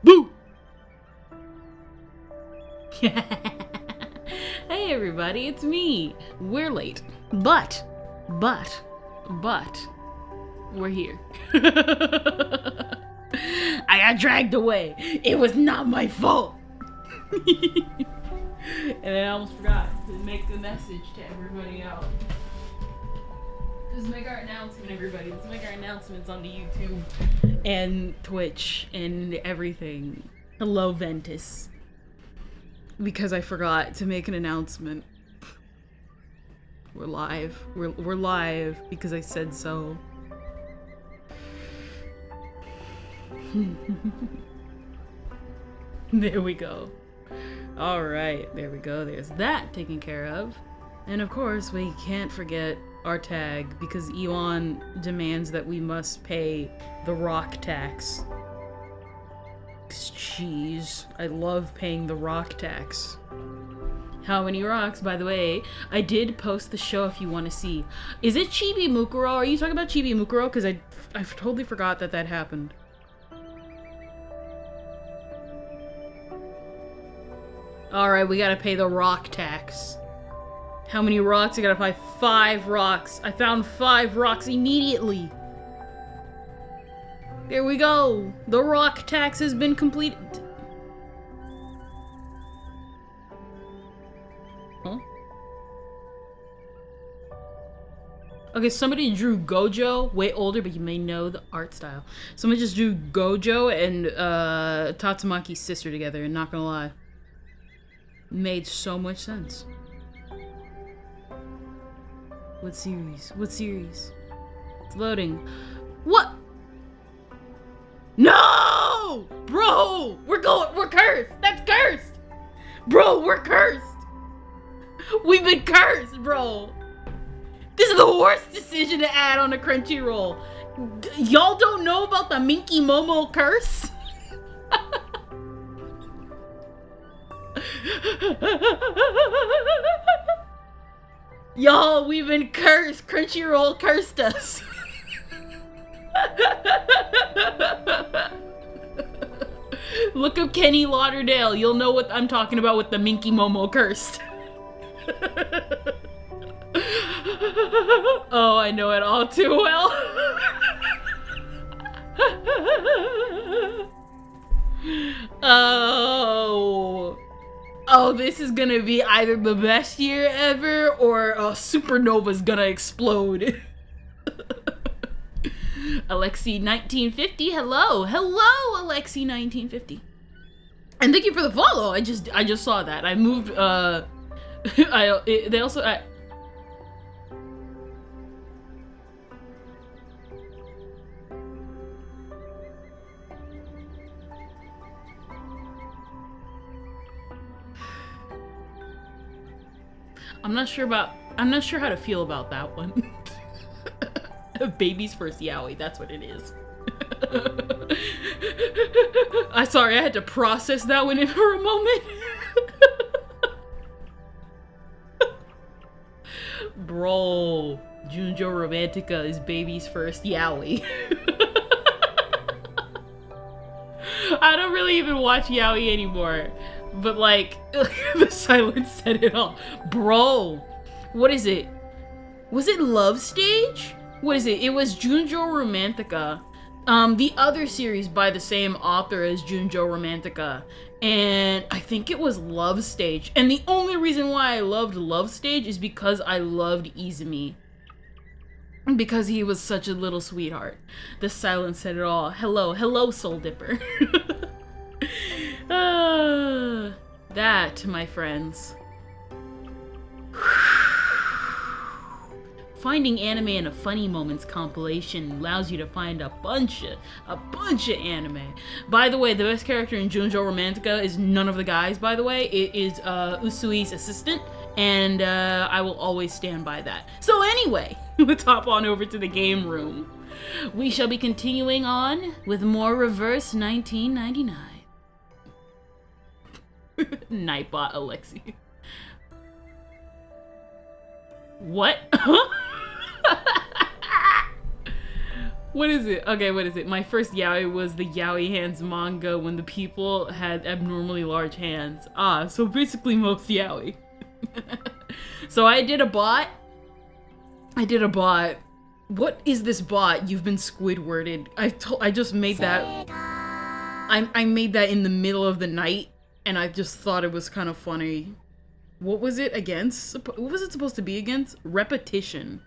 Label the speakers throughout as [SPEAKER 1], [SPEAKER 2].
[SPEAKER 1] Boo! Hey everybody, it's me. We're late, but, we're here. I got dragged away. It was not my fault. And I almost forgot to make the message to everybody else. Let's make our announcement, everybody. Let's make our announcements on the YouTube and Twitch and everything. Hello, Ventus. Because I forgot to make an announcement. We're live. We're live because I said so. There we go. Alright, there we go. There's that taken care of. And of course, we can't forget our tag because Elon demands that we must pay the rock tax. Jeez, I love paying the rock tax. How many rocks? By the way, I did post the show if you want to see. Is it Chibi Mukuro? Are you talking about Chibi Mukuro? Because I totally forgot that happened. Alright, we gotta pay the rock tax. How many rocks? I gotta buy 5 rocks. I found 5 rocks immediately. There we go. The rock tax has been completed. Huh? Okay, somebody drew Gojo, way older, but you may know the art style. Someone just drew Gojo and Tatsumaki's sister together, and not gonna lie. Made so much sense. What series? What series? It's loading. What? No! Bro! We're cursed! That's cursed! Bro, we're cursed! We've been cursed, bro! This is the worst decision to add on a Crunchyroll. Y'all don't know about the Minky Momo curse? Y'all, we've been cursed. Crunchyroll cursed us. Look up Kenny Lauderdale. You'll know what I'm talking about with the Minky Momo cursed. Oh, I know it all too well. Oh, this is gonna be either the best year ever or a supernova's gonna explode. Alexi 1950, hello, Alexi 1950, and thank you for the follow. I just saw that. I moved. They also. I'm not sure how to feel about that one. Baby's first yaoi, that's what it is. I'm sorry, I had to process that one in for a moment. Bro, Junjo Romantica is baby's first yaoi. I don't really even watch yaoi anymore. But like, the silence said it all. Bro, what is it? Was it Love Stage? What is it? It was Junjo Romantica. The other series by the same author as Junjo Romantica. And I think it was Love Stage. And the only reason why I loved Love Stage is because I loved Izumi. Because he was such a little sweetheart. The silence said it all. Hello, Soul Dipper. That, my friends. Finding anime in a funny moments compilation allows you to find a bunch of anime. By the way, the best character in Junjo Romantica is none of the guys, by the way. It is Usui's assistant, and I will always stand by that. So anyway, let's hop on over to the game room. We shall be continuing on with more Reverse 1999. Nightbot Alexi. What? What is it? Okay, what is it? My first yaoi was the Yaoi Hands manga when the people had abnormally large hands. Ah, so basically most yaoi. So I did a bot. What is this bot? You've been Squidwarded. I just made that. I made that in the middle of the night. And I just thought it was kind of funny. What was it against? What was it supposed to be against? Repetition.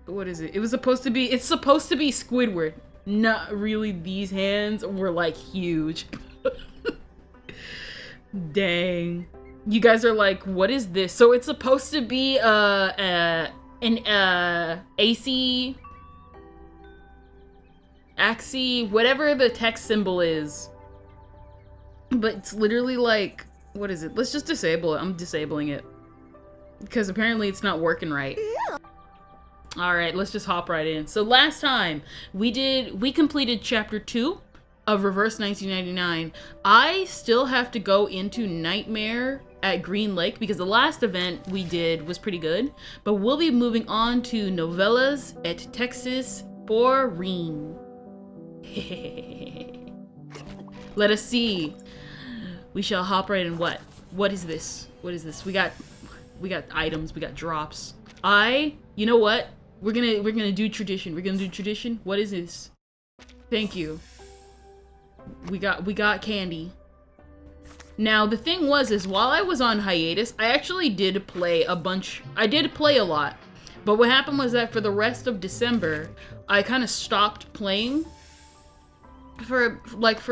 [SPEAKER 1] What is it? It was supposed to be... It's supposed to be Squidward. Not really. These hands were like huge. Dang. You guys are like, what is this? So it's supposed to be an AC... Axie, whatever the text symbol is. But it's literally like, what is it? Let's just disable it. I'm disabling it. Because apparently it's not working right. Alright, let's just hop right in. So last time, we completed chapter 2 of Reverse 1999. I still have to go into Nightmare at Green Lake because the last event we did was pretty good. But we'll be moving on to Novellas at Texas Boring. Let us see. We shall hop right in. What is this? What is this? We got items, we got drops. You know what? We're gonna do tradition. We're gonna do tradition. What is this? Thank you. We got candy. Now the thing is while I was on hiatus, I actually did play a bunch. I did play a lot. But what happened was that for the rest of December, I kind of stopped playing for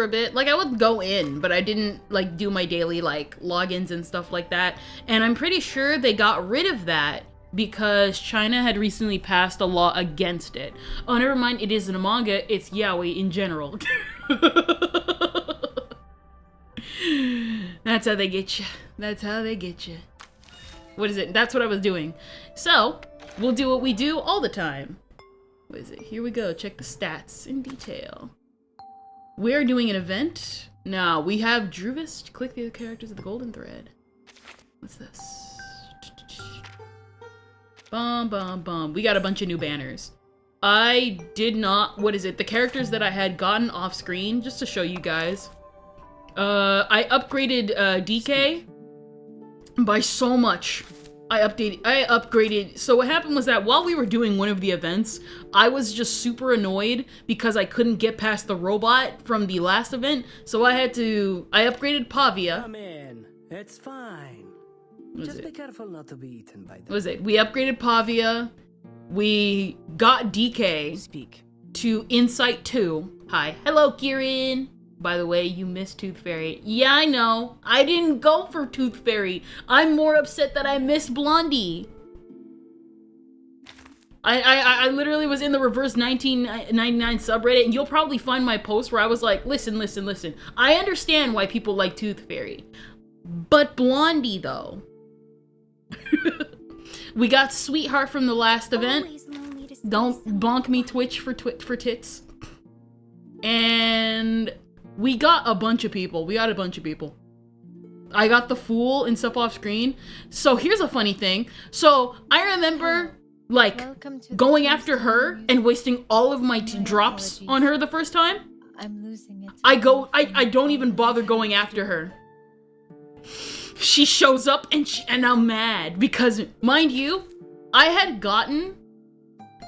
[SPEAKER 1] a bit. Like, I would go in, but I didn't like do my daily like logins and stuff like that. And I'm pretty sure they got rid of that because China had recently passed a law against it. Oh, never mind, it isn't a manga, it's yaoi in general. That's how they get you. That's how they get you. What is it? That's what I was doing. So, We'll do what we do all the time. What is it? Here we go. Check the stats in detail. We're doing an event. Now, we have Druvist. Click the characters of the golden thread. What's this? Bum, bum, bum. We got a bunch of new banners. I did not... What is it? The characters that I had gotten off screen, just to show you guys. I upgraded DK by so much. I upgraded. So what happened was that while we were doing one of the events, I was just super annoyed because I couldn't get past the robot from the last event. So I upgraded Pavia.
[SPEAKER 2] Come in. It's fine. Just be careful not to be eaten by them.
[SPEAKER 1] What was it? We upgraded Pavia. We got DK to Insight 2. Hi. Hello, Kieran. By the way, you missed Tooth Fairy. Yeah, I know. I didn't go for Tooth Fairy. I'm more upset that I missed Blondie. I literally was in the reverse 1999 subreddit, and you'll probably find my post where I was like, listen. I understand why people like Tooth Fairy. But Blondie, though. We got Sweetheart from the last event. Don't bonk me Twitch for tits. And we got a bunch of people. I got the Fool and stuff off screen. So here's a funny thing. So I remember like going after her and wasting all of my drops on her the first time.
[SPEAKER 3] I'm losing it.
[SPEAKER 1] I don't even bother going after her. She shows up and I'm mad because, mind you, I had gotten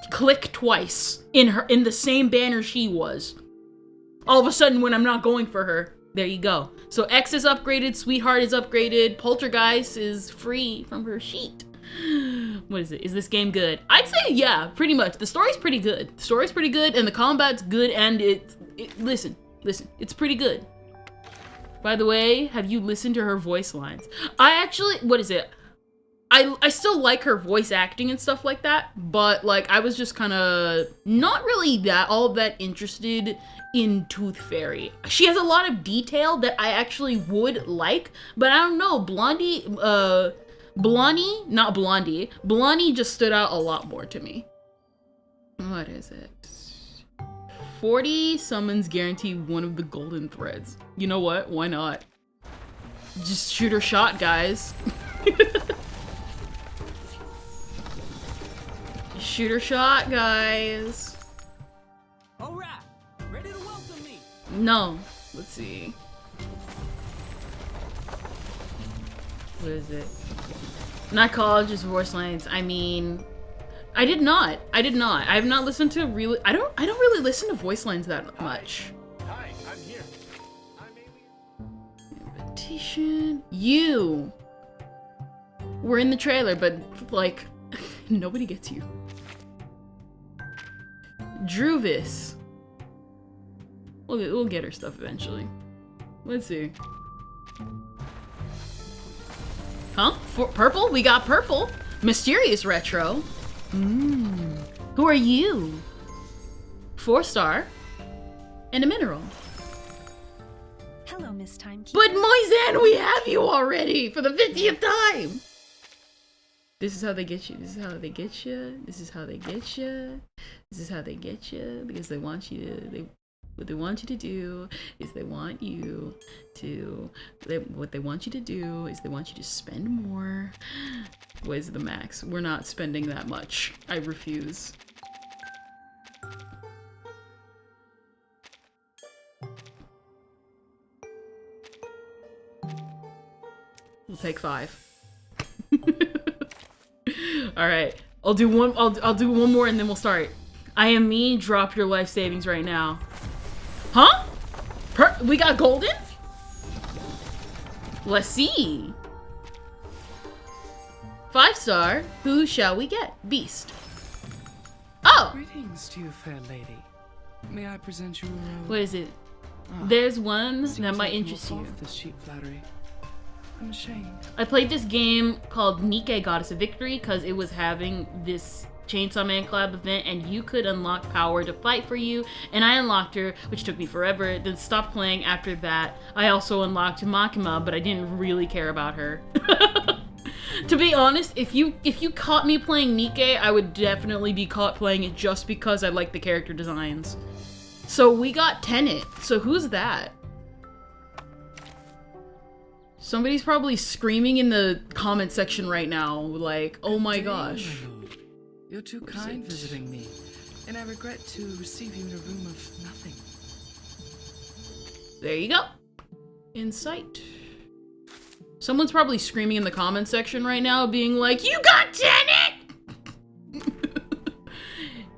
[SPEAKER 1] Click twice in the same banner she was. All of a sudden, when I'm not going for her, there you go. So X is upgraded, Sweetheart is upgraded, Poltergeist is free from her sheet. What is it? Is this game good? I'd say yeah, pretty much. The story's pretty good. And the combat's good, and listen, it's pretty good. By the way, have you listened to her voice lines? What is it? I still like her voice acting and stuff like that, but like I was just kind of not really all that interested in Tooth Fairy. She has a lot of detail that I actually would like, but I don't know, Blondie just stood out a lot more to me. What is it? 40 summons guarantee one of the golden threads. You know what? Why not? Just shoot her shot, guys. Shoot her shot, guys.
[SPEAKER 2] All right, ready to welcome me.
[SPEAKER 1] No. Let's see. What is it? Not college, just voice lines. I mean, I did not. I have not listened to really. I don't really listen to voice lines that much.
[SPEAKER 4] Hi, I'm here. I'm alien.
[SPEAKER 1] Invitation. You were in the trailer, but like nobody gets you. Druvis. We'll get her stuff eventually. Let's see. Huh? Purple? We got purple. Mysterious retro. Who are you? 4-star. And a mineral.
[SPEAKER 3] Hello, Miss Timekeeper.
[SPEAKER 1] But Moisan, we have you already for the 50th time. This is how they get you. This is how they get you. This is how they get you. This is how they get you because they want you to. What they want you to do is they want you to. What they want you to do is they want you to spend more. What is the max? We're not spending that much. I refuse. We'll take 5. All right, I'll do one. I'll do one more and then we'll start. I am me. Drop your life savings right now. Huh? We got golden? Let's see. 5-star. Who shall we get? Beast. Oh.
[SPEAKER 5] Greetings to you, fair lady. May I present you a...
[SPEAKER 1] What is it? There's one that might interest you.
[SPEAKER 5] This cheap flattery. I'm ashamed.
[SPEAKER 1] I played this game called Nike Goddess of Victory because it was having this Chainsaw Man Collab event and you could unlock Power to fight for you, and I unlocked her, which took me forever, then stopped playing after that. I also unlocked Makima, but I didn't really care about her. To be honest, if you caught me playing Nikke, I would definitely be caught playing it just because I like the character designs. So we got Tenet. So who's that? Somebody's probably screaming in the comment section right now, like, oh my gosh.
[SPEAKER 5] My lord. You're too kind visiting me, and I regret to receive you in a room of nothing.
[SPEAKER 1] There you go. Insight. Someone's probably screaming in the comment section right now, being like, you got Tenet!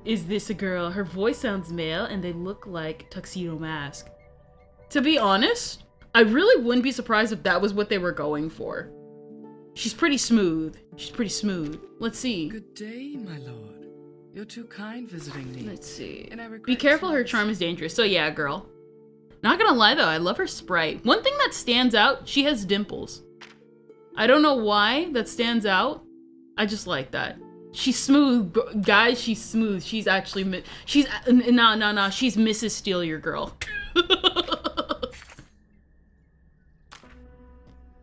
[SPEAKER 1] Is this a girl? Her voice sounds male, and they look like Tuxedo Mask. To be honest, I really wouldn't be surprised if that was what they were going for. She's pretty smooth. She's pretty smooth. Let's see.
[SPEAKER 5] Good day, my lord. You're too kind visiting me.
[SPEAKER 1] Let's see.
[SPEAKER 5] And I regret
[SPEAKER 1] Be careful,
[SPEAKER 5] to
[SPEAKER 1] her charm is dangerous. So yeah, girl. Not gonna lie though, I love her sprite. One thing that stands out, she has dimples. I don't know why that stands out. I just like that. She's smooth, guys, she's smooth. She's actually, she's Mrs. Steal Your Girl.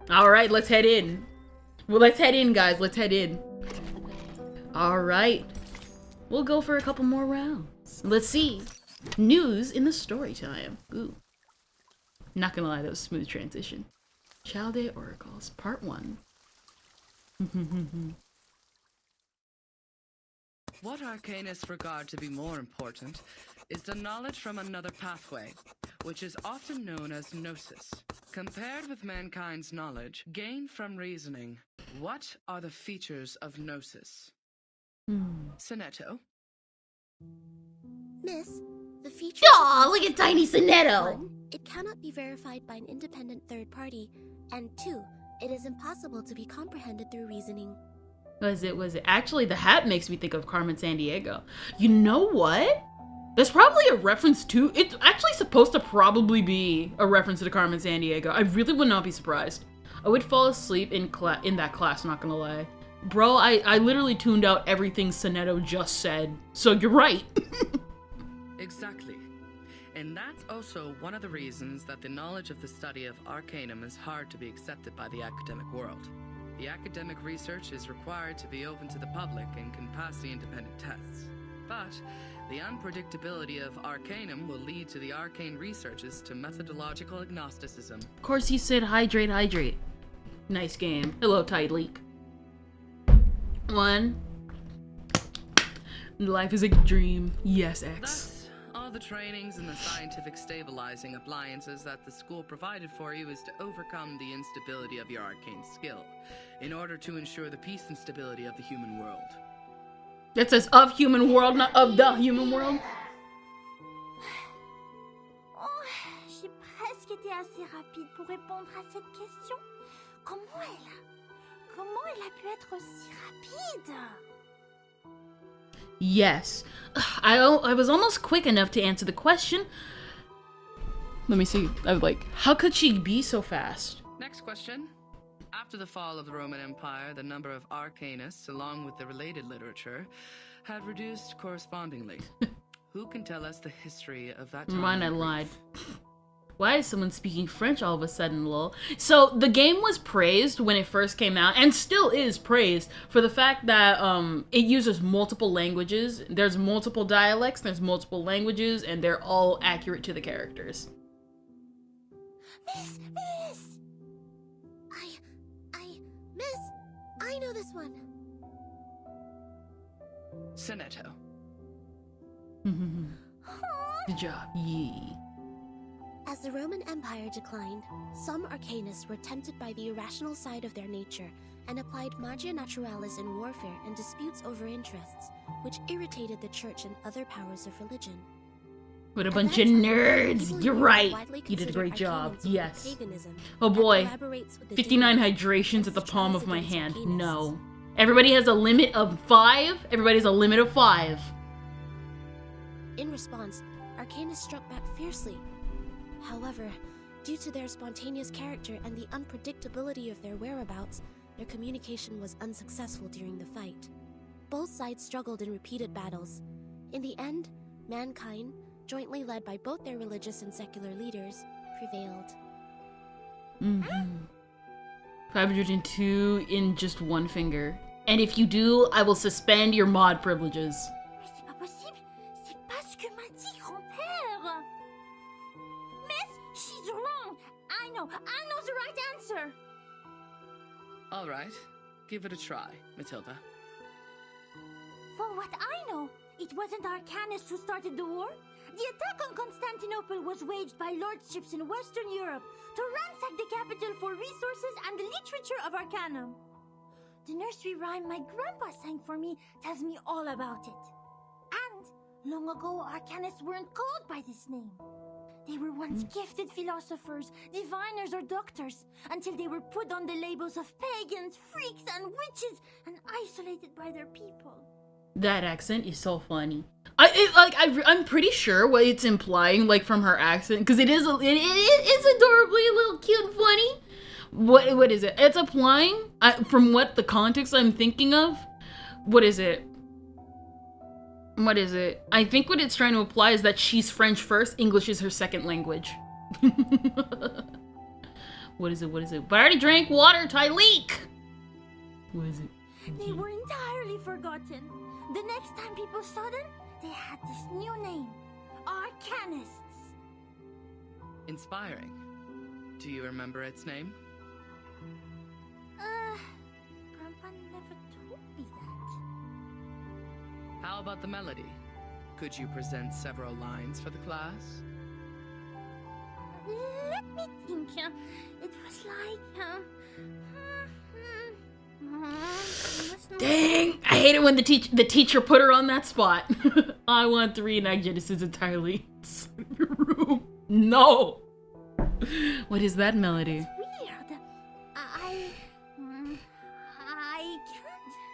[SPEAKER 1] All right, let's head in. Well, let's head in, guys. Let's head in. All right. We'll go for a couple more rounds. Let's see. News in the story time. Ooh. Not gonna lie, that was a smooth transition. Chaldea Oracles, Part 1.
[SPEAKER 5] What arcanists regard to be more important is the knowledge from another pathway, which is often known as gnosis. Compared with mankind's knowledge gained from reasoning, what are the features of gnosis? Sonetto?
[SPEAKER 3] Miss, the features...
[SPEAKER 1] Aw, look at tiny Sonetto!
[SPEAKER 3] 1, it cannot be verified by an independent third party, and 2, it is impossible to be comprehended through reasoning.
[SPEAKER 1] Was it? Actually, the hat makes me think of Carmen Sandiego. You know what? There's probably a reference to... It's actually supposed to probably be a reference to Carmen Sandiego. I really would not be surprised. I would fall asleep in that class, not gonna lie. Bro, I literally tuned out everything Sonetto just said. So you're right.
[SPEAKER 5] Exactly. And that's also one of the reasons that the knowledge of the study of Arcanum is hard to be accepted by the academic world. The academic research is required to be open to the public and can pass the independent tests. But the unpredictability of Arcanum will lead to the arcane researches to methodological agnosticism.
[SPEAKER 1] Of course you said hydrate, hydrate. Nice game. Hello, Tide Leak. 1. Life is a dream. Yes, X.
[SPEAKER 5] Thus, all the trainings and the scientific stabilizing appliances that the school provided for you is to overcome the instability of your arcane skill, in order to ensure the peace and stability of the human world.
[SPEAKER 1] That says of human world, not of the human world.
[SPEAKER 3] Oh, j'ai presque été assez rapide pour répondre à cette question. Comment elle a pu être aussi rapide?
[SPEAKER 1] Yes. I was almost quick enough to answer the question. Let me see. I was like, how could she be so fast?
[SPEAKER 5] Next question. After the fall of the Roman Empire, the number of arcanists, along with the related literature, had reduced correspondingly. Who can tell us the history of that time?
[SPEAKER 1] Mine, I lied. Why is someone speaking French all of a sudden, lol? So, the game was praised when it first came out, and still is praised, for the fact that it uses multiple languages. There's multiple dialects, there's multiple languages, and they're all accurate to the characters.
[SPEAKER 3] Miss! Miss, I know this one.
[SPEAKER 5] Sonetto.
[SPEAKER 1] Good job, yee.
[SPEAKER 3] As the Roman Empire declined, some arcanists were tempted by the irrational side of their nature and applied magia naturalis in warfare and disputes over interests, which irritated the church and other powers of religion.
[SPEAKER 1] What a bunch of nerds! You're right! You did a great job. Yes. Oh boy. 59 hydrations at the palm of my hand. No. Everybody has a limit of 5? Everybody has a limit of 5.
[SPEAKER 3] In response, arcanists struck back fiercely. However, due to their spontaneous character and the unpredictability of their whereabouts, their communication was unsuccessful during the fight. Both sides struggled in repeated battles. In the end, mankind, jointly led by both their religious and secular leaders, prevailed.
[SPEAKER 1] 502 in just one finger. And if you do, I will suspend your mod privileges.
[SPEAKER 6] C'est pas possible. C'est pas ce que m'a dit grand-père. Miss, she's wrong. I know the right answer.
[SPEAKER 5] All right, give it a try, Matilda.
[SPEAKER 6] For what I know, it wasn't Arcanus who started the war. The attack on Constantinople was waged by lordships in Western Europe to ransack the capital for resources and the literature of Arcanum. The nursery rhyme my grandpa sang for me tells me all about it. And long ago, Arcanists weren't called by this name. They were once gifted philosophers, diviners, or doctors, until they were put on the labels of pagans, freaks, and witches, and isolated by their people.
[SPEAKER 1] That accent is so funny. I'm pretty sure what it's implying, like from her accent, because it is adorably a little cute and funny. What is it? It's applying from what the context I'm thinking of. What is it? What is it? I think what it's trying to imply is that she's French first, English is her second language. What is it? What is it? But I already drank water, Tyleek! What is it?
[SPEAKER 6] They were entirely forgotten. The next time people saw them, they had this new name, Arcanists.
[SPEAKER 5] Inspiring. Do you remember its name?
[SPEAKER 6] Grandpa never told me that.
[SPEAKER 5] How about the melody? Could you present several lines for the class?
[SPEAKER 6] Let me think. It was like,
[SPEAKER 1] Dang! I hate it when the teacher put her on that spot. I want to reenact Genesis entirely. Room. No! What is that melody?
[SPEAKER 6] It's weird. I can't.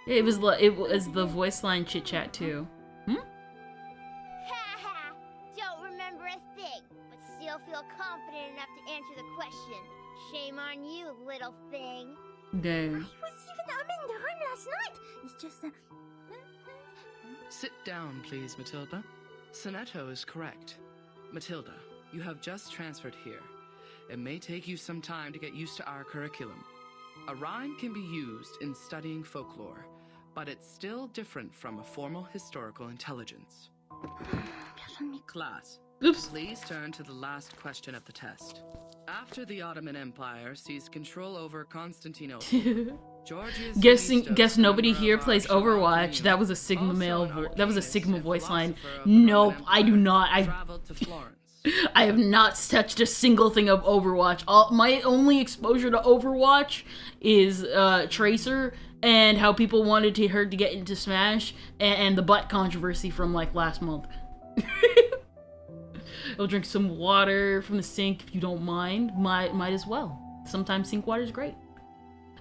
[SPEAKER 1] It was the voice line chit chat too.
[SPEAKER 7] Haha, don't remember a thing, but still feel confident enough to answer the question. Shame on you, little thing.
[SPEAKER 1] Dang.
[SPEAKER 6] I was even umming the rhyme last night. It's just
[SPEAKER 5] Sit down, please, Matilda. Sonetto is correct. Matilda, you have just transferred here. It may take you some time to get used to our curriculum. A rhyme can be used in studying folklore, but it's still different from a formal historical intelligence. Class,
[SPEAKER 1] Oops.
[SPEAKER 5] please turn to the last question of the test. After the Ottoman Empire seized control over Constantinople, Georgia's
[SPEAKER 1] Guess nobody here plays Overwatch. That was a Sigma that was a Sigma voice line. Nope, I do not. I have not touched a single thing of Overwatch. My only exposure to Overwatch is Tracer and how people wanted her to get into Smash and the butt controversy from like last month. I'll drink some water from the sink if you don't mind. Might as well. Sometimes sink water is great.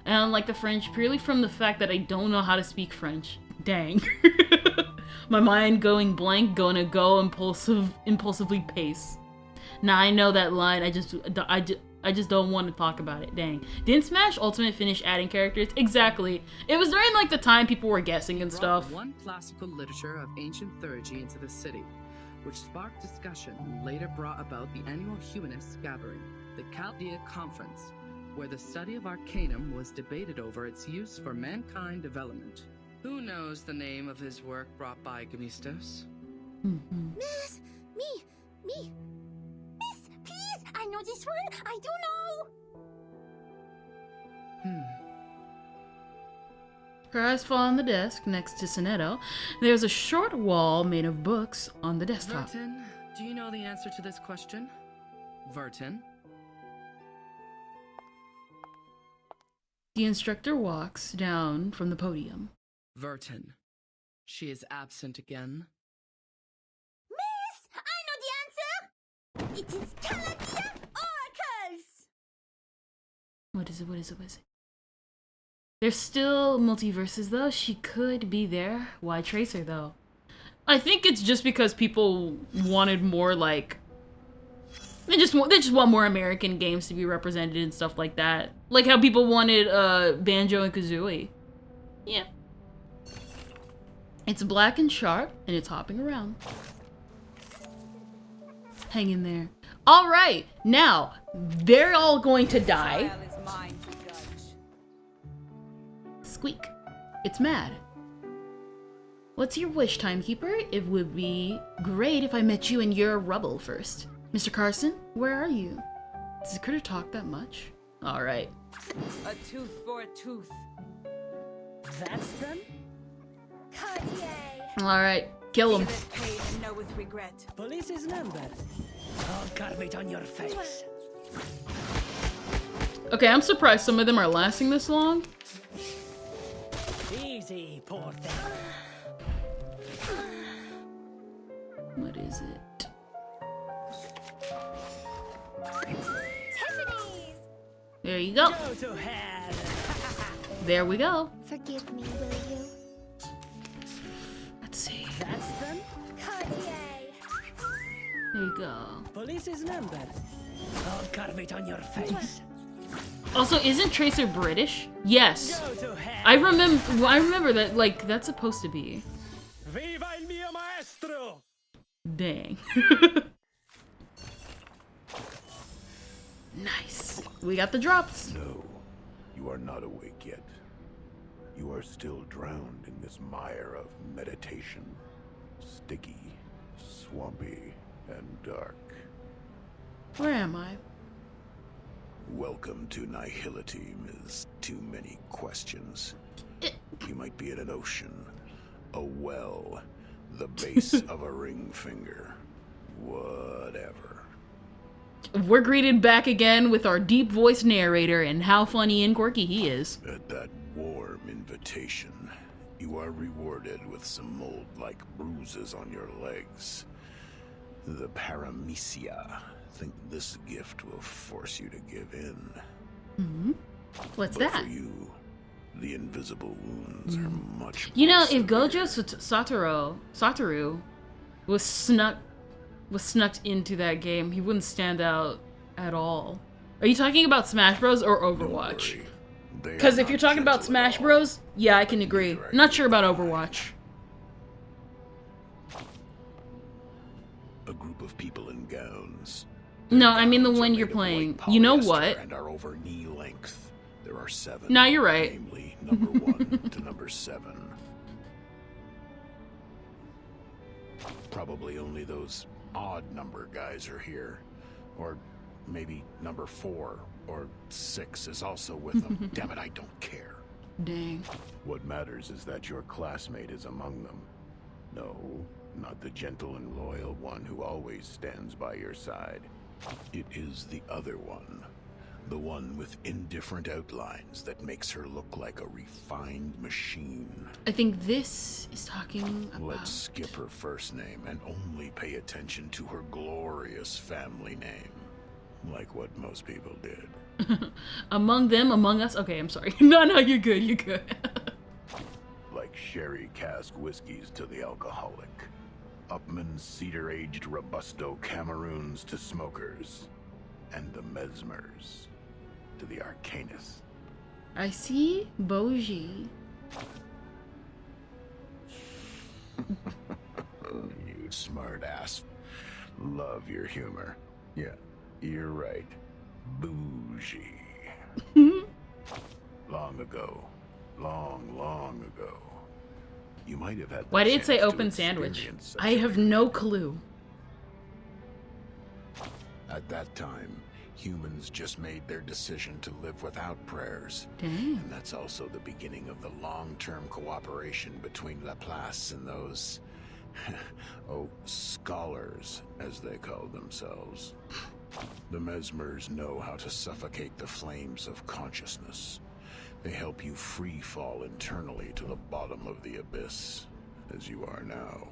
[SPEAKER 1] And I like the French purely from the fact that I don't know how to speak French. Dang. My mind going blank, gonna go impulsively pace. Now I know that line, I just don't want to talk about it. Dang. Didn't Smash Ultimate finish adding characters? Exactly. It was during like the time people were guessing and stuff.
[SPEAKER 5] One classical literature of ancient theurgy into the city, which sparked discussion and later brought about the annual humanists gathering, the Chaldea Conference, where the study of Arcanum was debated over its use for mankind development. Who knows the name of his work brought by Gemistos?
[SPEAKER 6] Miss, me. Miss, please, I know this one. I do know.
[SPEAKER 1] Her eyes fall on the desk next to Sonetto. There's a short wall made of books on the desktop.
[SPEAKER 5] Vertin, do you know the answer to this question? Vertin?
[SPEAKER 1] The instructor walks down from the podium.
[SPEAKER 5] Vertin. She is absent again.
[SPEAKER 6] Miss, I know the answer. It is Chaldea oracles.
[SPEAKER 1] What is it? There's still multiverses though. She could be there. Why Tracer though? I think it's just because people wanted more like they just want more American games to be represented and stuff like that. Like how people wanted Banjo and Kazooie. Yeah. It's black and sharp and it's hopping around. Hang in there. All right, now they're all going to die. squeak. It's mad. What's your wish, timekeeper? It would be great if I met you in your rubble first. Mr. Carson, where are you? Does the critter talk that much? Alright.
[SPEAKER 2] A tooth for a tooth. That's them?
[SPEAKER 1] Alright, kill him.
[SPEAKER 2] Give it pain and know with regret. Police's number. I'll carve it on your face.
[SPEAKER 1] Okay, I'm surprised some of them are lasting this long.
[SPEAKER 2] Easy, poor thing.
[SPEAKER 1] What is it?
[SPEAKER 7] Tiffany's!
[SPEAKER 1] There you go.
[SPEAKER 2] Go to hell.
[SPEAKER 1] There we go.
[SPEAKER 7] Forgive me, will you?
[SPEAKER 1] Let's see.
[SPEAKER 2] That's them?
[SPEAKER 1] There you go.
[SPEAKER 2] Police's number. I'll carve it on your face.
[SPEAKER 1] Also, isn't Tracer British? Yes.
[SPEAKER 2] Go to hell.
[SPEAKER 1] I remember that, like, that's supposed to be.
[SPEAKER 4] Viva il mio maestro!
[SPEAKER 1] Dang. Nice. We got the drops.
[SPEAKER 8] No, you are not awake yet. You are still drowned in this mire of meditation. Sticky, swampy, and dark.
[SPEAKER 1] Where am I?
[SPEAKER 8] Welcome to Nihility, Ms. Too Many Questions. You might be in an ocean, a well, the base of a ring finger. Whatever.
[SPEAKER 1] We're greeted back again with our deep-voiced narrator and how funny and quirky he is.
[SPEAKER 8] At that warm invitation, you are rewarded with some mold-like bruises on your legs. The paramecia think this gift will force you to give in.
[SPEAKER 1] Mm-hmm. What's
[SPEAKER 8] But
[SPEAKER 1] that?
[SPEAKER 8] for you, the invisible wounds are much
[SPEAKER 1] You
[SPEAKER 8] more
[SPEAKER 1] know, if
[SPEAKER 8] severe.
[SPEAKER 1] Gojo Satoru was snuck into that game, he wouldn't stand out at all. Are you talking about Smash Bros or
[SPEAKER 8] Don't
[SPEAKER 1] Overwatch?
[SPEAKER 8] worry. They
[SPEAKER 1] Because
[SPEAKER 8] are
[SPEAKER 1] if you're
[SPEAKER 8] not
[SPEAKER 1] talking about
[SPEAKER 8] gentle at
[SPEAKER 1] Smash
[SPEAKER 8] all.
[SPEAKER 1] Bros, yeah, I can agree.
[SPEAKER 8] Neither are
[SPEAKER 1] Not
[SPEAKER 8] you.
[SPEAKER 1] sure about Overwatch.
[SPEAKER 8] A group of people in gowns.
[SPEAKER 1] No, I mean the
[SPEAKER 8] Gowns are
[SPEAKER 1] one you're
[SPEAKER 8] made of
[SPEAKER 1] playing.
[SPEAKER 8] white
[SPEAKER 1] You know
[SPEAKER 8] polyester
[SPEAKER 1] what?
[SPEAKER 8] And are over knee length. There are 7.
[SPEAKER 1] No, you're right.
[SPEAKER 8] Namely, number 1 to number 7. Probably only those odd number guys are here. Or maybe number 4 or 6 is also with them. Damn it, I don't care.
[SPEAKER 1] Dang.
[SPEAKER 8] What matters is that your classmate is among them. No, not the gentle and loyal one who always stands by your side. It is the other one. The one with indifferent outlines that makes her look like a refined machine.
[SPEAKER 1] I think this is talking about...
[SPEAKER 8] Let's skip her first name and only pay attention to her glorious family name. Like what most people did.
[SPEAKER 1] Among them, among us? Okay, I'm sorry. No, you're good, you're good.
[SPEAKER 8] Like sherry cask whiskeys to the alcoholic. Upman's cedar-aged Robusto Cameroons to smokers. And the Mesmers to the Arcanists.
[SPEAKER 1] I see Boji.
[SPEAKER 8] You smart ass. Love your humor. Yeah, you're right. Bougie. Long ago. Long ago. You might have had the
[SPEAKER 1] Why did it say
[SPEAKER 8] chance to
[SPEAKER 1] open sandwich?
[SPEAKER 8] experience such
[SPEAKER 1] I
[SPEAKER 8] a
[SPEAKER 1] have no clue.
[SPEAKER 8] At that time, humans just made their decision to live without prayers.
[SPEAKER 1] Dang.
[SPEAKER 8] And that's also the beginning of the long-term cooperation between Laplace and those... scholars, as they call themselves. The Mesmers know how to suffocate the flames of consciousness. They help you free fall internally to the bottom of the abyss, as you are now.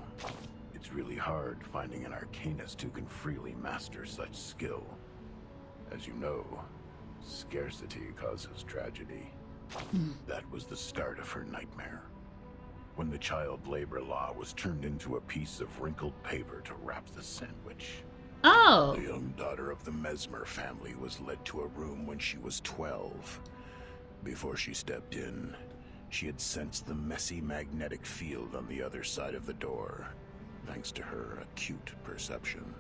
[SPEAKER 8] It's really hard finding an Arcanist who can freely master such skill. As you know, scarcity causes tragedy. That was the start of her nightmare. When the child labor law was turned into a piece of wrinkled paper to wrap the sandwich.
[SPEAKER 1] Oh.
[SPEAKER 8] The young daughter of the Mesmer family was led to a room when she was 12. Before she stepped in, she had sensed the messy magnetic field on the other side of the door, thanks to her acute perception.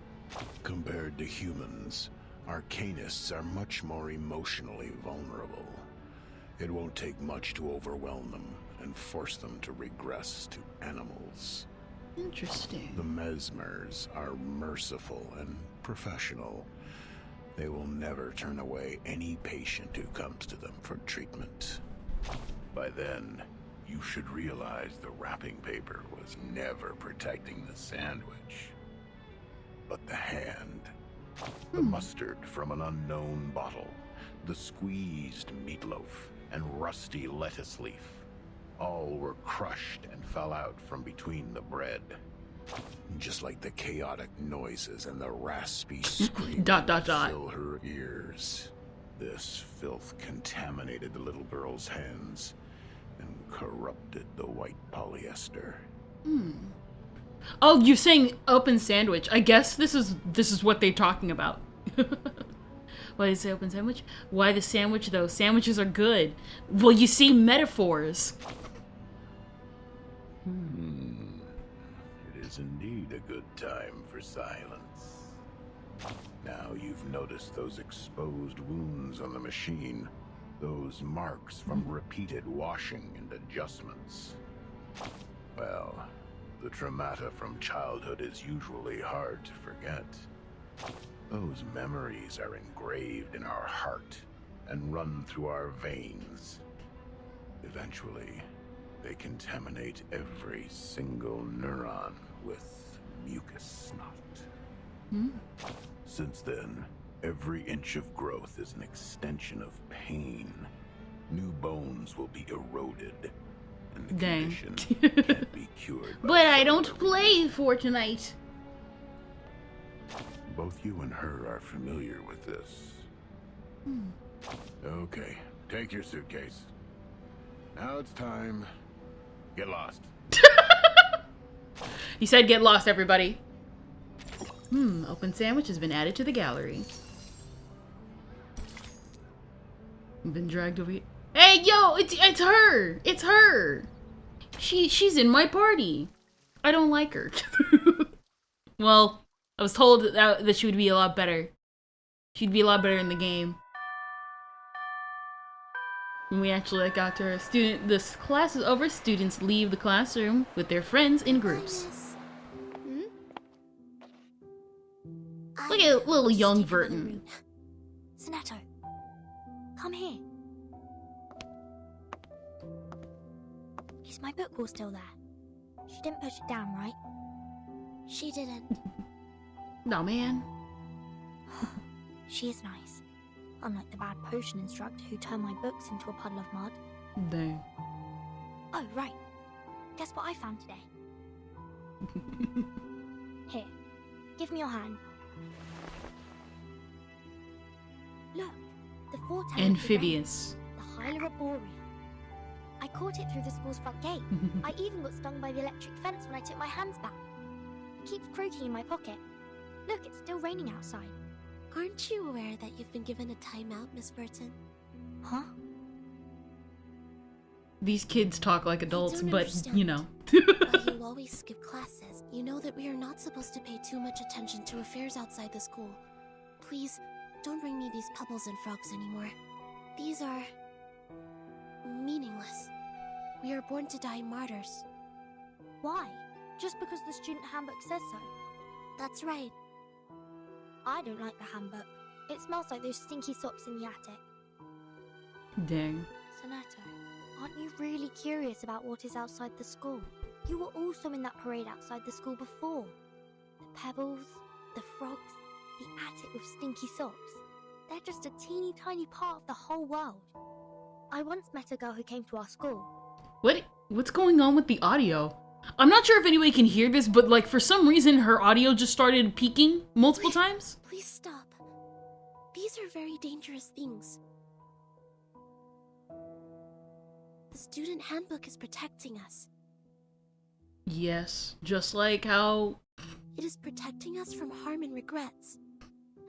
[SPEAKER 8] Compared to humans, Arcanists are much more emotionally vulnerable. It won't take much to overwhelm them and force them to regress to animals.
[SPEAKER 1] Interesting.
[SPEAKER 8] The Mesmers are merciful and professional. They will never turn away any patient who comes to them for treatment. By then, you should realize the wrapping paper was never protecting the sandwich, but the hand. The mustard from an unknown bottle, the squeezed meatloaf, and rusty lettuce leaf. All were crushed and fell out from between the bread. Just like the chaotic noises and the raspy screams fill her ears. This filth contaminated the little girl's hands and corrupted the white polyester.
[SPEAKER 1] Oh, you're saying open sandwich. I guess this is what they're talking about. Why is it open sandwich? Why the sandwich though? Sandwiches are good. Well, you see metaphors.
[SPEAKER 8] It is indeed a good time for silence. Now you've noticed those exposed wounds on the machine. Those marks from repeated washing and adjustments. Well, the traumata from childhood is usually hard to forget. Those memories are engraved in our heart and run through our veins. Eventually, they contaminate every single neuron with mucus snot. Since then, every inch of growth is an extension of pain. New bones will be eroded, and the condition can't be cured.
[SPEAKER 1] But I don't play Fortnite.
[SPEAKER 8] Both you and her are familiar with this. Okay, take your suitcase. Now it's time. Get lost.
[SPEAKER 1] He said get lost, everybody. Open sandwich has been added to the gallery. Been dragged over here. Hey, yo, it's her. It's her. She's in my party. I don't like her. Well, I was told that she would be a lot better. She'd be a lot better in the game. When we actually got to her this class is over, students leave the classroom with their friends in groups. Look at little young Verton.
[SPEAKER 6] Sonetto, come here. Is my book all still there? She didn't push it down, right?
[SPEAKER 3] She didn't.
[SPEAKER 1] No, man.
[SPEAKER 6] She is nice. Unlike the bad potion instructor who turned my books into a puddle of mud.
[SPEAKER 1] Dang.
[SPEAKER 6] Oh, right. Guess what I found today? Here, give me your hand. Look, the foretelling
[SPEAKER 1] Amphibious.
[SPEAKER 6] the Hyla Arborea. I caught it through the school's front gate. I even got stung by the electric fence when I took my hands back. It keeps croaking in my pocket. Look, it's still raining outside.
[SPEAKER 3] Aren't you aware that you've been given a timeout, Miss Verton?
[SPEAKER 6] Huh?
[SPEAKER 1] These kids talk like adults, but,
[SPEAKER 3] understand.
[SPEAKER 1] you know.
[SPEAKER 3] While you always skip classes, you know that we are not supposed to pay too much attention to affairs outside the school. Please, don't bring me these pebbles and frogs anymore. These are meaningless. We are born to die martyrs.
[SPEAKER 6] Why? Just because the student handbook says so?
[SPEAKER 3] That's right.
[SPEAKER 6] I don't like the handbook. It smells like those stinky socks in the attic.
[SPEAKER 1] Dang.
[SPEAKER 6] Sonetto, aren't you really curious about what is outside the school? You were also in that parade outside the school before. The pebbles, the frogs, the attic with stinky socks. They're just a teeny tiny part of the whole world. I once met a girl who came to our school.
[SPEAKER 1] What's going on with the audio? I'm not sure if anybody can hear this, but like for some reason her audio just started peaking multiple times.
[SPEAKER 3] Please stop. These are very dangerous things. The student handbook is protecting us.
[SPEAKER 1] Yes, just like how...
[SPEAKER 3] It is protecting us from harm and regrets.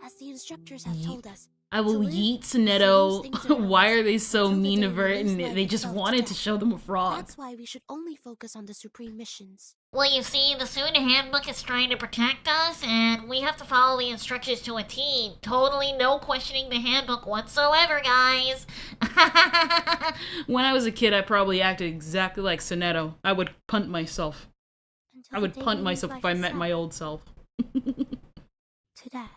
[SPEAKER 3] As the instructors have told us.
[SPEAKER 1] I will yeet Sonetto. Why are they so mean to Verton? They just wanted to show them a frog.
[SPEAKER 3] That's why we should only focus on the supreme missions.
[SPEAKER 9] Well, you see, the student handbook is trying to protect us, and we have to follow the instructions to a T. Totally no questioning the handbook whatsoever, guys.
[SPEAKER 1] When I was a kid, I probably acted exactly like Sonetto. I would punt myself. I would punt myself if I met my old self.
[SPEAKER 3] To death.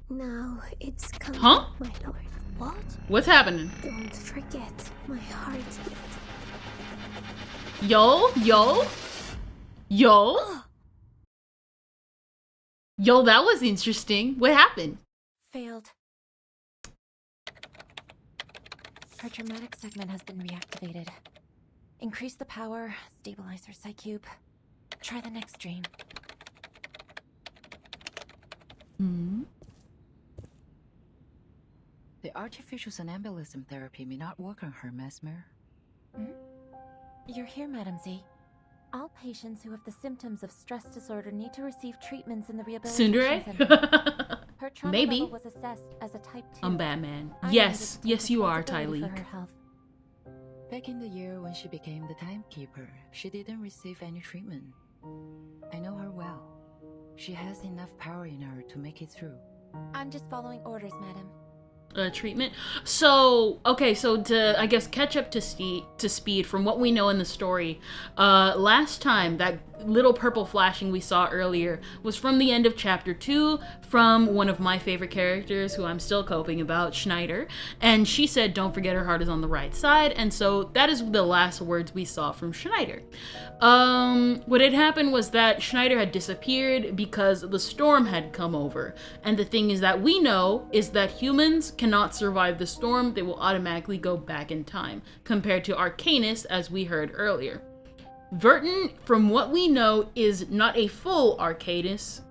[SPEAKER 3] Now it's coming,
[SPEAKER 1] Huh?
[SPEAKER 3] my lord. What?
[SPEAKER 1] What's happening?
[SPEAKER 3] Don't forget my heartbeat.
[SPEAKER 1] Yo? Yo, that was interesting. What happened?
[SPEAKER 10] Failed. Her dramatic segment has been reactivated. Increase the power, stabilize her psycube. Try the next dream.
[SPEAKER 11] The artificial somnambulism therapy may not work on her, Mesmer.
[SPEAKER 10] You're here, Madam Z. All patients who have the symptoms of stress disorder need to receive treatments in the Rehabilitation Center. Her trauma level was assessed as a type 2.
[SPEAKER 1] I'm Batman. Yes, you are, Tyleek.
[SPEAKER 11] Back in the year when she became the timekeeper, she didn't receive any treatment. I know her well. She has enough power in her to make it through.
[SPEAKER 10] I'm just following orders, madam.
[SPEAKER 1] Treatment. So, okay, so to, I guess, catch up to speed from what we know in the story, last time, that little purple flashing we saw earlier was from the end of chapter 2, from one of my favorite characters, who I'm still coping about, Schneider, and she said, don't forget her heart is on the right side, and so that is the last words we saw from Schneider. What had happened was that Schneider had disappeared because the storm had come over, and the thing is that we know is that humans cannot survive the storm. They will automatically go back in time, compared to Arcanus, as we heard earlier. Verton, from what we know, is not a full Arcanus.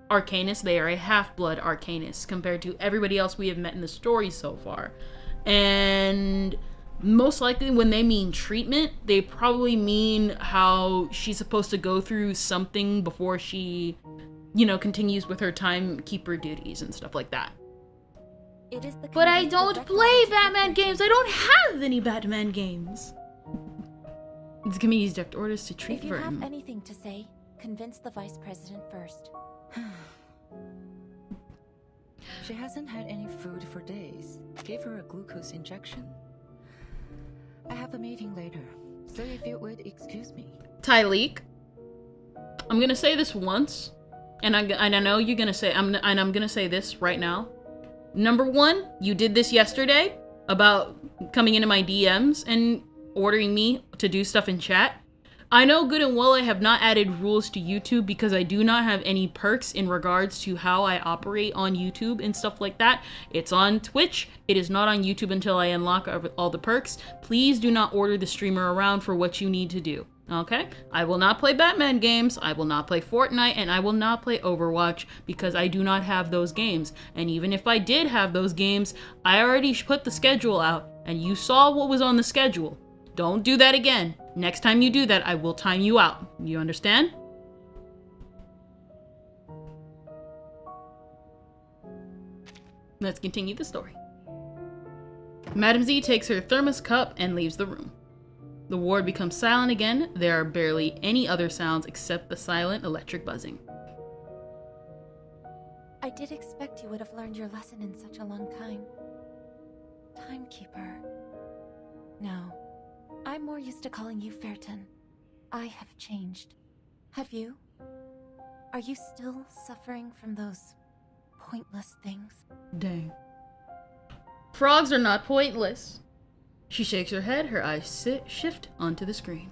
[SPEAKER 1] They are a half-blood Arcanus, compared to everybody else we have met in the story so far. And most likely when they mean treatment, they probably mean how she's supposed to go through something before she, you know, continues with her timekeeper duties and stuff like that. But I don't play Batman games. I don't have any Batman games. The committee's direct orders to treat
[SPEAKER 10] If you
[SPEAKER 1] Verton.
[SPEAKER 10] have anything to say, convince the vice president first.
[SPEAKER 11] She hasn't had any food for days. Gave her a glucose injection. I have a meeting later, so if you would excuse me.
[SPEAKER 1] Tyleek, I'm gonna say this once, and I know you're gonna say, I'm gonna say this right now. Number one, you did this yesterday about coming into my DMs and ordering me to do stuff in chat. I know good and well I have not added rules to YouTube because I do not have any perks in regards to how I operate on YouTube and stuff like that. It's on Twitch. It is not on YouTube until I unlock all the perks. Please do not order the streamer around for what you need to do. Okay? I will not play Batman games, I will not play Fortnite, and I will not play Overwatch because I do not have those games. And even if I did have those games, I already put the schedule out, and you saw what was on the schedule. Don't do that again. Next time you do that, I will time you out. You understand? Let's continue the story. Madam Z takes her thermos cup and leaves the room. The ward becomes silent again. There are barely any other sounds except the silent electric buzzing.
[SPEAKER 10] I did expect you would have learned your lesson in such a long time. Timekeeper. No. I'm more used to calling you Verton. I have changed. Have you? Are you still suffering from those pointless things?
[SPEAKER 1] Dang. Frogs are not pointless. She shakes her head, her eyes shift onto the screen.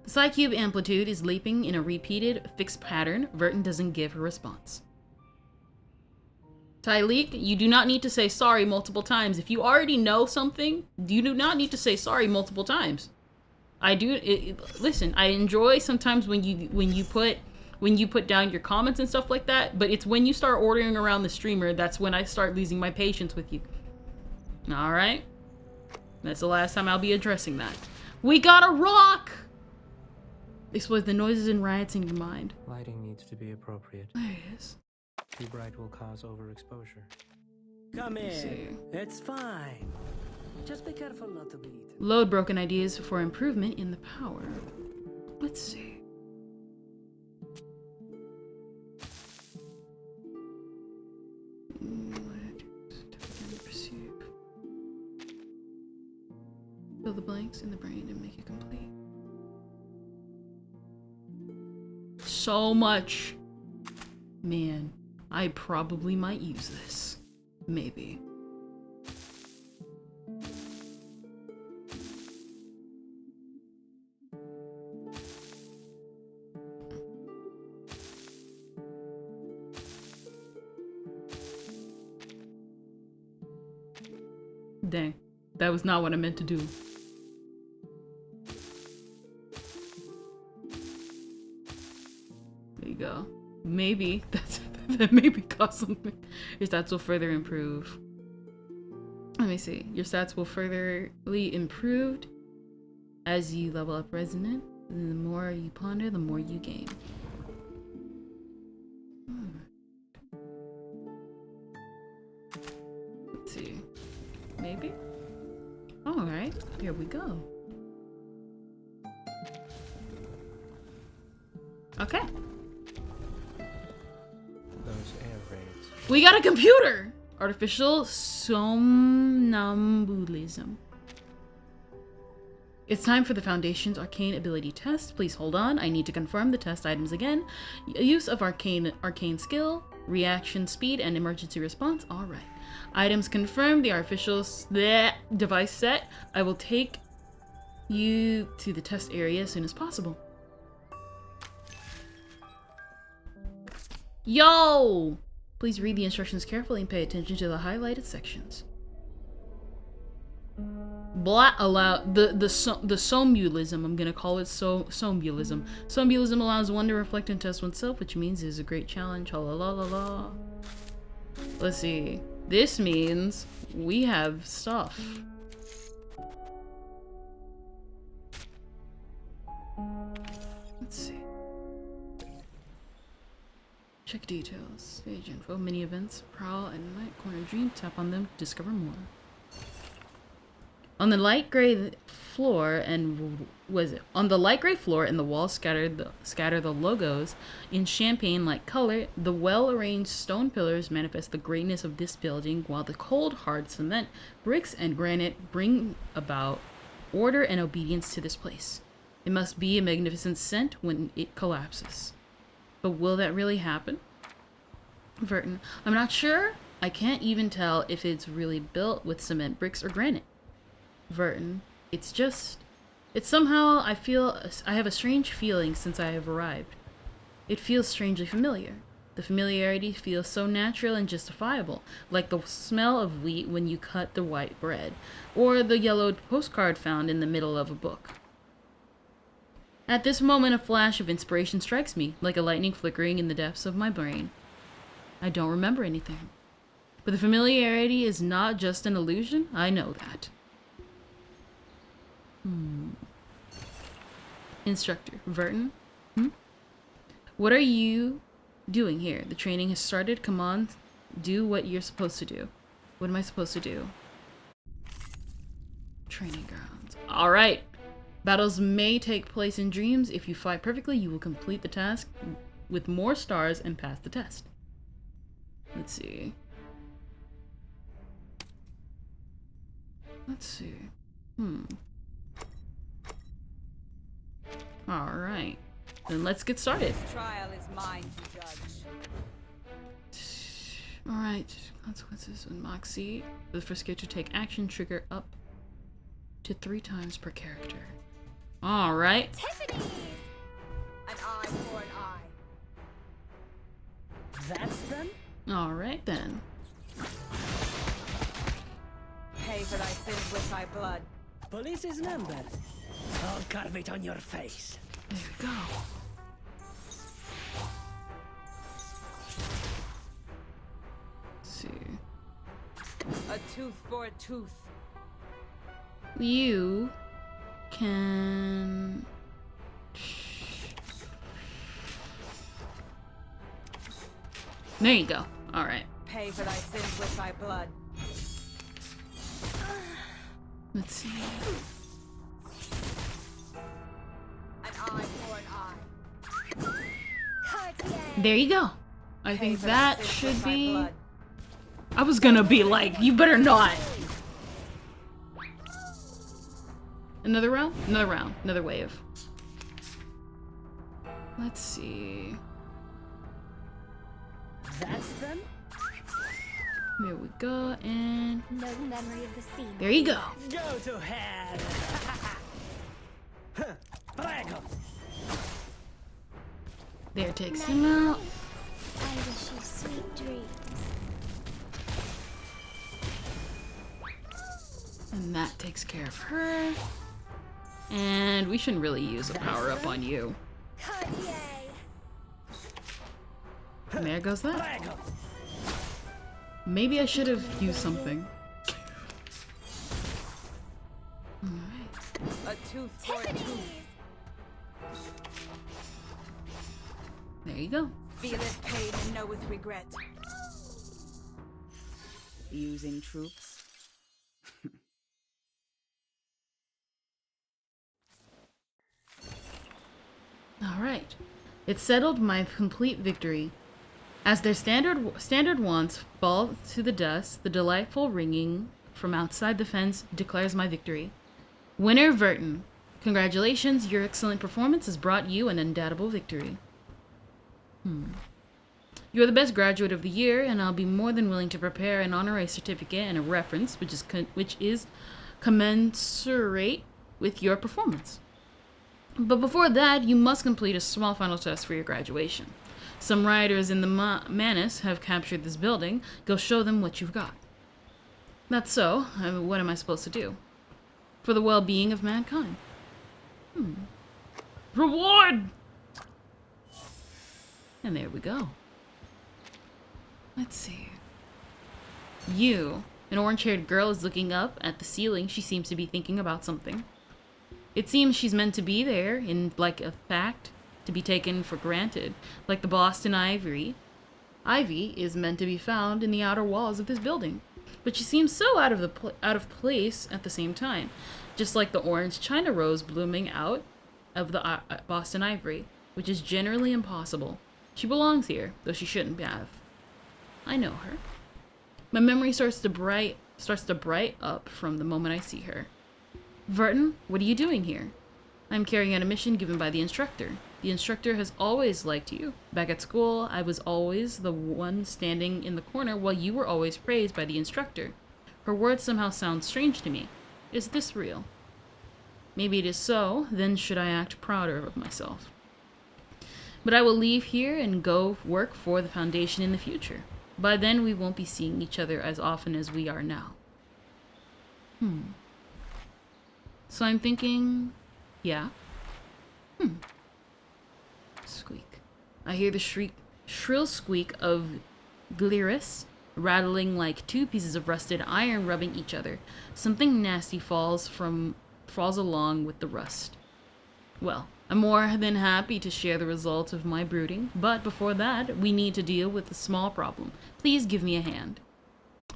[SPEAKER 1] The Psycube amplitude is leaping in a repeated, fixed pattern. Verton doesn't give her response. Tyleek, you do not need to say sorry multiple times. If you already know something, you do not need to say sorry multiple times. Listen, I enjoy sometimes when you put down your comments and stuff like that, but it's when you start ordering around the streamer that's when I start losing my patience with you. All right? That's the last time I'll be addressing that. We got a rock! Explain the noises and riots in your mind.
[SPEAKER 12] Lighting needs to be appropriate.
[SPEAKER 1] There it is.
[SPEAKER 12] Too bright will cause overexposure.
[SPEAKER 2] Come in. It's fine. Just be careful not to be eaten.
[SPEAKER 1] Load broken ideas for improvement in the power. Let's see. Fill the blanks in the brain and make it complete. So much. Man, I probably might use this. Maybe. Dang, that was not what I meant to do. There you go. Maybe that maybe cause something. Your stats will further improve. Let me see. Your stats will furtherly improved as you level up resonant. And the more you ponder, the more you gain. Let's see. Maybe? Alright, here we go. Okay.
[SPEAKER 12] Those air raids.
[SPEAKER 1] We got a computer! Artificial somnambulism. It's time for the Foundation's arcane ability test. Please hold on. I need to confirm the test items again. Use of arcane skill, reaction speed, and emergency response. Alright. Items confirmed. The artificial device set. I will take you to the test area as soon as possible. Yo! Please read the instructions carefully and pay attention to the highlighted sections. The somnambulism, I'm gonna call it somnambulism. Somnambulism allows one to reflect and test oneself, which means it is a great challenge. La la la la. Let's see. This means we have stuff. Let's see. Check details. Stage info, mini events, prowl at night, corner dream. Tap on them to discover more. On the light gray floor and on the light gray floor and the walls scatter the logos in champagne-like color. The well-arranged stone pillars manifest the greatness of this building, while the cold, hard cement, bricks, and granite bring about order and obedience to this place. It must be a magnificent scent when it collapses. But will that really happen? Verton, I'm not sure. I can't even tell if it's really built with cement, bricks, or granite. Verton, it's somehow I have a strange feeling since I have arrived. It feels strangely familiar. The familiarity feels so natural and justifiable, like the smell of wheat when you cut the white bread, or the yellowed postcard found in the middle of a book. At this moment, a flash of inspiration strikes me, like a lightning flickering in the depths of my brain. I don't remember anything. But the familiarity is not just an illusion, I know that. Instructor, Verton? What are you doing here? The training has started. Come on, do what you're supposed to do. What am I supposed to do? Training grounds. Alright. Battles may take place in dreams. If you fight perfectly, you will complete the task with more stars and pass the test. Let's see. Alright. Then let's get started.
[SPEAKER 13] This trial is mine to judge.
[SPEAKER 1] Alright. Consequences with Moxie. For the first character to take action, trigger up to 3 times per character. Alright.
[SPEAKER 13] Tiffany! An eye for an eye.
[SPEAKER 2] That's them?
[SPEAKER 1] Alright then.
[SPEAKER 13] Pay for thy sins with thy blood.
[SPEAKER 2] Police's number. I'll carve it on your face.
[SPEAKER 1] There we go. Let's see.
[SPEAKER 13] A tooth for a tooth.
[SPEAKER 1] You can... There you go. Alright.
[SPEAKER 13] Pay for thy sins with thy blood.
[SPEAKER 1] Let's see.
[SPEAKER 13] An eye for an eye.
[SPEAKER 1] There you go. I think
[SPEAKER 13] for thy
[SPEAKER 1] that
[SPEAKER 13] sins
[SPEAKER 1] should
[SPEAKER 13] with my
[SPEAKER 1] be...
[SPEAKER 13] blood.
[SPEAKER 1] I was gonna be like, you better not. Another round? Another round. Another wave. Let's see.
[SPEAKER 6] That's them?
[SPEAKER 1] There we go, and...
[SPEAKER 6] No memory of the scene.
[SPEAKER 1] There you go.
[SPEAKER 4] Go to hell! Prego!
[SPEAKER 1] There takes him out.
[SPEAKER 6] I wish you sweet dreams.
[SPEAKER 1] And that takes care of her. And we shouldn't really use a power-up on you. And there goes that. Maybe I should have used something. Alright.
[SPEAKER 13] A tooth for a tooth.
[SPEAKER 1] There you go.
[SPEAKER 13] Feeleth pain and knoweth regret. Using troops.
[SPEAKER 1] Alright. It settled my complete victory. As their standard wants fall to the dust, the delightful ringing from outside the fence declares my victory. Winner Verton, congratulations, your excellent performance has brought you an undoubtable victory. You are the best graduate of the year, and I'll be more than willing to prepare an honorary certificate and a reference which is commensurate with your performance. But before that, you must complete a small final test for your graduation. Some rioters in the Manus have captured this building. Go show them what you've got. That's so. What am I supposed to do? For the well-being of mankind. Reward! And there we go. Let's see. You. An orange-haired girl is looking up at the ceiling. She seems to be thinking about something. It seems she's meant to be there, in like a fact, to be taken for granted, like the Boston Ivy. Ivy is meant to be found in the outer walls of this building, but she seems so out of place at the same time, just like the orange China rose blooming out of the Boston Ivory, which is generally impossible. She belongs here, though she shouldn't have. I know her. My memory starts to bright up from the moment I see her. Verton, what are you doing here? I'm carrying out a mission given by the instructor. The instructor has always liked you. Back at school, I was always the one standing in the corner while you were always praised by the instructor. Her words somehow sound strange to me. Is this real? Maybe it is so, then should I act prouder of myself. But I will leave here and go work for the Foundation in the future. By then, we won't be seeing each other as often as we are now. So I'm thinking, yeah. Squeak. I hear the shrill squeak of Glirus, rattling like two pieces of rusted iron rubbing each other. Something nasty falls along with the rust. Well, I'm more than happy to share the results of my brooding, but before that, we need to deal with a small problem. Please give me a hand.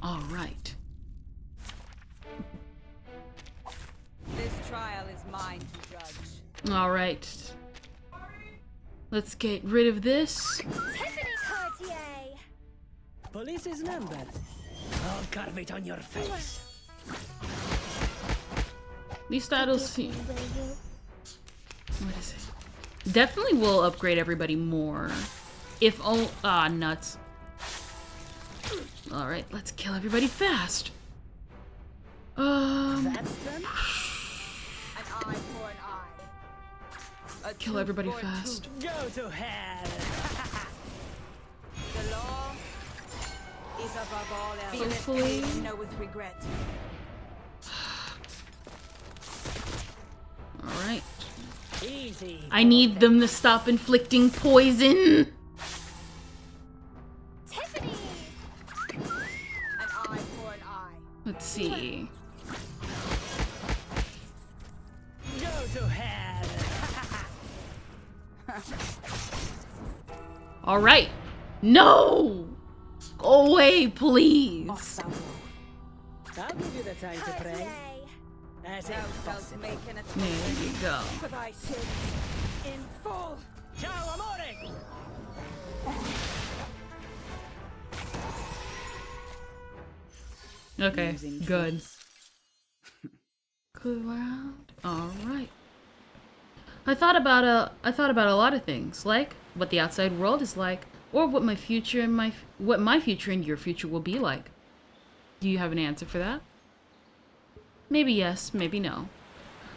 [SPEAKER 1] All right.
[SPEAKER 13] This trial is mine to judge.
[SPEAKER 1] All right. Let's get rid of this.
[SPEAKER 4] Police's number. I'll carve it on your face.
[SPEAKER 1] These titles seem... What is it? Definitely will upgrade everybody more. If oh nuts. Alright, let's kill everybody fast.
[SPEAKER 13] That's them? An eye for an eye.
[SPEAKER 1] Kill everybody fast.
[SPEAKER 4] Go to hell!
[SPEAKER 13] The law is above all else.
[SPEAKER 1] Hopefully.
[SPEAKER 13] Feel it know with regret.
[SPEAKER 1] Alright.
[SPEAKER 4] Easy.
[SPEAKER 1] I need them to stop inflicting poison.
[SPEAKER 6] Tiffany!
[SPEAKER 13] An eye for an eye.
[SPEAKER 1] Let's see.
[SPEAKER 4] Go to hell!
[SPEAKER 1] Alright. No! Go away, please.
[SPEAKER 4] I'll give you the time to pray. As if possible.
[SPEAKER 1] There you go.
[SPEAKER 4] For thy sins, in full. Ciao, amore!
[SPEAKER 1] Okay, good. Good round. All right. I thought about a lot of things, like what the outside world is like, or what my future and your future will be like. Do you have an answer for that? Maybe yes, maybe no.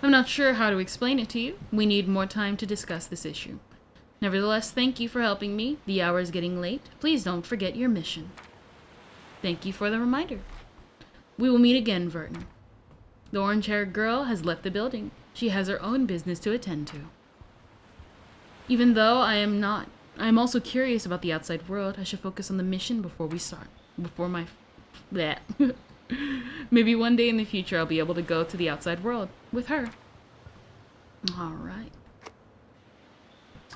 [SPEAKER 1] I'm not sure how to explain it to you. We need more time to discuss this issue. Nevertheless, thank you for helping me. The hour is getting late. Please don't forget your mission. Thank you for the reminder. We will meet again, Verton. The orange-haired girl has left the building. She has her own business to attend to. Even though I am not, I am also curious about the outside world. I should focus on the mission before we start. Before my... bleh. Maybe one day in the future I'll be able to go to the outside world with her. Alright.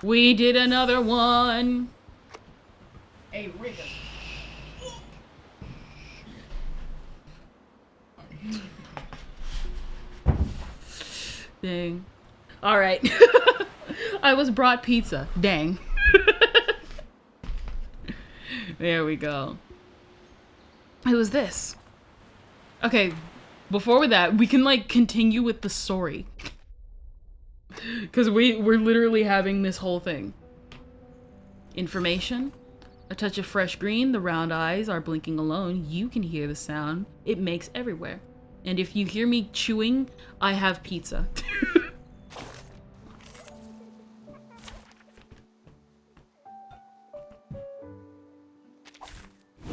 [SPEAKER 1] We did another one! Hey, Rika. Dang. Alright. I was brought pizza. Dang. There we go. It was this. Okay, before that, we can like continue with the story. Because we're literally having this whole thing. Information. A touch of fresh green, the round eyes are blinking alone. You can hear the sound it makes everywhere. And if you hear me chewing, I have pizza.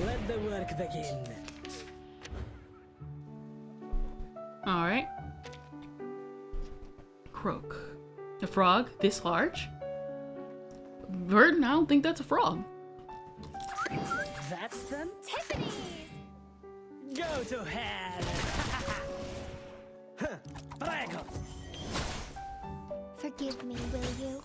[SPEAKER 4] Let the work begin.
[SPEAKER 1] Alright. Croak. A frog this large? Verton, I don't think that's a frog.
[SPEAKER 4] That's them?
[SPEAKER 13] Tiffany's!
[SPEAKER 4] Go to hell! Prego!
[SPEAKER 6] Forgive me, will you?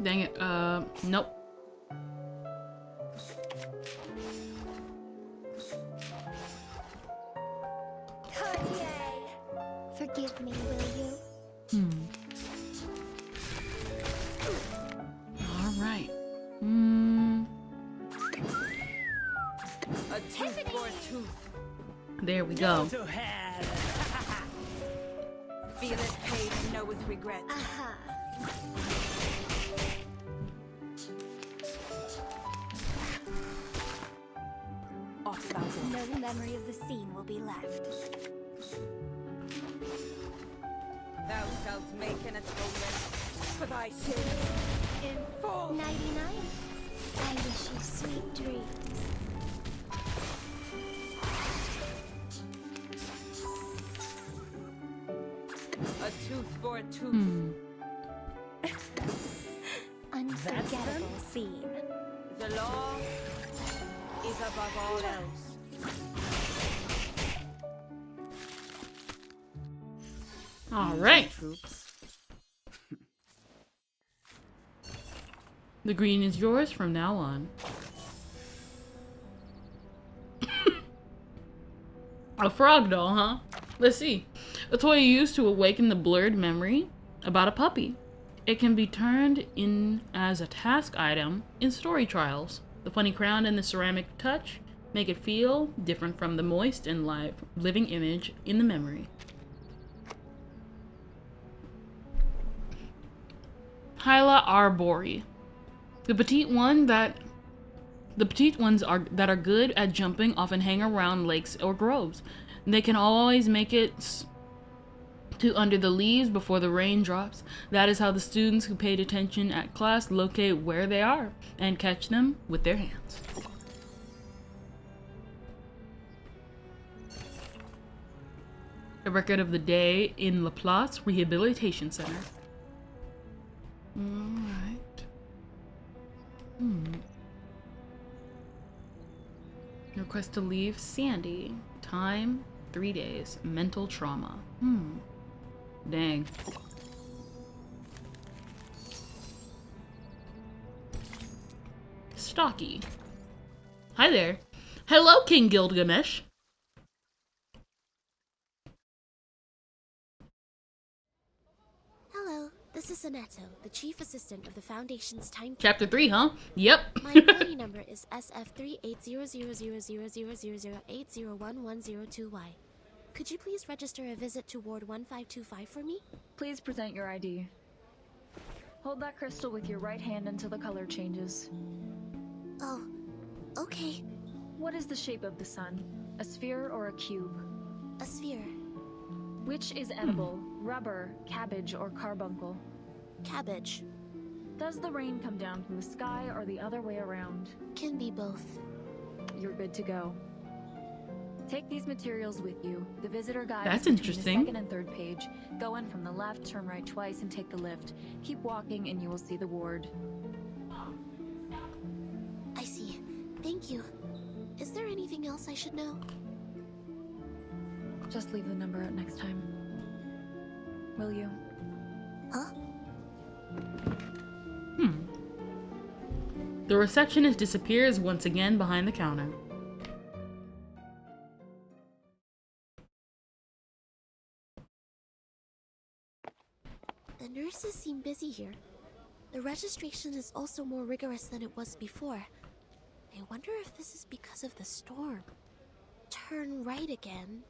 [SPEAKER 1] Dang it, nope.
[SPEAKER 6] Forgive me, will you?
[SPEAKER 1] Alright.
[SPEAKER 13] A tooth for a tooth.
[SPEAKER 1] There we go.
[SPEAKER 4] Go to hell!
[SPEAKER 13] Feel it pain and know with regret. Off battle.
[SPEAKER 6] No memory of the scene will be left.
[SPEAKER 13] Thou shalt make an atonement for thy sins in full.
[SPEAKER 6] 99. I wish you sweet dreams.
[SPEAKER 13] A tooth for a tooth.
[SPEAKER 6] Unforgettable scene.
[SPEAKER 13] The law is above all else.
[SPEAKER 1] Alright. The green is yours from now on. A frog doll, huh? Let's see. A toy used to awaken the blurred memory about a puppy. It can be turned in as a task item in story trials. The funny crown and the ceramic touch make it feel different from the moist and live living image in the memory. Hyla arbori. The petite ones that are good at jumping often hang around lakes or groves. They can always make it to under the leaves before the rain drops. That is how the students who paid attention at class locate where they are and catch them with their hands. A record of the day in Laplace Rehabilitation Center. Alright. Request to leave Sandy. Time, 3 days. Mental trauma. Dang. Stocky. Hi there. Hello, King Gilgamesh.
[SPEAKER 3] Hello, this is Soneto, the chief assistant of the Foundation's timekeeper.
[SPEAKER 1] Chapter 3, huh? Yep.
[SPEAKER 3] My employee number is SF38000000801102Y. Could you please register a visit to Ward 1525 for me?
[SPEAKER 14] Please present your ID. Hold that crystal with your right hand until the color changes.
[SPEAKER 3] Oh, okay.
[SPEAKER 14] What is the shape of the sun? A sphere or a cube?
[SPEAKER 3] A sphere.
[SPEAKER 14] Which is edible? Rubber, cabbage, or carbuncle?
[SPEAKER 3] Cabbage.
[SPEAKER 14] Does the rain come down from the sky or the other way around?
[SPEAKER 3] Can be both.
[SPEAKER 14] You're good to go. Take these materials with you. The visitor guide
[SPEAKER 1] That's
[SPEAKER 14] is between
[SPEAKER 1] interesting.
[SPEAKER 14] the second and third page. Go in from the left, turn right twice, and take the lift. Keep walking and you will see the ward.
[SPEAKER 3] I see. Thank you. Is there anything else I should know?
[SPEAKER 14] Just leave the number out next time. Will you?
[SPEAKER 3] Huh?
[SPEAKER 1] The receptionist disappears once again behind the counter.
[SPEAKER 3] The nurses seem busy here. The registration is also more rigorous than it was before. I wonder if this is because of the storm. Turn right again.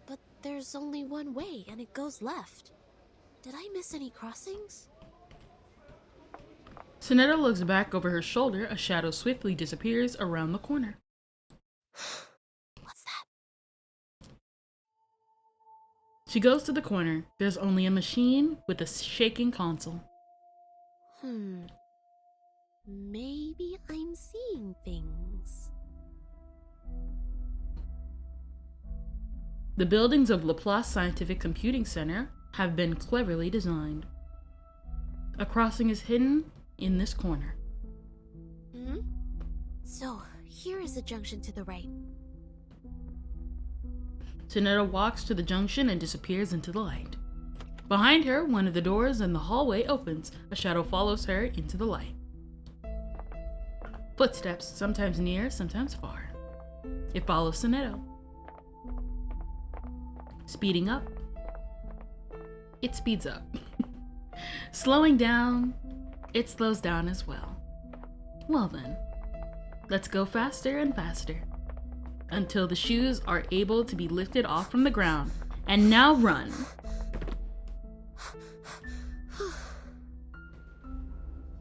[SPEAKER 3] But there's only one way, and it goes left. Did I miss any crossings?
[SPEAKER 1] Sonetta looks back over her shoulder. A shadow swiftly disappears around the corner.
[SPEAKER 3] What's that?
[SPEAKER 1] She goes to the corner. There's only a machine with a shaking console.
[SPEAKER 3] Maybe I'm seeing things.
[SPEAKER 1] The buildings of Laplace Scientific Computing Center have been cleverly designed. A crossing is hidden in this corner.
[SPEAKER 3] So, here is the junction to the right.
[SPEAKER 1] Sonetta walks to the junction and disappears into the light. Behind her, one of the doors in the hallway opens. A shadow follows her into the light. Footsteps, sometimes near, sometimes far. It follows Sonetta. Speeding up. It speeds up. Slowing down. It slows down as well. Well then, let's go faster and faster until the shoes are able to be lifted off from the ground. And now run.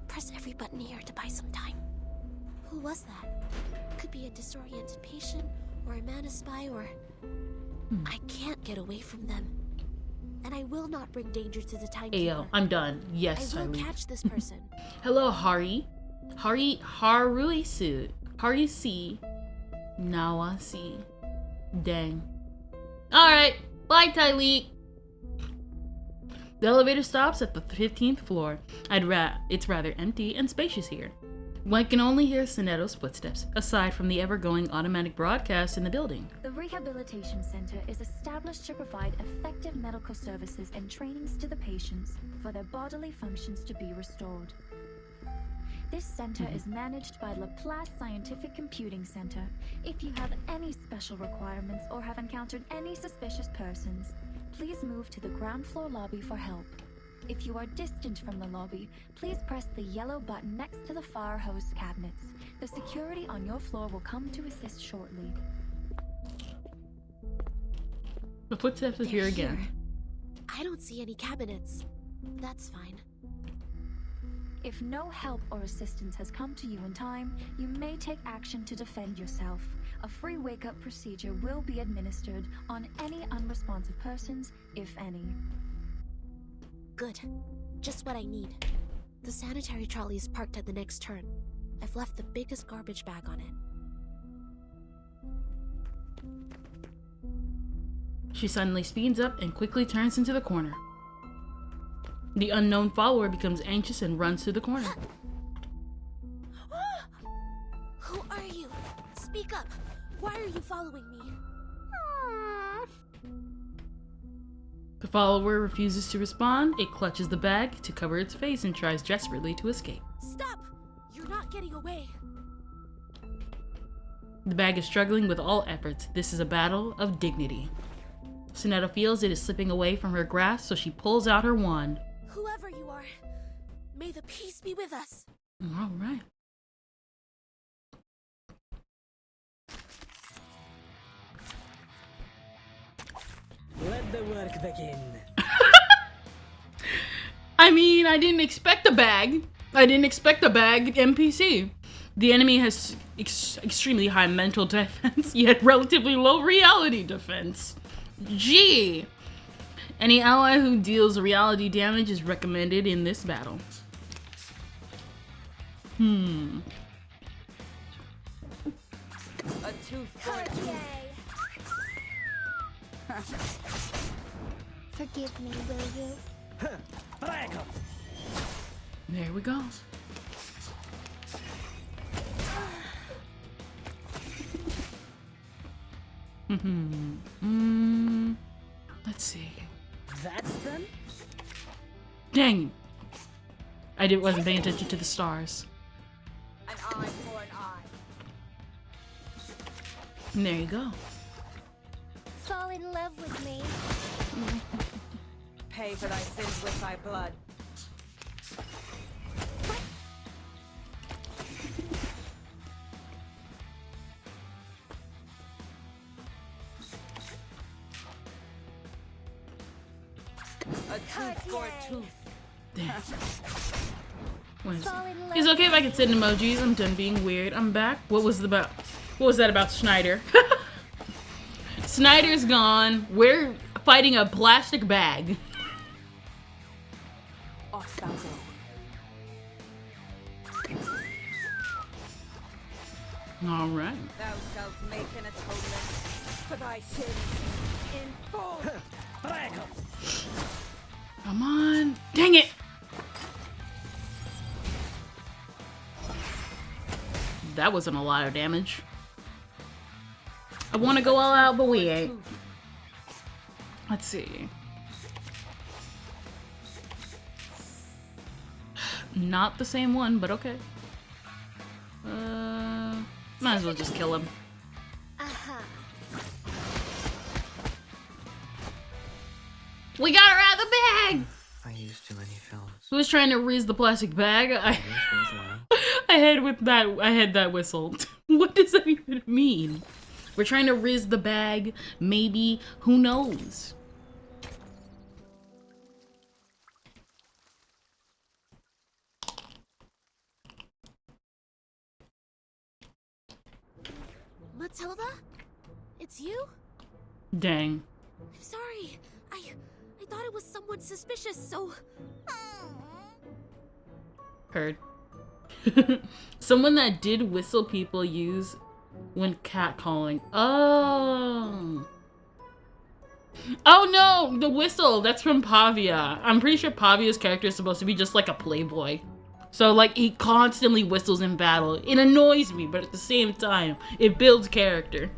[SPEAKER 3] Press every button here to buy some time. Who was that? Could be a disoriented patient, or a man spy, or... I can't get away from them. And I will not bring danger to the timekeeper.
[SPEAKER 1] Ayo, I'm done. Yes,
[SPEAKER 3] I will catch this person.
[SPEAKER 1] Hello, Haruisu. Haruisi. Nawasi. Dang. Alright, bye, Tyleek. The elevator stops at the 15th floor. It's rather empty and spacious here. One can only hear Sonetto's footsteps, aside from the ever-going automatic broadcast in the building.
[SPEAKER 14] The Rehabilitation Center is established to provide effective medical services and trainings to the patients for their bodily functions to be restored. This center is managed by Laplace Scientific Computing Center. If you have any special requirements or have encountered any suspicious persons, please move to the ground floor lobby for help. If you are distant from the lobby, please press the yellow button next to the fire hose cabinets. The security on your floor will come to assist shortly.
[SPEAKER 1] The footsteps appear again.
[SPEAKER 3] I don't see any cabinets. That's fine.
[SPEAKER 14] If no help or assistance has come to you in time, you may take action to defend yourself. A free wake-up procedure will be administered on any unresponsive persons, if any.
[SPEAKER 3] Good. Just what I need. The sanitary trolley is parked at the next turn. I've left the biggest garbage bag on it.
[SPEAKER 1] She suddenly speeds up and quickly turns into the corner. The unknown follower becomes anxious and runs to the corner.
[SPEAKER 3] Who are you? Speak up. Why are you following me?
[SPEAKER 1] The follower refuses to respond. It clutches the bag to cover its face and tries desperately to escape.
[SPEAKER 3] Stop! You're not getting getting away.
[SPEAKER 1] The bag is struggling with all efforts. This is a battle of dignity. Sonetta feels it is slipping away from her grasp, so she pulls out her wand.
[SPEAKER 3] Whoever you are, may the peace be with us.
[SPEAKER 1] All right.
[SPEAKER 2] Let the work begin.
[SPEAKER 1] I mean, I didn't expect a bag. I didn't expect a bag NPC. The enemy has extremely high mental defense, yet relatively low reality defense. Gee. Any ally who deals reality damage is recommended in this battle.
[SPEAKER 13] A tooth for a tooth.
[SPEAKER 7] Forgive me, will you?
[SPEAKER 1] There we go. Let's see.
[SPEAKER 2] That's done?
[SPEAKER 1] Dang. Wasn't paying attention to the stars.
[SPEAKER 13] An eye for an eye.
[SPEAKER 1] And there you go.
[SPEAKER 7] Fall in love with me.
[SPEAKER 13] Pay for thy sins with thy blood. A tooth for a tooth.
[SPEAKER 1] Damn. It's okay if I can send emojis. I'm done being weird. I'm back. What was that about Schneider? Snyder's gone. We're fighting a plastic bag.
[SPEAKER 13] Off thou go.
[SPEAKER 1] All right.
[SPEAKER 13] Thou shalt make an atonement for thy sins in full.
[SPEAKER 1] Come on. Dang it. That wasn't a lot of damage. I want to go all out, but we ain't. Let's see. Not the same one, but okay. Might as well just kill him. We got her out of the bag!
[SPEAKER 12] I used too many films.
[SPEAKER 1] Who was trying to raise the plastic bag? I had that whistle. What does that even mean? We're trying to riz the bag. Maybe. Who knows?
[SPEAKER 3] Matilda? It's you?
[SPEAKER 1] Dang.
[SPEAKER 3] I'm sorry. I thought it was someone suspicious, so...
[SPEAKER 1] Heard. Someone that did whistle people use when catcalling. Oh. Oh no! The whistle! That's from Pavia. I'm pretty sure Pavia's character is supposed to be just like a playboy. So like he constantly whistles in battle. It annoys me, but at the same time, it builds character.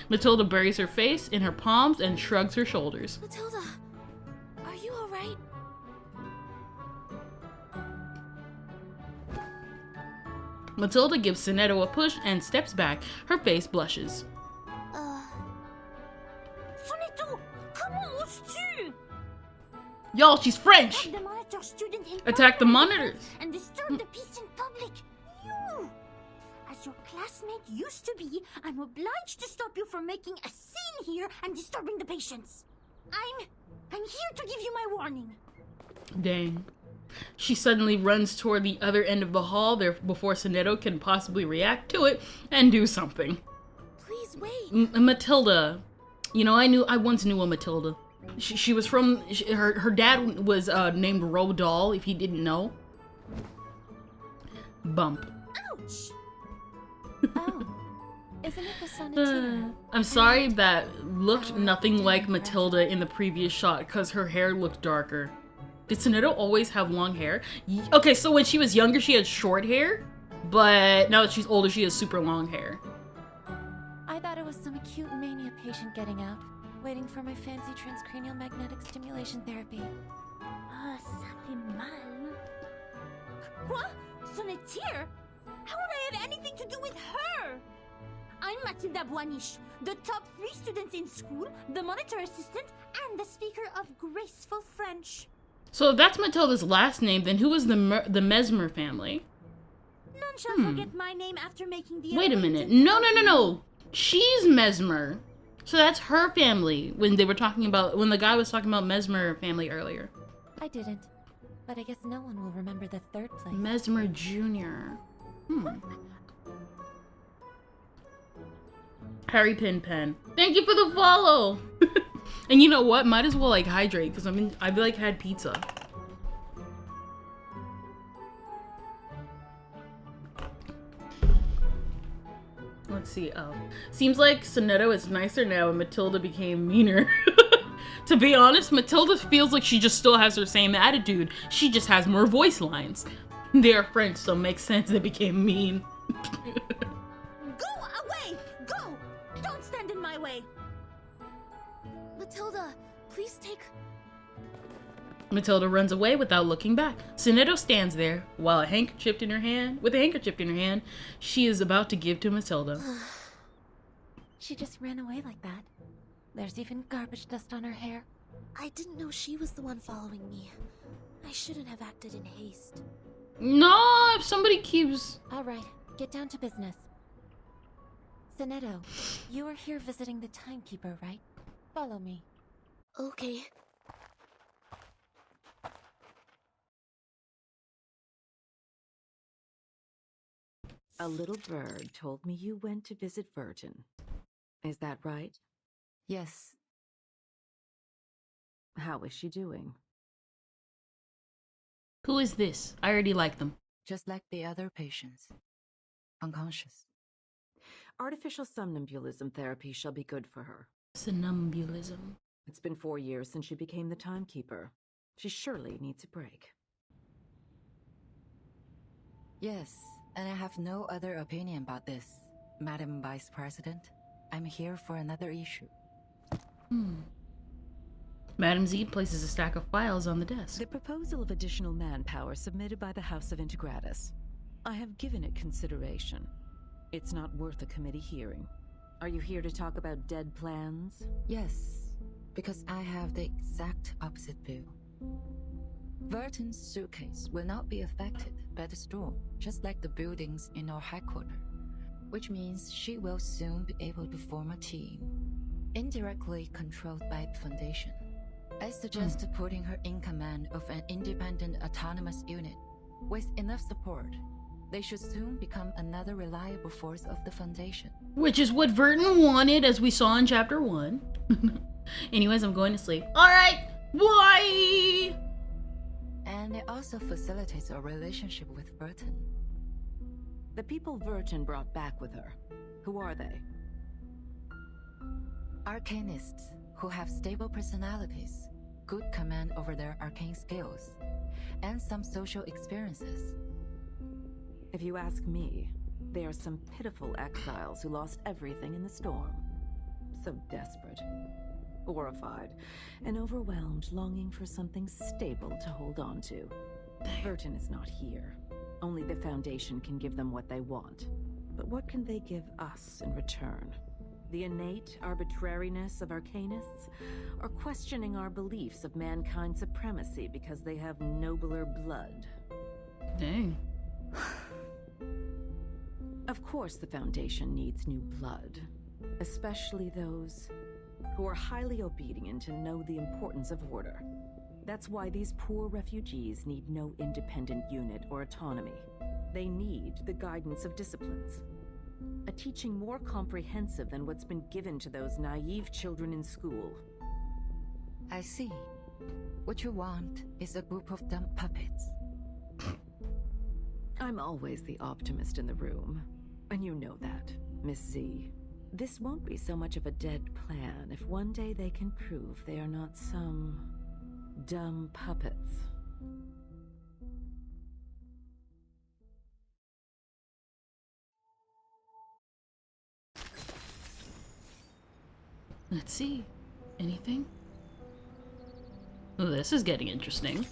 [SPEAKER 1] Matilda buries her face in her palms and shrugs her shoulders.
[SPEAKER 3] Matilda, are you alright?
[SPEAKER 1] Matilda gives Sonetto a push and steps back. Her face blushes.
[SPEAKER 6] Sonetto, comment oses-tu?
[SPEAKER 1] Y'all, she's French!
[SPEAKER 6] The monitor student in
[SPEAKER 1] Attack the monitors!
[SPEAKER 6] and disturb the peace in public. You! As your classmate used to be, I'm obliged to stop you from making a scene here and disturbing the patients. I'm here to give you my warning.
[SPEAKER 1] Dang. She suddenly runs toward the other end of the hall there before Sonetto can possibly react to it and do something.
[SPEAKER 3] Please wait.
[SPEAKER 1] Matilda. You know, I once knew a Matilda. She was from... her dad was named Rodal, if you didn't know. Bump.
[SPEAKER 3] Ouch!
[SPEAKER 10] Oh. Isn't it the Sonettina?
[SPEAKER 1] I'm sorry that looked nothing like Matilda in the previous shot because her hair looked darker. Did Sonetto always have long hair? Okay, so when she was younger, she had short hair, but now that she's older, she has super long hair.
[SPEAKER 10] I thought it was some acute mania patient getting out, waiting for my fancy transcranial magnetic stimulation therapy.
[SPEAKER 6] Ah, ça fait mal. Quoi? Sonneteer? How would I have anything to do with her? I'm Mathilda Boiniche, the top 3 students in school, the monitor assistant, and the speaker of graceful French.
[SPEAKER 1] So if that's Matilda's last name, then who is the Mesmer family?
[SPEAKER 6] None shall forget my name after making the...
[SPEAKER 1] Wait a minute. No. She's Mesmer. So that's her family when they were talking about, when the guy was talking about Mesmer family earlier.
[SPEAKER 10] I didn't. But I guess no one will remember the 3rd place.
[SPEAKER 1] Mesmer Jr. Harry Pen. Thank you for the follow. And you know what? Might as well like hydrate because I've like had pizza. Let's see. Oh, seems like Sonetto is nicer now and Matilda became meaner. To be honest, Matilda feels like she just still has her same attitude. She just has more voice lines. They are French, so it makes sense they became mean.
[SPEAKER 6] Go away! Go! Don't stand in my way!
[SPEAKER 3] Matilda, please take...
[SPEAKER 1] Matilda runs away without looking back. Sonetto stands there while with a handkerchief in her hand, she is about to give to Matilda.
[SPEAKER 10] She just ran away like that. There's even garbage dust on her hair.
[SPEAKER 3] I didn't know she was the one following me. I shouldn't have acted in haste.
[SPEAKER 1] No, if somebody keeps...
[SPEAKER 10] Alright, get down to business. Sonetto, you are here visiting the timekeeper, right? Follow me.
[SPEAKER 3] Okay.
[SPEAKER 15] A little bird told me you went to visit Verton. Is that right?
[SPEAKER 11] Yes.
[SPEAKER 15] How is she doing?
[SPEAKER 1] Who is this? I already like them.
[SPEAKER 11] Just like the other patients. Unconscious.
[SPEAKER 15] Artificial somnambulism therapy shall be good for her.
[SPEAKER 1] Somnambulism.
[SPEAKER 15] It's been 4 years since she became the timekeeper. She surely needs a break.
[SPEAKER 11] Yes, and I have no other opinion about this, Madam Vice President. I'm here for another issue.
[SPEAKER 1] Madam Z places a stack of files on the desk.
[SPEAKER 15] The proposal of additional manpower submitted by the House of Integratus. I have given it consideration. It's not worth a committee hearing. Are you here to talk about dead plans?
[SPEAKER 11] Yes, because I have the exact opposite view. Verton's suitcase will not be affected by the storm, just like the buildings in our headquarters, which means she will soon be able to form a team, indirectly controlled by the Foundation. I suggest putting her in command of an independent autonomous unit. With enough support, they should soon become another reliable force of the Foundation.
[SPEAKER 1] Which is what Verton wanted, as we saw in Chapter 1. Anyways, I'm going to sleep. Alright, bye!
[SPEAKER 11] And it also facilitates a relationship with Verton.
[SPEAKER 15] The people Verton brought back with her, who are they?
[SPEAKER 11] Arcanists who have stable personalities, good command over their arcane skills, and some social experiences.
[SPEAKER 15] If you ask me, they are some pitiful exiles who lost everything in the storm. So desperate, horrified, and overwhelmed, longing for something stable to hold on to. Verton is not here. Only the Foundation can give them what they want. But what can they give us in return? The innate arbitrariness of Arcanists, or questioning our beliefs of mankind's supremacy because they have nobler blood?
[SPEAKER 1] Dang.
[SPEAKER 15] Of course the Foundation needs new blood, especially those who are highly obedient and know the importance of order. That's why these poor refugees need no independent unit or autonomy. They need the guidance of disciplines. A teaching more comprehensive than what's been given to those naive children in school.
[SPEAKER 11] I see. What you want is a group of dumb puppets.
[SPEAKER 15] I'm always the optimist in the room, and you know that, Miss Z. This won't be so much of a dead plan if one day they can prove they are not some dumb puppets.
[SPEAKER 1] Let's see. Anything? Oh, this is getting interesting.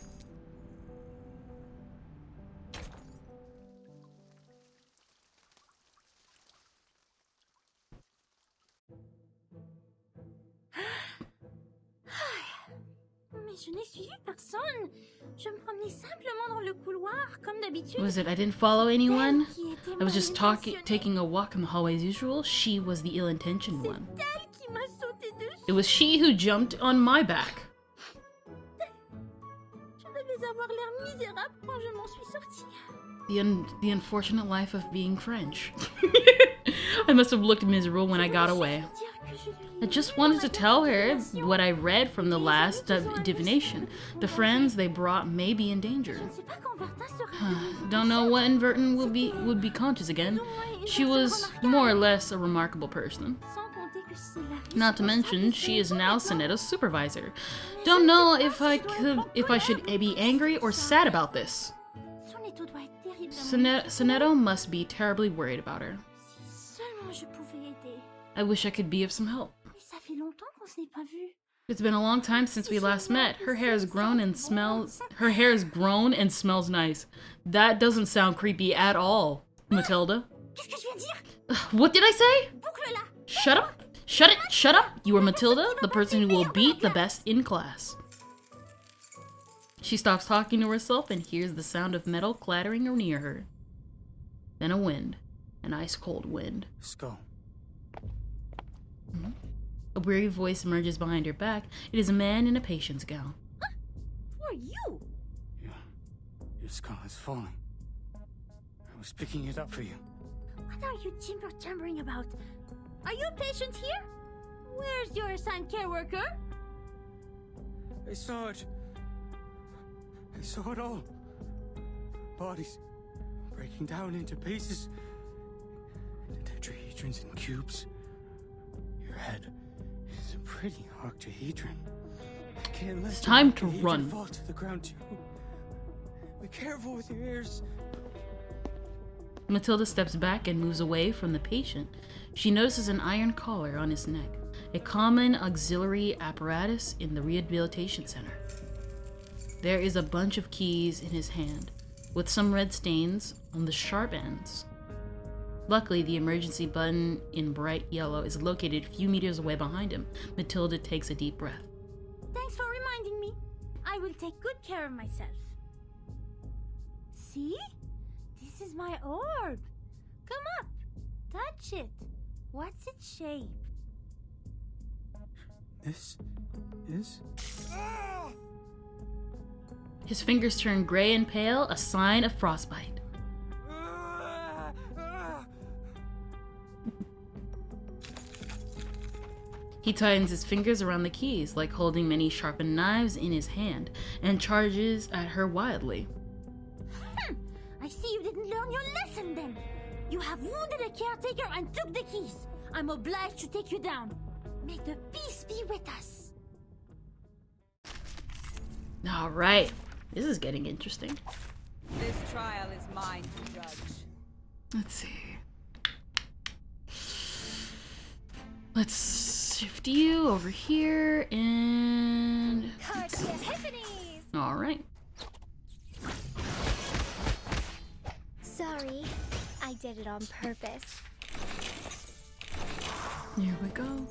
[SPEAKER 6] mais je n'ai suivi personne. Je me promenais simplement dans le couloir, comme d'habitude.
[SPEAKER 1] Was it I didn't follow anyone? I was just taking a walk in the hallway as usual. She was the ill-intentioned one.
[SPEAKER 6] Elle qui m'a sauté dessus.
[SPEAKER 1] It was she who jumped on my back.
[SPEAKER 6] Je devais avoir l'air misérable quand je m'en suis sortie.
[SPEAKER 1] The unfortunate life of being French. I must have looked miserable when I got away. I just wanted to tell her what I read from the last divination. The friends they brought may be in danger. Don't know when Verton would be conscious again. She was more or less a remarkable person. Not to mention, she is now Sonetto's supervisor. Don't know if I should be angry or sad about this. Sonetto must be terribly worried about her. I wish I could be of some help. It's been a long time since we last met. Her hair has grown and smells nice. That doesn't sound creepy at all, Matilda. What did I say? Shut up. Shut up. You are Matilda, the person who will beat the best in class. She stops talking to herself and hears the sound of metal clattering near her. Then a wind. An ice-cold wind.
[SPEAKER 12] Skull.
[SPEAKER 1] A weary voice emerges behind her back. It is a man in a patient's gown.
[SPEAKER 6] Who are you?
[SPEAKER 12] Your skull is falling. I was picking it up for you.
[SPEAKER 6] What are you timber-chambering about? Are you a patient here? Where's your assigned care worker?
[SPEAKER 12] I saw it. I saw it all. Bodies breaking down into pieces. Tetrahedrons and cubes. Your head is a pretty octahedron. I can't let
[SPEAKER 1] it's time to
[SPEAKER 12] the
[SPEAKER 1] run.
[SPEAKER 12] Fall to the ground too. Be careful with your ears.
[SPEAKER 1] Matilda steps back and moves away from the patient. She notices an iron collar on his neck, a common auxiliary apparatus in the Rehabilitation Center. There is a bunch of keys in his hand, with some red stains on the sharp ends. Luckily, the emergency button in bright yellow is located a few meters away behind him. Matilda takes a deep breath.
[SPEAKER 6] Thanks for reminding me. I will take good care of myself. See? This is my orb. Come up. Touch it. What's its shape?
[SPEAKER 12] This is...
[SPEAKER 1] His fingers turn gray and pale, a sign of frostbite. He tightens his fingers around the keys, like holding many sharpened knives in his hand, and charges at her wildly.
[SPEAKER 6] I see you didn't learn your lesson then. You have wounded a caretaker and took the keys. I'm obliged to take you down. May the peace be with us.
[SPEAKER 1] All right. This is getting interesting.
[SPEAKER 13] This trial is mine to judge.
[SPEAKER 1] Let's see. Let's shift you over here and... All right.
[SPEAKER 16] Sorry, I did it on purpose.
[SPEAKER 1] Here we go.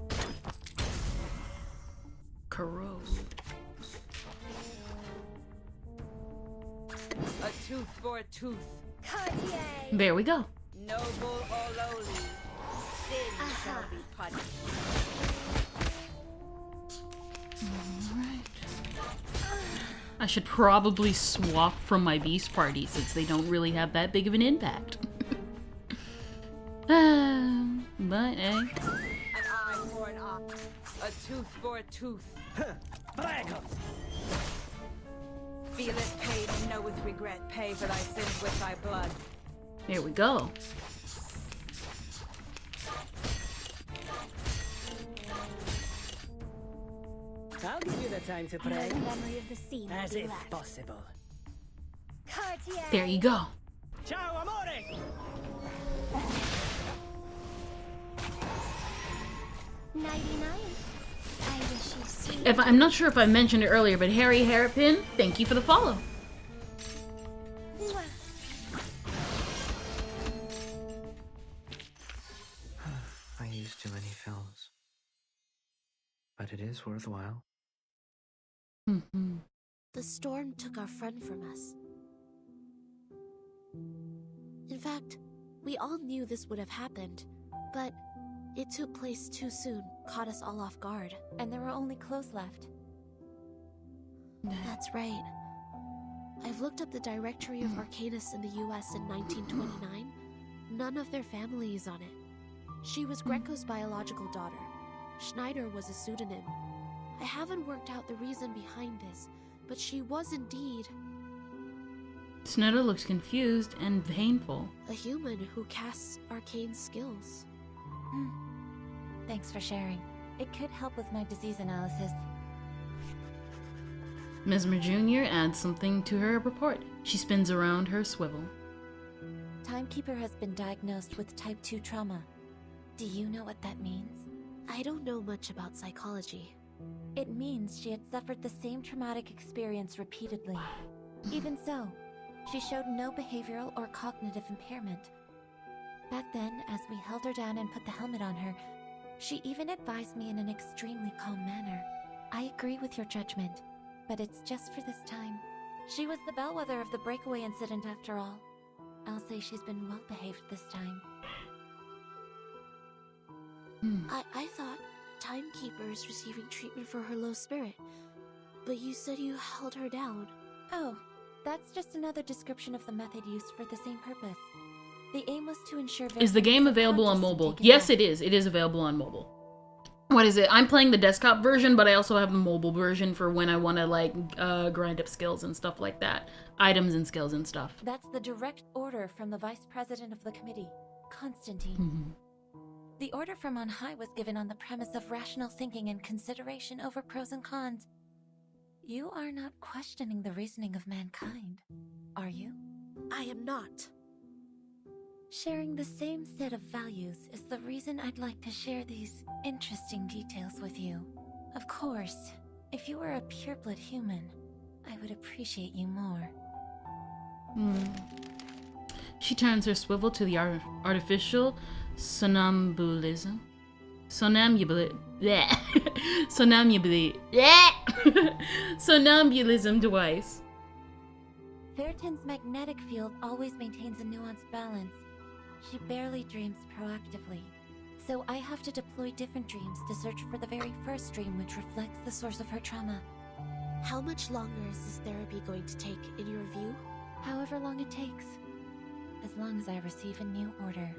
[SPEAKER 1] Corrode.
[SPEAKER 13] A tooth for a tooth.
[SPEAKER 16] Cartier.
[SPEAKER 1] There we go.
[SPEAKER 13] Noble or lowly, sin shall be punished.
[SPEAKER 1] Alright. I should probably swap from my Beast Party since they don't really have that big of an impact. But eh.
[SPEAKER 13] An eye for an eye. A tooth for a tooth. Feel it pain and know with regret. Pay for thy sins with thy blood.
[SPEAKER 1] There we go.
[SPEAKER 2] I'll give you the time to pray.
[SPEAKER 16] Memory of the scene
[SPEAKER 2] As if possible.
[SPEAKER 16] Cartier.
[SPEAKER 1] There you go.
[SPEAKER 2] Ciao, amore!
[SPEAKER 16] I wish you sweet.
[SPEAKER 1] I'm not sure if I mentioned it earlier, but Harry Hairpin, thank you for the follow.
[SPEAKER 12] I use too many films. But it is worthwhile.
[SPEAKER 3] The storm took our friend from us. In fact, we all knew this would have happened, but it took place too soon, caught us all off guard.
[SPEAKER 10] And there were only clothes left.
[SPEAKER 3] That's right. I've looked up the directory of Arcanists in the US in 1929. None of their family is on it. She was Greco's biological daughter. Schneider was a pseudonym. I haven't worked out the reason behind this, but she was indeed...
[SPEAKER 1] Snetta looks confused and painful.
[SPEAKER 3] a human who casts arcane skills.
[SPEAKER 10] Thanks for sharing. It could help with my disease analysis.
[SPEAKER 1] Mesmer Jr. adds something to her report. She spins around her swivel.
[SPEAKER 10] Timekeeper has been diagnosed with type 2 trauma. Do you know what that means?
[SPEAKER 3] I don't know much about psychology.
[SPEAKER 10] It means she had suffered the same traumatic experience repeatedly. Even so, she showed no behavioral or cognitive impairment. Back then, as we held her down and put the helmet on her, she even advised me in an extremely calm manner. I agree with your judgment, but it's just for this time. She was the bellwether of the breakaway incident after all. I'll say she's been well behaved this time.
[SPEAKER 3] I thought Timekeeper is receiving treatment for her low spirit, but you said you held her down.
[SPEAKER 10] Oh, that's just another description of the method used for the same purpose. The aim was to ensure...
[SPEAKER 1] Is the game available on mobile? Yes, it is. It is available on mobile. What is it? I'm playing the desktop version, but I also have the mobile version for when I want to, like, grind up skills and stuff like that. Items and skills and stuff.
[SPEAKER 10] That's the direct order from the vice president of the committee, Constantine. The order from on high was given on the premise of rational thinking and consideration over pros and cons. You are not questioning the reasoning of mankind, are you?
[SPEAKER 3] I am not.
[SPEAKER 10] Sharing the same set of values is the reason I'd like to share these interesting details with you. Of course, if you were a pureblood human, I would appreciate you more.
[SPEAKER 1] She turns her swivel to the artificial somnambulism device.
[SPEAKER 10] Fairton's magnetic field always maintains a nuanced balance. She barely dreams proactively, so I have to deploy different dreams to search for the very first dream which reflects the source of her trauma.
[SPEAKER 3] How much longer is this therapy going to take, in your view?
[SPEAKER 10] However long it takes. As long as I receive a new order.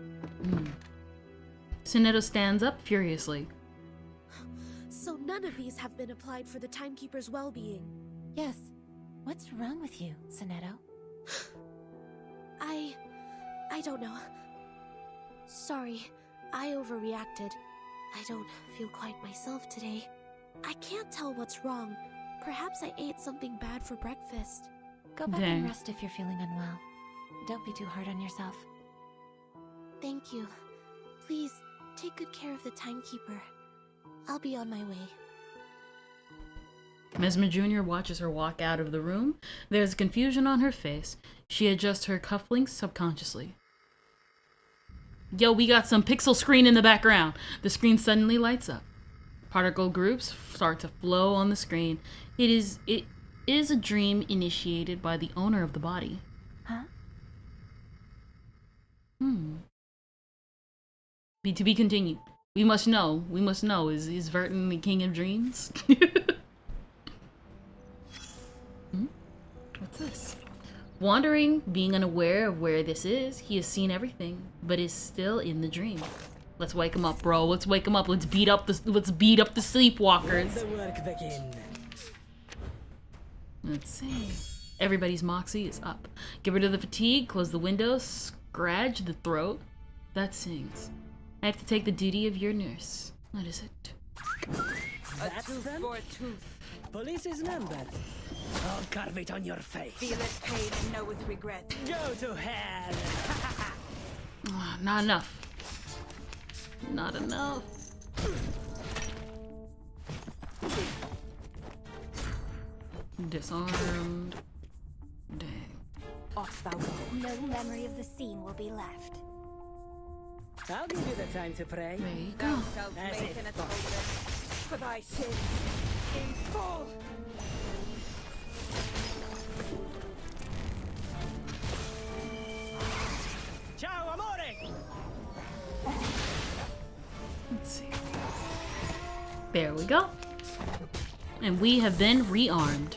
[SPEAKER 1] Sonetto stands up furiously.
[SPEAKER 3] So none of these have been applied for the Timekeeper's well-being?
[SPEAKER 10] Yes. What's wrong with you, Sonetto?
[SPEAKER 3] I don't know. Sorry, I overreacted. I don't feel quite myself today. I can't tell what's wrong. Perhaps I ate something bad for breakfast.
[SPEAKER 10] Go back and rest if you're feeling unwell. Don't be too hard on yourself.
[SPEAKER 3] Thank you. Please, take good care of the Timekeeper. I'll be on my way.
[SPEAKER 1] Mesmer Jr. watches her walk out of the room. There's confusion on her face. She adjusts her cufflinks subconsciously. Yo, we got some pixel screen in the background. The screen suddenly lights up. Particle groups start to flow on the screen. It is a dream initiated by the owner of the body.
[SPEAKER 10] Huh?
[SPEAKER 1] To be continued. We must know. Is Verton the king of dreams? What's this? Wandering, being unaware of where this is, he has seen everything, but is still in the dream. Let's wake him up, bro. Let's wake him up. Let's beat up the sleepwalkers.
[SPEAKER 2] Let the work begin.
[SPEAKER 1] Let's see. Everybody's moxie is up. Get rid of the fatigue, close the windows, scratch the throat. That sings. I have to take the duty of your nurse. What is it?
[SPEAKER 2] That's done?
[SPEAKER 13] For a tooth.
[SPEAKER 2] Police is numbered. I'll carve it on your face.
[SPEAKER 13] Feel it pain and know with regret.
[SPEAKER 2] Go to hell.
[SPEAKER 1] Not enough. Not enough. Disarmed. Dang.
[SPEAKER 13] Off thou
[SPEAKER 16] No memory of the scene will be left.
[SPEAKER 2] I'll give you the time to pray.
[SPEAKER 1] There you
[SPEAKER 13] Thou
[SPEAKER 1] go.
[SPEAKER 13] shalt
[SPEAKER 2] As
[SPEAKER 13] make
[SPEAKER 2] if
[SPEAKER 13] an atonement for thy sins in full.
[SPEAKER 1] There we go. And we have been rearmed.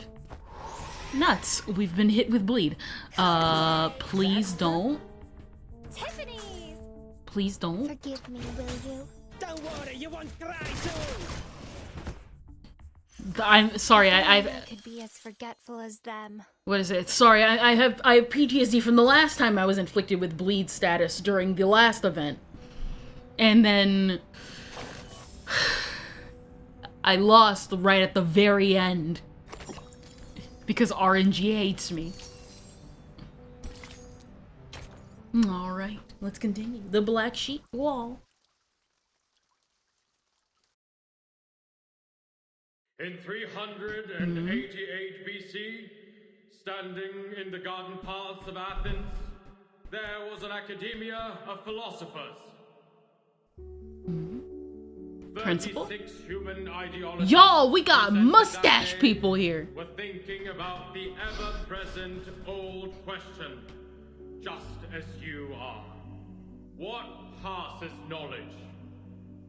[SPEAKER 1] Nuts. We've been hit with bleed. Please don't.
[SPEAKER 16] Tiffany's!
[SPEAKER 1] Please don't.
[SPEAKER 16] Forgive me, will you?
[SPEAKER 4] Don't worry, you won't cry too!
[SPEAKER 1] I'm sorry, I
[SPEAKER 16] could be as forgetful as them.
[SPEAKER 1] What is it? Sorry, I have PTSD from the last time I was inflicted with bleed status during the last event. And then I lost right at the very end. Because RNG hates me. Alright, let's continue. The Black Sheep Wall.
[SPEAKER 17] In 388 BC, standing in the garden paths of Athens, there was an academia of philosophers.
[SPEAKER 1] Principal?
[SPEAKER 17] 36 human ideologies.
[SPEAKER 1] Y'all, we got mustache people here.
[SPEAKER 17] We're thinking about the ever-present old question, just as you are. What passes knowledge?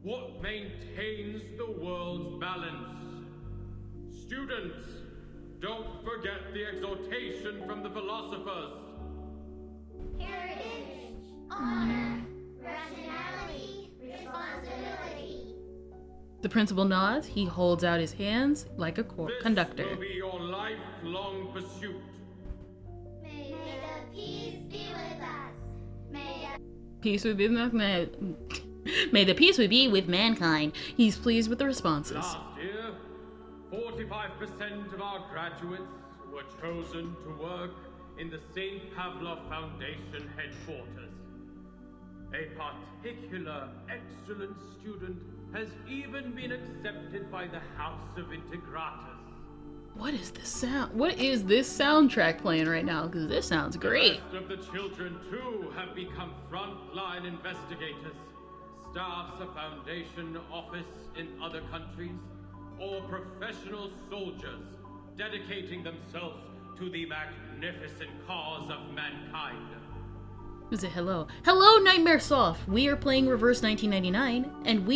[SPEAKER 17] What maintains the world's balance? Students, don't forget the exhortation from the philosophers.
[SPEAKER 7] Heritage, honor, rationality, responsibility.
[SPEAKER 1] The principal nods. He holds out his hands like a conductor.
[SPEAKER 17] This will be your lifelong pursuit.
[SPEAKER 7] May the peace be with us.
[SPEAKER 1] Peace would be with May the peace would be with mankind. He's pleased with the responses.
[SPEAKER 17] Last year, 45% of our graduates were chosen to work in the St. Pavlov Foundation headquarters. A particular excellent student has even been accepted by the House of Integratus.
[SPEAKER 1] What is this sound? What is this soundtrack playing right now? Because this sounds great.
[SPEAKER 17] The rest of the children, too, have become frontline investigators, staffs of Foundation office in other countries, or professional soldiers dedicating themselves to the magnificent cause of mankind.
[SPEAKER 1] Is it hello? Hello, Nightmare Soft! We are playing Reverse 1999, and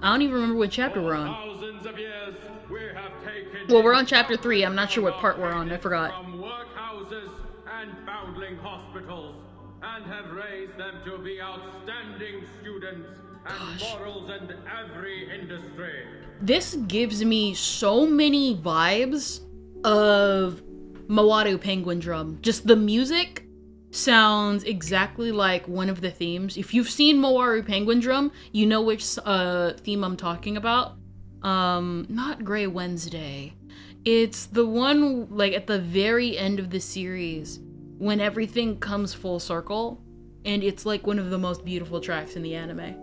[SPEAKER 1] I don't even remember what chapter we're on.
[SPEAKER 17] Thousands of years, we have taken...
[SPEAKER 1] Well, we're on chapter 3. I'm not sure what part we're on. I forgot.
[SPEAKER 17] From workhouses and foundling hospitals, and have raised them to be outstanding students and models in every industry.
[SPEAKER 1] This gives me so many vibes of Mawadu Penguin Drum. Just the music sounds exactly like one of the themes. If you've seen Mawadu Penguin Drum, you know which theme I'm talking about. Not Grey Wednesday. It's the one like at the very end of the series when everything comes full circle, and it's like one of the most beautiful tracks in the anime.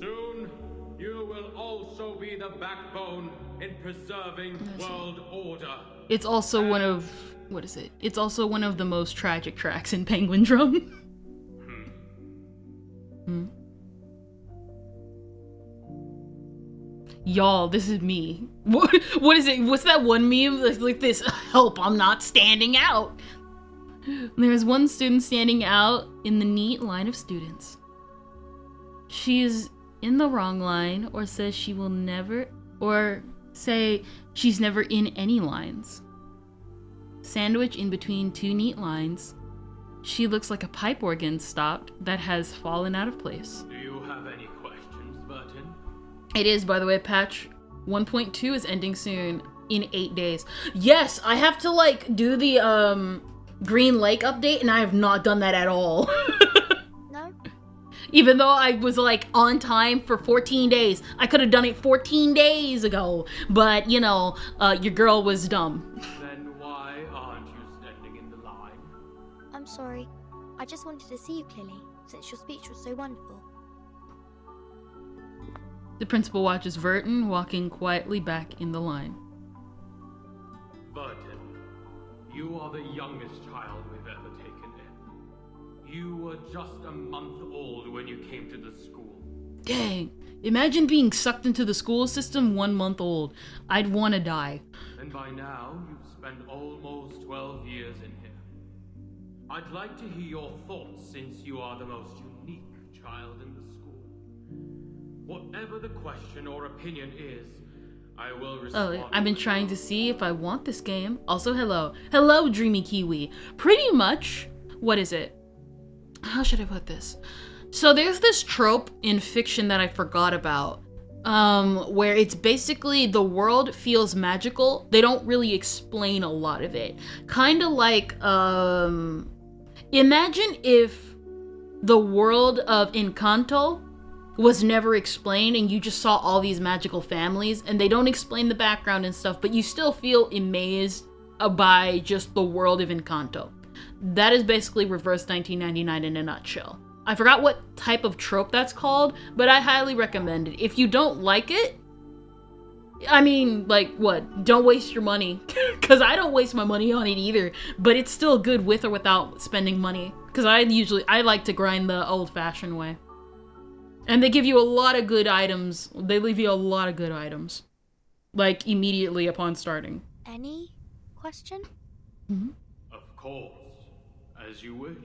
[SPEAKER 17] Soon, you will also be the backbone in preserving world order.
[SPEAKER 1] It's also one of It's also one of the most tragic tracks in Penguin Drum. Y'all, this is me. What is it? What's that one meme? Like this, help, I'm not standing out. There's one student standing out in the neat line of students. She is in the wrong line, or says she will never, or say she's never in any lines. Sandwiched in between two neat lines, she looks like a pipe organ stopped that has fallen out of place.
[SPEAKER 17] Do you have any questions, Burton?
[SPEAKER 1] It is, by the way, patch 1.2 is ending soon in 8 days. Yes, I have to like do the Green Lake update, and I have not done that at all.
[SPEAKER 16] No?
[SPEAKER 1] Even though I was like on time for 14 days. I could have done it 14 days ago, but you know, your girl was dumb.
[SPEAKER 17] Then why aren't you standing in the line?
[SPEAKER 16] I'm sorry. I just wanted to see you clearly, since your speech was so wonderful.
[SPEAKER 1] The principal watches Verton walking quietly back in the line.
[SPEAKER 17] Burton, you are the youngest child we've ever taken in. You were just a month old when you came to the school.
[SPEAKER 1] Dang, imagine being sucked into the school system 1 month old. I'd want to die.
[SPEAKER 17] And by now, you've spent almost 12 years in here. I'd like to hear your thoughts since you are the most unique child in the school. Whatever the question or opinion is, I will respond.
[SPEAKER 1] Oh, I've been trying to see if I want this game. Also, hello. Hello, Dreamy Kiwi. Pretty much, what is it? How should I put this? So there's this trope in fiction that I forgot about, where it's basically the world feels magical. They don't really explain a lot of it. Kind of like, imagine if the world of Encanto was never explained and you just saw all these magical families and they don't explain the background and stuff, but you still feel amazed by just the world of Encanto. That is basically reverse 1999 in a nutshell. I forgot what type of trope that's called, but I highly recommend it. If you don't like it, I mean, like, what? Don't waste your money. Because I don't waste my money on it either. But it's still good with or without spending money. Because I like to grind the old-fashioned way. And they give you a lot of good items. They leave you a lot of good items. Like, immediately upon starting.
[SPEAKER 16] Any question?
[SPEAKER 1] Mm-hmm.
[SPEAKER 17] Of course. As you wish.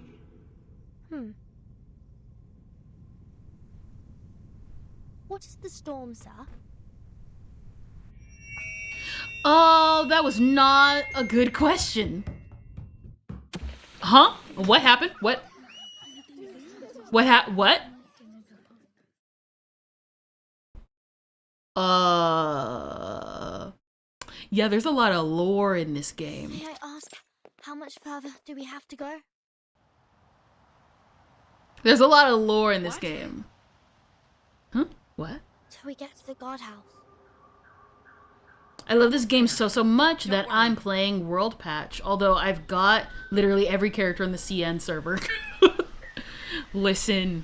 [SPEAKER 16] What is the storm, sir?
[SPEAKER 1] Oh, that was not a good question. Huh? What happened? What? What? Yeah, there's a lot of lore in this game.
[SPEAKER 16] May I ask, how much further do we have to go?
[SPEAKER 1] There's a lot of lore in this game. Huh? What?
[SPEAKER 16] Till we get to the guardhouse.
[SPEAKER 1] I love this game so much that I'm playing World Patch, although I've got literally every character in the CN server. Listen,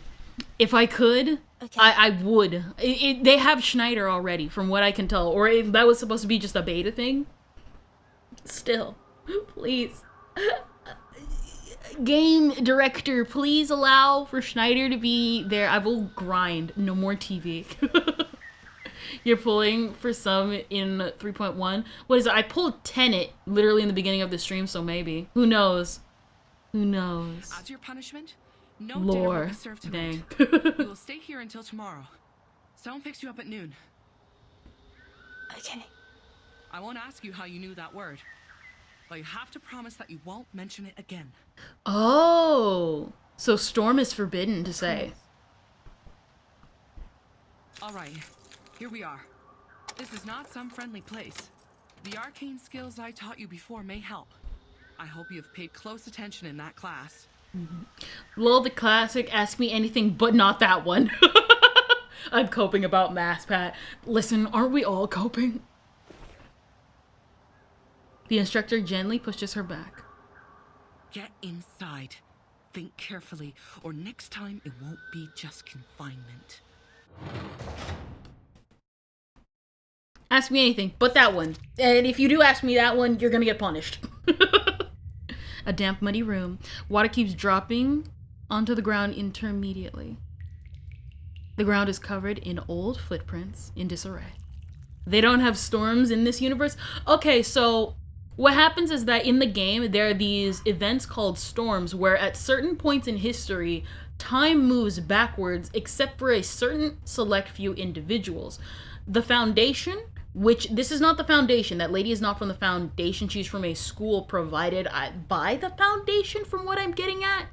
[SPEAKER 1] if I could, okay. I would. They have Schneider already, from what I can tell, or that was supposed to be just a beta thing. Still, please. Game director, please allow for Schneider to be there. I will grind. No more TV. You're pulling for some in 3.1. What is it? I pulled Tenet literally in the beginning of the stream, so maybe. Who knows? Who knows?
[SPEAKER 5] As your punishment, no
[SPEAKER 1] lore.
[SPEAKER 5] dinner will be served tonight.
[SPEAKER 1] Dang.
[SPEAKER 5] You will stay here until tomorrow. Someone picks you up at noon.
[SPEAKER 16] Okay.
[SPEAKER 5] I won't ask you how you knew that word, but you have to promise that you won't mention it again.
[SPEAKER 1] Oh, so Storm is forbidden to say.
[SPEAKER 5] All right. Here we are. This is not some friendly place. The arcane skills I taught you before may help. I hope you have paid close attention in that class.
[SPEAKER 1] Lol, the classic, ask me anything but not that one. I'm coping about Mass Pat. Listen, aren't we all coping? The instructor gently pushes her back.
[SPEAKER 5] Get inside. Think carefully, or next time it won't be just confinement.
[SPEAKER 1] Ask me anything but that one. And if you do ask me that one, you're gonna get punished. A damp, muddy room. Water keeps dropping onto the ground intermediately. The ground is covered in old footprints in disarray. They don't have storms in this universe? Okay, so what happens is that in the game, there are these events called storms where at certain points in history, time moves backwards except for a certain select few individuals. The Foundation, which this is not the Foundation. That lady is not from the Foundation. She's from a school provided by the Foundation, from what I'm getting at.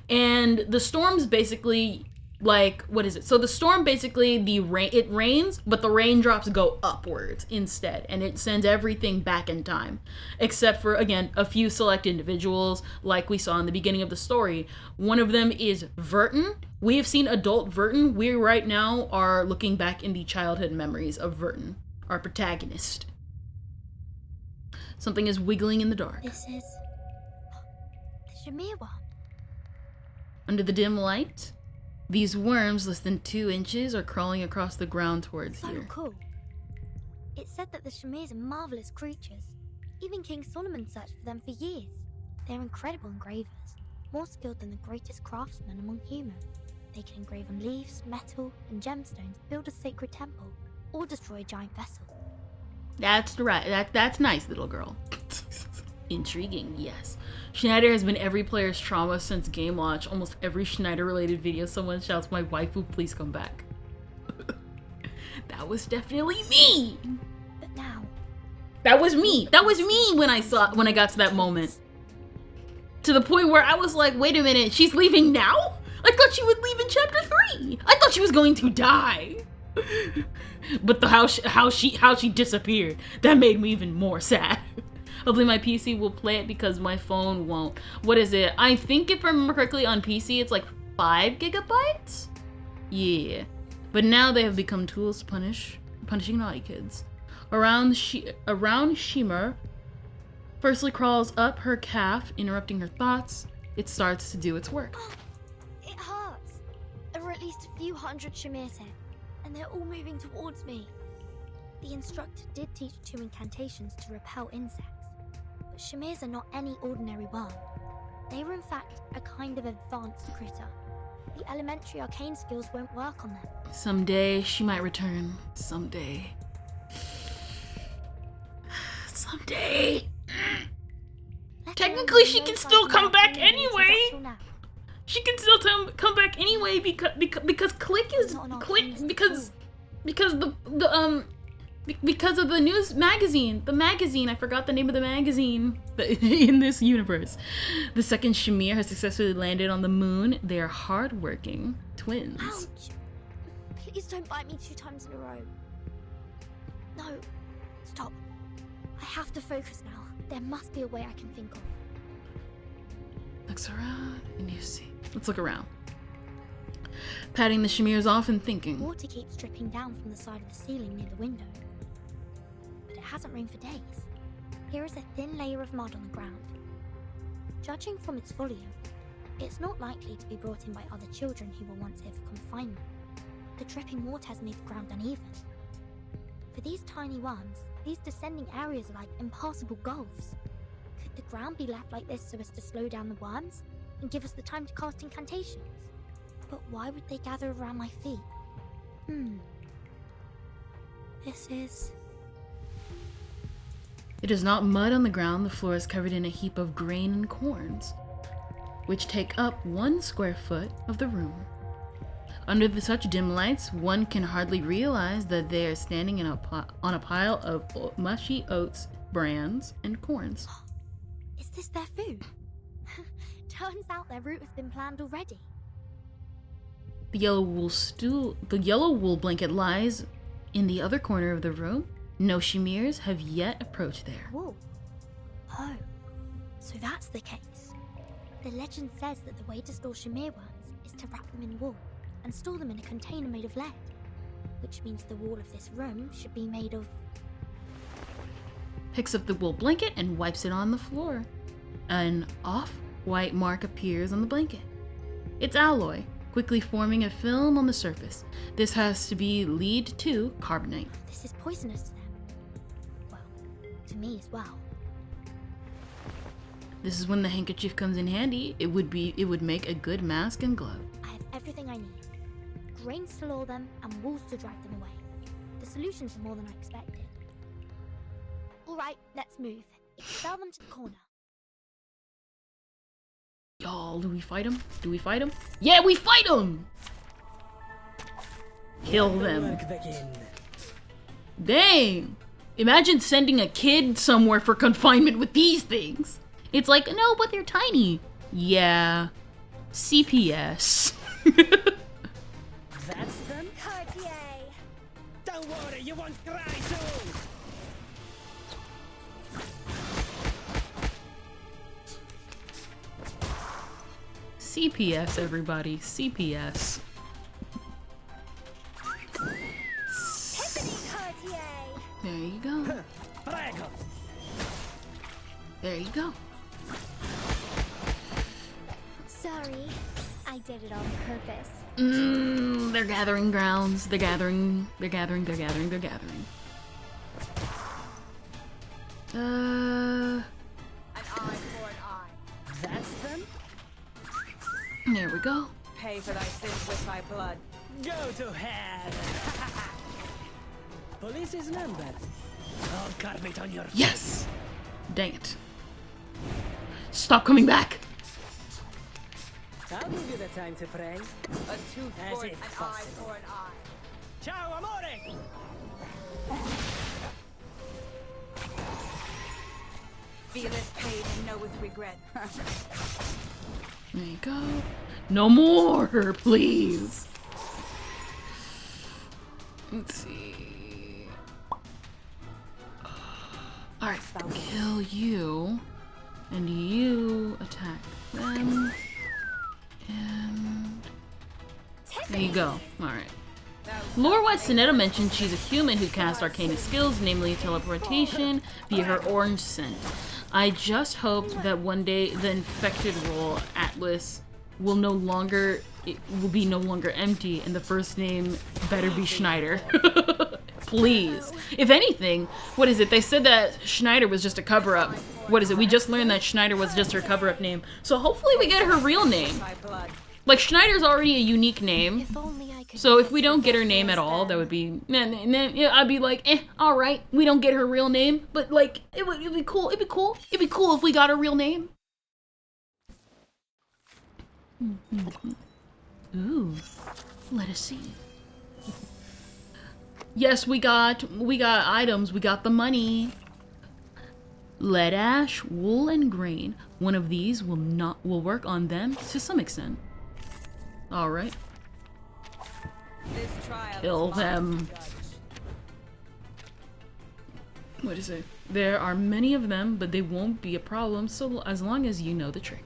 [SPEAKER 1] And the storms basically, like, what is it? So the storm basically, it rains, but the raindrops go upwards instead. And it sends everything back in time. Except for, again, a few select individuals, like we saw in the beginning of the story. One of them is Verton. We have seen adult Verton. We right now are looking back in the childhood memories of Verton, our protagonist. Something is wiggling in the dark.
[SPEAKER 16] This is the Shamir one.
[SPEAKER 1] Under the dim light, these worms less than 2 inches are crawling across the ground towards you.
[SPEAKER 16] So cool. It said that the Shamirs are marvelous creatures. Even King Solomon searched for them for years. They're incredible engravers, more skilled than the greatest craftsmen among humans. They can engrave on leaves, metal, and gemstones, build a sacred temple, or destroy a giant vessel.
[SPEAKER 1] That's right. That's nice, little girl. Intriguing, yes. Schneider has been every player's trauma since game launch. Almost every Schneider-related video, someone shouts, "My waifu, please come back." That was definitely me! That was me. That was me when I got to that moment. To the point where I was like, wait a minute, she's leaving now? I thought she would leave in chapter 3. I thought she was going to die. But how she disappeared, that made me even more sad. Hopefully my PC will play it because my phone won't. What is it? I think if I remember correctly on PC it's like 5 gigabytes? Yeah. But now they have become tools to punishing naughty kids. Around Shimmer firstly crawls up her calf, interrupting her thoughts. It starts to do its work.
[SPEAKER 16] It hurts. There are at least a few hundred Shamirs here, and they're all moving towards me. The instructor did teach 2 incantations to repel insects, but Shamirs are not any ordinary worm. They were in fact a kind of advanced critter. The elementary arcane skills won't work on them.
[SPEAKER 1] Someday she might return. Someday. Someday. Technically, she can still come back anyway. She can still come back anyway because Click is because of the news magazine. The magazine, I forgot the name of the magazine in this universe. The second Shamir has successfully landed on the moon. They are hardworking twins.
[SPEAKER 16] Ouch! Please don't bite me 2 times in a row. No, stop. I have to focus now. There must be a way I can think of.
[SPEAKER 1] Looks around and you see. Let's look around. Patting the Shamirs off and thinking.
[SPEAKER 16] Water keeps dripping down from the side of the ceiling near the window. But it hasn't rained for days. Here is a thin layer of mud on the ground. Judging from its volume, it's not likely to be brought in by other children who were once here for confinement. The dripping water has made the ground uneven. For these tiny worms, these descending areas are like impassable gulfs. Could the ground be left like this so as to slow down the worms and give us the time to cast incantations? But why would they gather around my feet? This is...
[SPEAKER 1] It is not mud on the ground. The floor is covered in a heap of grain and corns, which take up 1 square foot of the room. Under such dim lights, one can hardly realize that they are standing on a pile of mushy oats, brands, and corns.
[SPEAKER 16] Is this their food? Turns out their route has been planned already.
[SPEAKER 1] The yellow wool blanket lies in the other corner of the room. No Shamirs have yet approached there.
[SPEAKER 16] Wool? Oh, so that's the case. The legend says that the way to store Shamir worms is to wrap them in wool and store them in a container made of lead, which means the wall of this room should be made of...
[SPEAKER 1] Picks up the wool blanket and wipes it on the floor. An off-white mark appears on the blanket. It's alloy, quickly forming a film on the surface. This has to be lead to carbonate.
[SPEAKER 16] This is poisonous to them. Well, to me as well.
[SPEAKER 1] This is when the handkerchief comes in handy. It would make a good mask and glove.
[SPEAKER 16] I have everything I need. Grains to lure them and wolves to drive them away. The solutions are more than I expected. Alright, let's move. Expel them to the corner.
[SPEAKER 1] Y'all, do we fight him? Do we fight him? Yeah, we fight him! Kill them. Dang! Imagine sending a kid somewhere for confinement with these things. It's like, no, but they're tiny. Yeah. CPS.
[SPEAKER 4] That's them?
[SPEAKER 6] Cartier!
[SPEAKER 4] Don't worry, you won't cry soon!
[SPEAKER 1] CPS, everybody. CPS. There you go. There you go.
[SPEAKER 16] Sorry, I did it on purpose.
[SPEAKER 1] They're gathering grounds. They're gathering. They're gathering. They're gathering. They're gathering.
[SPEAKER 13] An eye for an eye.
[SPEAKER 4] That's them?
[SPEAKER 1] There we go.
[SPEAKER 13] Pay for thy sins with thy blood.
[SPEAKER 4] Go to hell! Police's number. I'll carve it on your face.
[SPEAKER 1] Yes! Dang it. Stop coming back!
[SPEAKER 4] I'll give you the time to pray.
[SPEAKER 13] A tooth
[SPEAKER 4] As
[SPEAKER 13] for an
[SPEAKER 4] if
[SPEAKER 13] eye
[SPEAKER 4] possible.
[SPEAKER 13] for an eye.
[SPEAKER 4] Ciao, amore!
[SPEAKER 13] feeleth pain and knoweth regret.
[SPEAKER 1] There you go. No more, please. Let's see. Alright, kill you. And you attack them. And there you go. Alright. Lore-wise, Sonetta mentioned she's a human who casts arcana skills, namely teleportation, via her orange scent. I just hope that one day the infected role, Atlas, will be no longer empty, and the first name better be Schneider. Please. If anything, what is it? They said that Schneider was just a cover-up. What is it? We just learned that Schneider was just her cover-up name. So hopefully we get her real name. Like, Schneider's already a unique name. So if we don't get her name at all, that would be... I'd be like, alright, we don't get her real name. But, like, it'd be cool. It'd be cool. It'd be cool if we got her real name. Ooh. Let us see. Yes, we got items. We got the money. Lead ash, wool, and grain. One of these will work on them to some extent. All right. Kill them. What is it? There are many of them, but they won't be a problem so as long as you know the trick.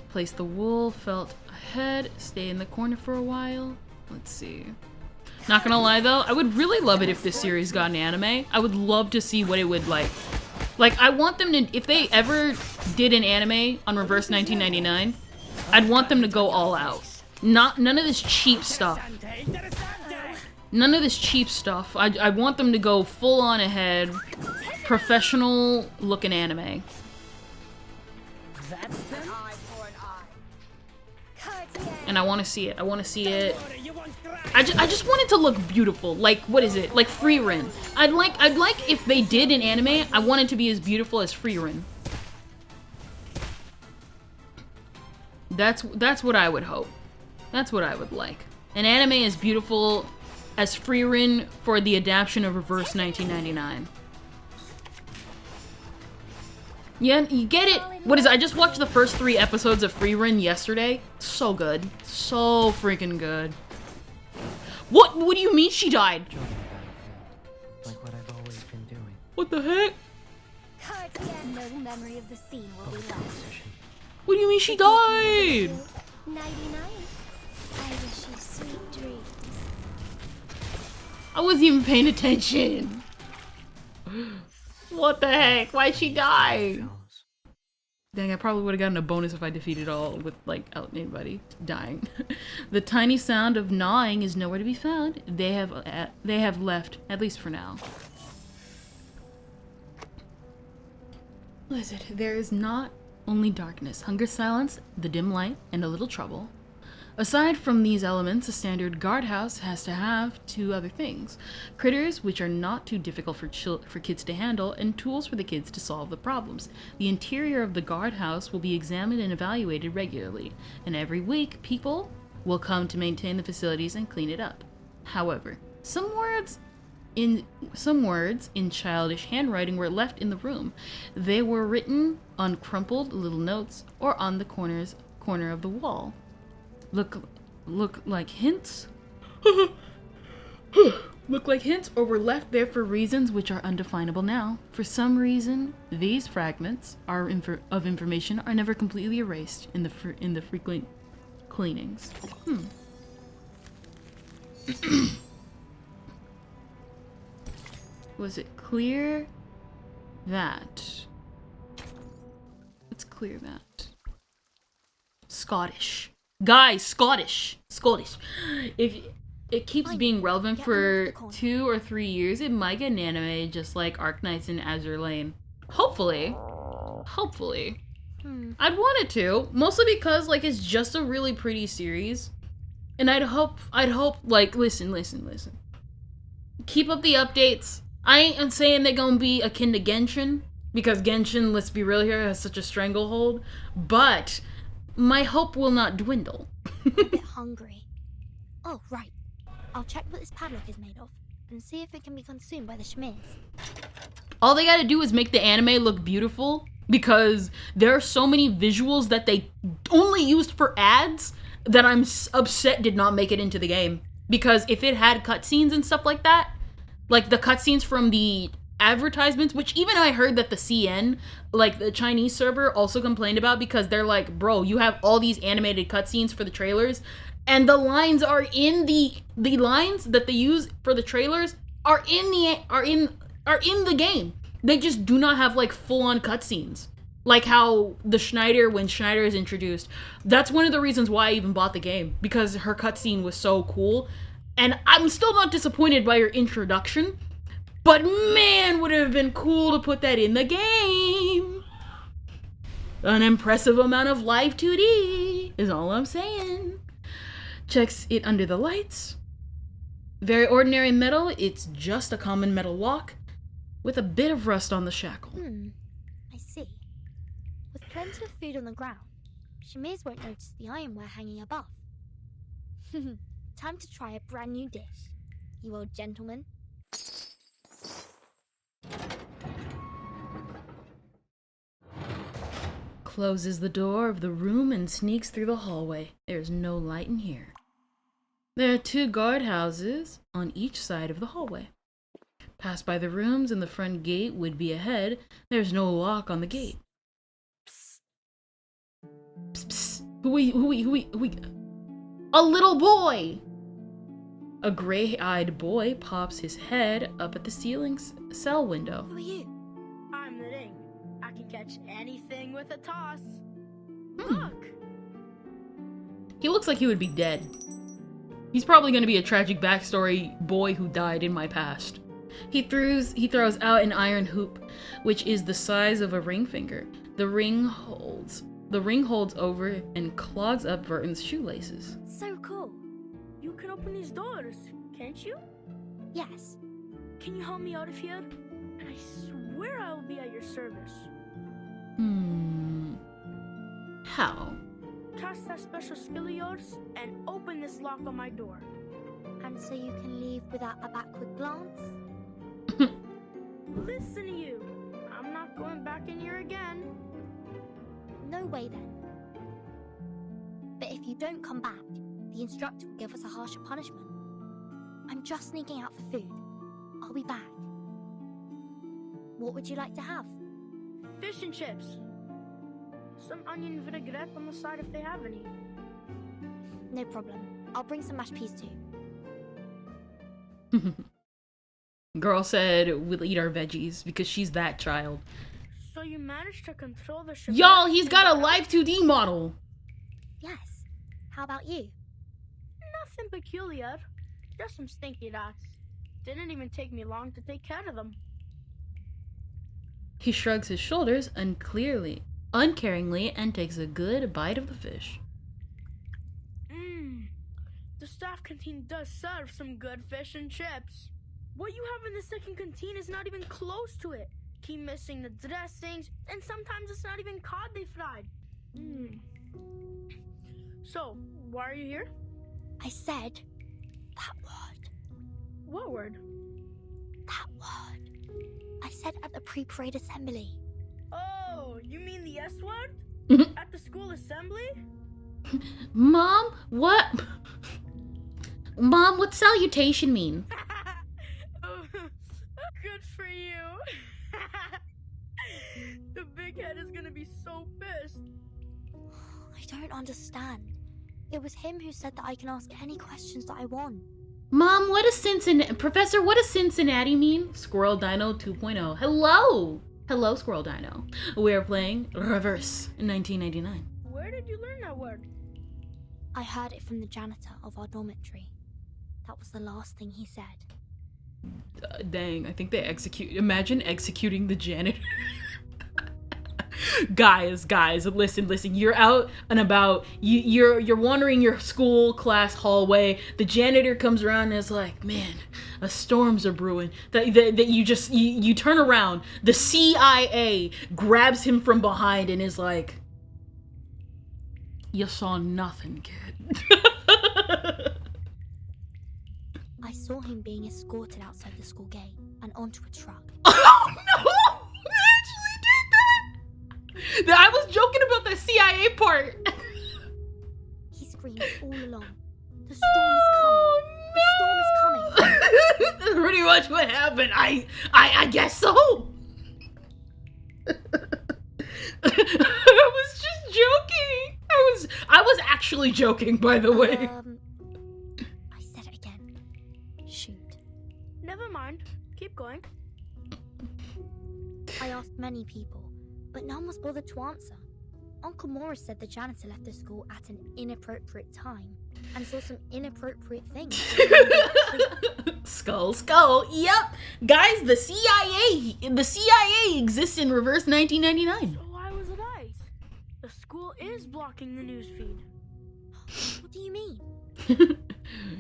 [SPEAKER 1] Place the wool felt ahead. Stay in the corner for a while. Let's see. Not gonna lie though, I would really love it if this series got an anime. I would love to see what it would like. Like, I want them to, if they ever did an anime on Reverse 1999, I'd want them to go all out. None of this cheap stuff. None of this cheap stuff. I want them to go full on ahead, professional looking anime. And I want to see it. I want to see it. I just want it to look beautiful. Like, what is it? Like Frieren. I'd like if they did an anime, I want it to be as beautiful as Frieren. That's what I would hope. That's what I would like. An anime as beautiful as Frieren for the adaptation of Reverse 1999. Yeah, you get it? What is it? I just watched the first 3 episodes of Frieren yesterday. So good. So freaking good. What do you mean she died?
[SPEAKER 2] Like what I've always been doing.
[SPEAKER 1] What the heck?
[SPEAKER 16] No memory of the scene will be left.
[SPEAKER 1] What do you mean she died?
[SPEAKER 16] Nighty-night. I wish you sweet dreams.
[SPEAKER 1] I wasn't even paying attention. What the heck? Why'd she die? Dang, I probably would have gotten a bonus if I defeated all without anybody dying. The tiny sound of gnawing is nowhere to be found. They have left, at least for now. What is it? There is not only darkness, hunger, silence, the dim light, and a little trouble. Aside from these elements, a standard guardhouse has to have 2 other things. Critters, which are not too difficult for kids to handle, and tools for the kids to solve the problems. The interior of the guardhouse will be examined and evaluated regularly, and every week people will come to maintain the facilities and clean it up. However, some words in childish handwriting were left in the room. They were written on crumpled little notes or on the corner of the wall. Look like hints? Look like hints or were left there for reasons which are undefinable now. For some reason, these fragments of information are never completely erased in the frequent cleanings. Was it clear that? Let's clear that. Scottish. Guys, Scottish. If it keeps being relevant for 2 or 3 years, it might get an anime just like Arknights and Azure Lane. Hopefully. I'd want it to, mostly because it's just a really pretty series, and I'd hope listen. Keep up the updates. I ain't saying they're gonna be akin to Genshin, because Genshin, let's be real here, has such a stranglehold, but my hope will not dwindle.
[SPEAKER 16] I'm a bit hungry. Oh, right. I'll check what this padlock is made of and see if it can be consumed by the Schmiz.
[SPEAKER 1] All they gotta do is make the anime look beautiful, because there are so many visuals that they only used for ads that I'm upset did not make it into the game. Because if it had cutscenes and stuff like that, like the cutscenes from the advertisements, which even I heard that the CN, like the Chinese server, also complained about, because they're like, bro, you have all these animated cutscenes for the trailers, and the lines are in the lines that they use for the trailers are in the game. They just do not have like full-on cutscenes. Like how the Schneider, when Schneider is introduced, that's one of the reasons why I even bought the game, because her cutscene was so cool. And I'm still not disappointed by her introduction, but man, would it have been cool to put that in the game. An impressive amount of live 2D is all I'm saying. Checks it under the lights. Very ordinary metal, it's just a common metal lock with a bit of rust on the shackle.
[SPEAKER 16] I see. With plenty of food on the ground, Shamiz won't notice the ironware hanging above. Time to try a brand new dish, you old gentleman.
[SPEAKER 1] Closes the door of the room and sneaks through the hallway. There's no light in here. There are 2 guardhouses on each side of the hallway. Pass by the rooms and the front gate would be ahead. There's no lock on the gate. Psst. Psst, psst. Who we? A little boy! A gray-eyed boy pops his head up at the ceiling's cell window.
[SPEAKER 16] Who are you?
[SPEAKER 18] I'm the Ring. I can catch anything with a toss. Look!
[SPEAKER 1] He looks like he would be dead. He's probably going to be a tragic backstory boy who died in my past. He throws out an iron hoop, which is the size of a ring finger. The ring holds over and clogs up Verton's shoelaces.
[SPEAKER 16] So cool.
[SPEAKER 18] You can open these doors, can't you?
[SPEAKER 16] Yes.
[SPEAKER 18] Can you help me out of here? And I swear I will be at your service.
[SPEAKER 1] How?
[SPEAKER 18] Cast that special skill of yours and open this lock on my door.
[SPEAKER 16] And so you can leave without a backward glance?
[SPEAKER 18] Listen to you. I'm not going back in here again.
[SPEAKER 16] No way then. But if you don't come back, the instructor will give us a harsher punishment. I'm just sneaking out for food. I'll be back. What would you like to have?
[SPEAKER 18] Fish and chips. Some onion vinaigrette on the side if they have any.
[SPEAKER 16] No problem. I'll bring some mashed peas too.
[SPEAKER 1] Girl said we'll eat our veggies because she's that child.
[SPEAKER 18] So you managed to control the ship.
[SPEAKER 1] Y'all, he's got a live 2D model.
[SPEAKER 16] Yes. How about you?
[SPEAKER 18] Nothing peculiar. Just some stinky rats. Didn't even take me long to take care of them.
[SPEAKER 1] He shrugs his shoulders uncaringly, and takes a good bite of the fish.
[SPEAKER 18] The staff canteen does serve some good fish and chips. What you have in the second canteen is not even close to it. Keep missing the dressings, and sometimes it's not even cod they fried. So, why are you here?
[SPEAKER 16] I said that word.
[SPEAKER 18] What word?
[SPEAKER 16] That word. I said at the pre-parade assembly.
[SPEAKER 18] Oh, you mean the S word? At the school assembly?
[SPEAKER 1] Mom, what? Mom, what salutation mean?
[SPEAKER 18] Good for you. The big head is gonna be so pissed.
[SPEAKER 16] I don't understand. It was him who said that I can ask any questions that I want.
[SPEAKER 1] Mom, what does Cincinnati... Professor, what does Cincinnati mean? Squirrel Dino 2.0. Hello! Hello, Squirrel Dino. We are playing Reverse in 1999.
[SPEAKER 18] Where did you learn that word?
[SPEAKER 16] I heard it from the janitor of our dormitory. That was the last thing he said.
[SPEAKER 1] Dang, I think they imagine executing the janitor. Guys, listen, you're out and about, you're wandering your school class hallway, the janitor comes around and is like, man, storms are brewing, that you turn around, the CIA grabs him from behind and is like, you saw nothing, kid.
[SPEAKER 16] I saw him being escorted outside the school gate and onto a truck.
[SPEAKER 1] Oh no! They actually did that! I was joking about the CIA part.
[SPEAKER 16] He screamed all along. The storm is coming. The storm is coming.
[SPEAKER 1] That's pretty much what happened. I guess so. I was just joking. I was actually joking, by the way.
[SPEAKER 16] I said it again. Shoot.
[SPEAKER 18] Never mind. Keep going.
[SPEAKER 16] I asked many people, but none was bothered to answer. Uncle Morris said the janitor left the school at an inappropriate time and saw some inappropriate things.
[SPEAKER 1] Skull. Yep. Guys, the CIA exists in reverse 1999.
[SPEAKER 18] So why was it ice? The school is blocking the newsfeed.
[SPEAKER 16] What do you mean?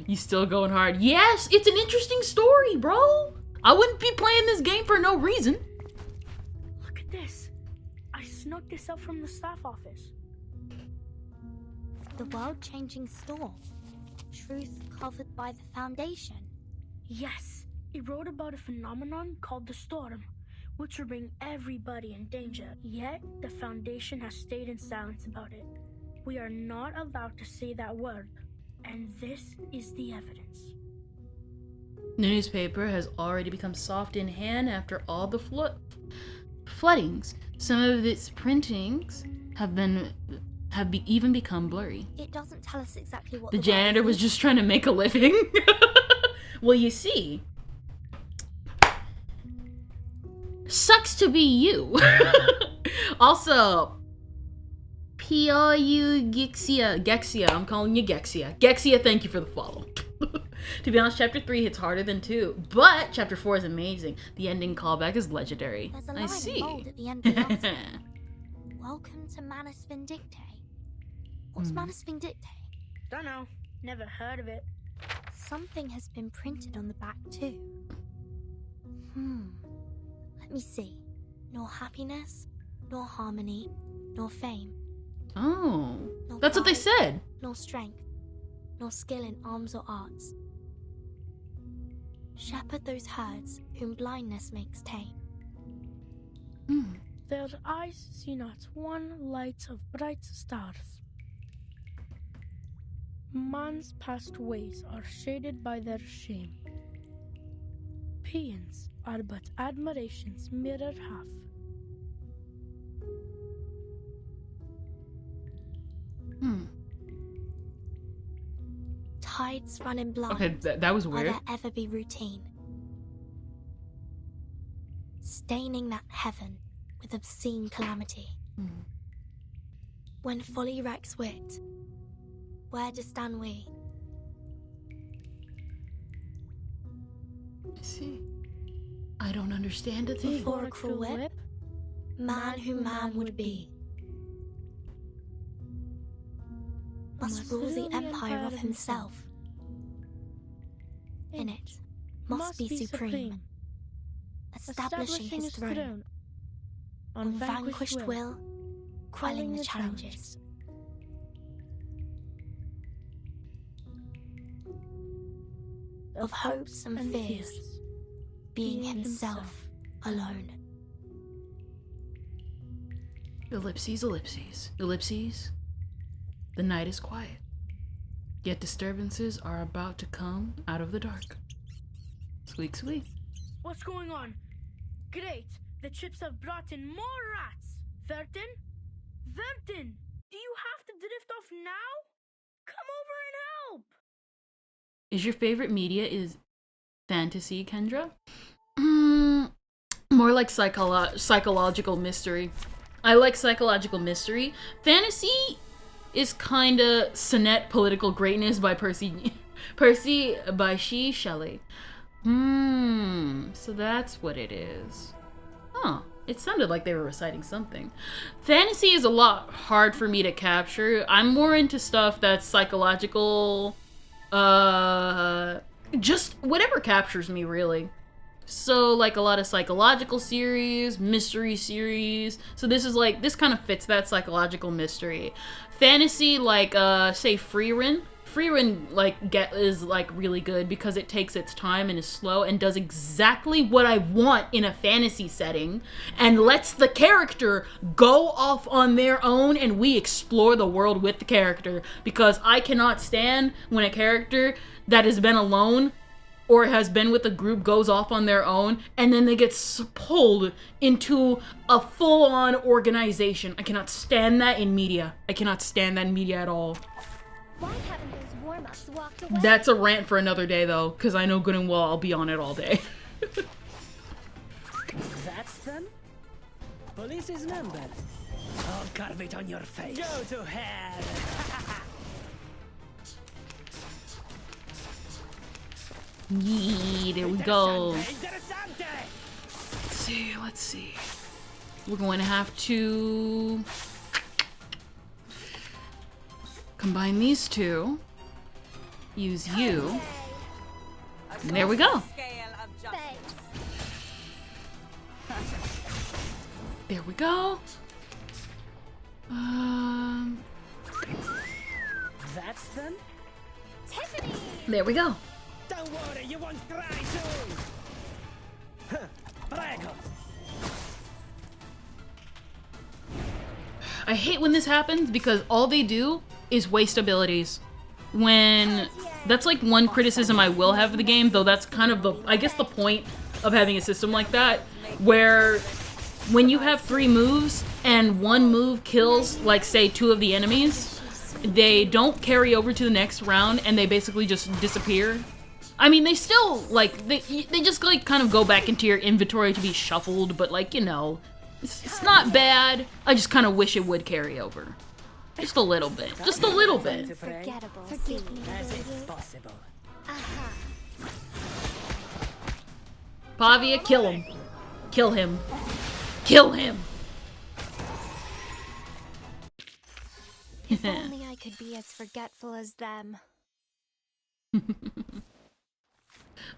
[SPEAKER 1] You still going hard? Yes, it's an interesting story, bro. I wouldn't be playing this game for no reason.
[SPEAKER 18] Look at this. I snuck this up from the staff office.
[SPEAKER 16] The world-changing storm. Truth covered by the Foundation.
[SPEAKER 18] Yes, it wrote about a phenomenon called the storm, which will bring everybody in danger. Yet, the Foundation has stayed in silence about it. We are not allowed to say that word, and this is the evidence.
[SPEAKER 1] The newspaper has already become soft in hand after all the floodings. Some of its printings have even become blurry.
[SPEAKER 16] It doesn't tell us exactly what
[SPEAKER 1] the janitor was just trying to make a living. Well, you see, sucks to be you. Also, Gexia, I'm calling you Gexia, thank you for the follow. To be honest, chapter 3 hits harder than 2, but chapter 4 is amazing. The ending callback is legendary.
[SPEAKER 16] There's a line
[SPEAKER 1] I see.
[SPEAKER 16] in bold at the end of the article. Welcome to Manus Vindictae. What's Manus Vindictae?
[SPEAKER 18] Dunno. Never heard of it.
[SPEAKER 16] Something has been printed on the back too. Let me see. Nor happiness, nor harmony, nor fame.
[SPEAKER 1] Oh,
[SPEAKER 16] Nor
[SPEAKER 1] that's what they
[SPEAKER 16] pride,
[SPEAKER 1] said.
[SPEAKER 16] Nor strength, nor skill in arms or arts. Shepherd those herds whom blindness makes tame.
[SPEAKER 18] Their eyes see not one light of bright stars. Man's past ways are shaded by their shame. Paeans are but admiration's mirror half.
[SPEAKER 16] Tides run in blind.
[SPEAKER 1] Okay, that was weird.
[SPEAKER 16] Will there ever be routine? Staining that heaven with obscene calamity. When folly wrecks wit, where do stand we?
[SPEAKER 1] See, I don't understand a thing.
[SPEAKER 16] Before a cruel whip, man who man would be must rule the empire of himself. In it, must be supreme, establishing his throne. On vanquished will, quelling the challenges. Of hopes and fears, being himself alone.
[SPEAKER 1] Ellipses. The night is quiet, yet disturbances are about to come out of the dark. Squeak.
[SPEAKER 18] What's going on? Great! The chips have brought in more rats! Vertin, do you have to drift off now? Come over and help!
[SPEAKER 1] Is your favorite media is fantasy, Kendra? More like psychological mystery. I like psychological mystery. Fantasy is kinda sonnet political greatness by Percy Bysshe Shelley. So that's what it is. Huh. It sounded like they were reciting something. Fantasy is a lot hard for me to capture. I'm more into stuff that's psychological. Just whatever captures me, really. So, like, a lot of psychological series, mystery series. So this kind of fits that psychological mystery. Fantasy, like, say, Frieren. Freerun is like really good because it takes its time and is slow and does exactly what I want in a fantasy setting and lets the character go off on their own and we explore the world with the character, because I cannot stand when a character that has been alone or has been with a group goes off on their own and then they get pulled into a full-on organization. I cannot stand that in media. I cannot stand that in media at all.
[SPEAKER 16] Why haven't those warm-ups walked away?
[SPEAKER 1] That's a rant for another day, though, because I know good and well I'll be on it all day.
[SPEAKER 2] That's them? Police is numbered. I'll carve it on your face. Go to hell!
[SPEAKER 1] Yee, there we go. Let's see. We're going to have to combine these two. Use you. And there we go. There we go.
[SPEAKER 2] That's them?
[SPEAKER 16] Tiffany!
[SPEAKER 1] There we go.
[SPEAKER 2] Don't worry, you won't cry soon! Prego!
[SPEAKER 1] I hate when this happens because all they do is waste abilities. That's like one criticism I will have of the game, though that's kind of I guess the point of having a system like that, where when you have 3 moves and one move kills, like say 2 of the enemies, they don't carry over to the next round and they basically just disappear. I mean, they still, like, they just, like, kind of go back into your inventory to be shuffled, but, like, you know, it's not bad. I just kind of wish it would carry over. Just a little bit. Just a little bit.
[SPEAKER 16] Forgettable. Forgive me.
[SPEAKER 2] As is possible.
[SPEAKER 1] Pavia, kill him. Kill him. Kill him!
[SPEAKER 16] If only I could be as forgetful as them.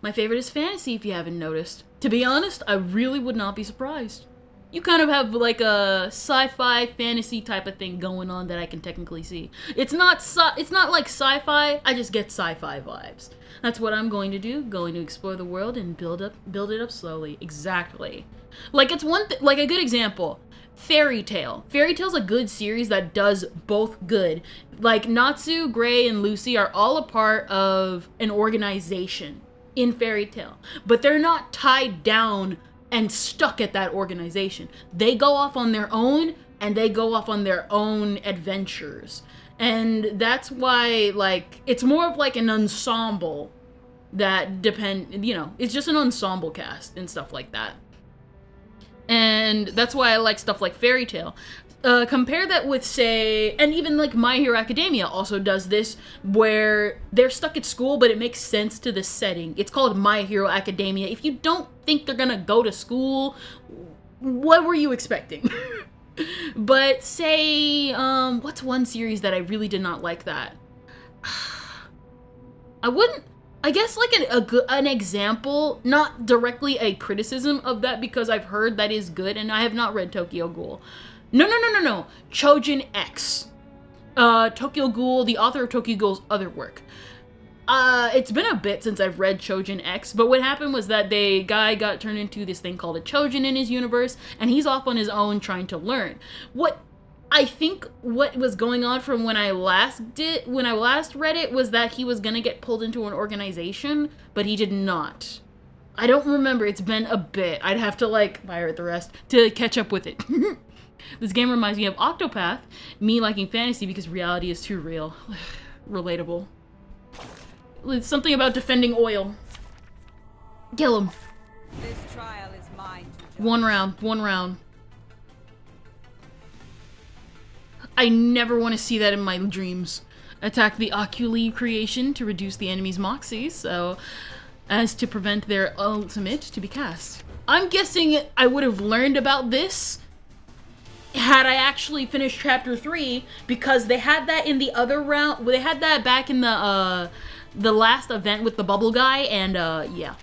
[SPEAKER 1] My favorite is fantasy, if you haven't noticed. To be honest, I really would not be surprised. You kind of have like a sci-fi fantasy type of thing going on that I can technically see. It's not like sci-fi, I just get sci-fi vibes. That's what I'm going to do, going to explore the world and build it up slowly. Exactly. Like it's like a good example. Fairy Tail. Fairy Tail's a good series that does both good. Like Natsu, Gray, and Lucy are all a part of an organization in Fairy Tail, but they're not tied down and stuck at that organization. They go off on their own and they go off on their own adventures. And that's why, like, it's more of like an ensemble that it's just an ensemble cast and stuff like that. And that's why I like stuff like Fairy Tail. Compare that with, say, and even like My Hero Academia also does this, where they're stuck at school, but it makes sense to the setting. It's called My Hero Academia. If you don't think they're gonna go to school, what were you expecting? But say, what's one series that I really did not like that? I guess like an example, not directly a criticism of that, because I've heard that is good, and I have not read Tokyo Ghoul. No. Chojin X. Tokyo Ghoul, the author of Tokyo Ghoul's other work. It's been a bit since I've read Chojin X, but what happened was that the guy got turned into this thing called a Chojin in his universe, and he's off on his own trying to learn. What was going on from when I last read it was that he was gonna get pulled into an organization, but he did not. I don't remember, it's been a bit. I'd have to like pirate the rest to catch up with it. This game reminds me of Octopath, me liking fantasy because reality is too real. Relatable. It's something about defending oil. Kill him.
[SPEAKER 13] This trial is mine to judge.
[SPEAKER 1] One round. I never want to see that in my dreams. Attack the Oculi creation to reduce the enemy's moxie, so as to prevent their ultimate to be cast. I'm guessing I would have learned about this had I actually finished chapter 3, because they had that in the other round. They had that back in the last event with the bubble guy, and yeah.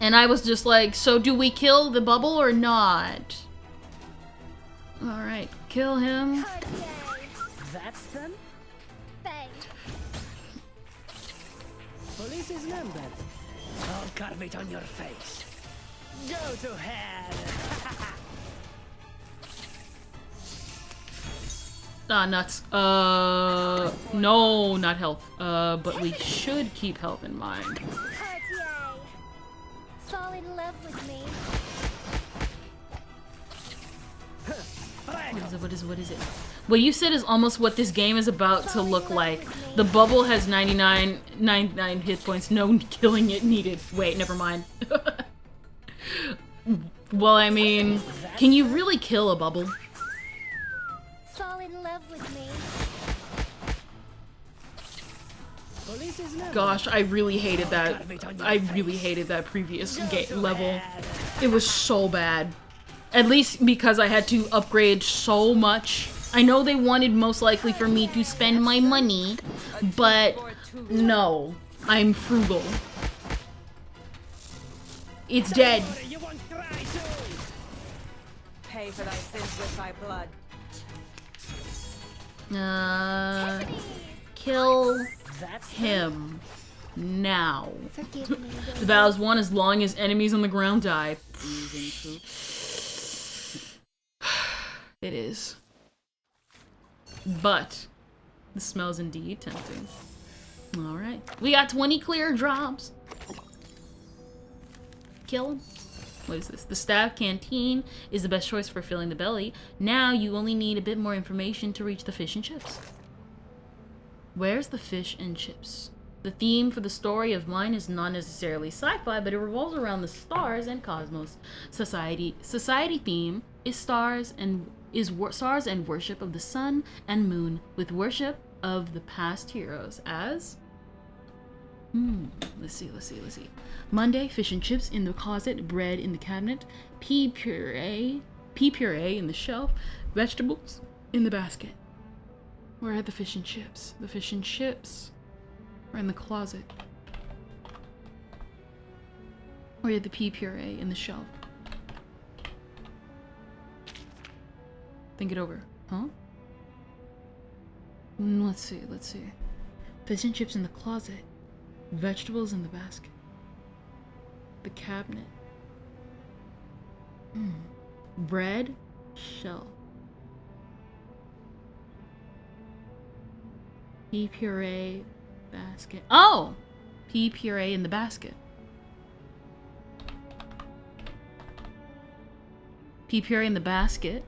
[SPEAKER 1] And I was just like, so do we kill the bubble or not? Alright, kill him.
[SPEAKER 2] That's them?
[SPEAKER 16] Thanks.
[SPEAKER 2] Police is numbered. I'll carve it on your face. Go to hell!
[SPEAKER 1] Ah, nuts. No, not health. But we should keep health in mind.
[SPEAKER 16] Cartier. Fall in love with me.
[SPEAKER 1] What is it? What you said is almost what this game is about to look like. The bubble has 99 hit points, no killing it needed. Wait, never mind. Well, I mean, can you really kill a bubble?
[SPEAKER 16] Fall in love with me.
[SPEAKER 1] Gosh, I really hated that. I really hated that previous level. It was so bad. At least because I had to upgrade so much. I know they wanted most likely for me to spend my money, but no, I'm frugal. It's dead.
[SPEAKER 13] Pay for thy sins with thy blood.
[SPEAKER 1] Kill him now.
[SPEAKER 16] Forgive me.
[SPEAKER 1] The battle's won as long as enemies on the ground die. It is. But the smell's indeed tempting. Alright. We got 20 clear drops. Kill him. What is this? The staff canteen is the best choice for filling the belly. Now you only need a bit more information to reach the fish and chips. Where's the fish and chips? The theme for the story of mine is not necessarily sci-fi, but it revolves around the stars and cosmos. Society theme is stars and worship of the sun and moon, with worship of the past heroes as let's see. Monday, fish and chips in the closet, bread in the cabinet, pea puree in the shelf, vegetables in the basket. Where are the fish and chips? The fish and chips are in the closet. Where are the pea puree in the shelf? Think it over. Huh? Let's see. Fish and chips in the closet. Vegetables in the basket. The cabinet. Bread. Shelf. Pea puree. Basket. Oh! Pea puree in the basket. Pea puree in the basket.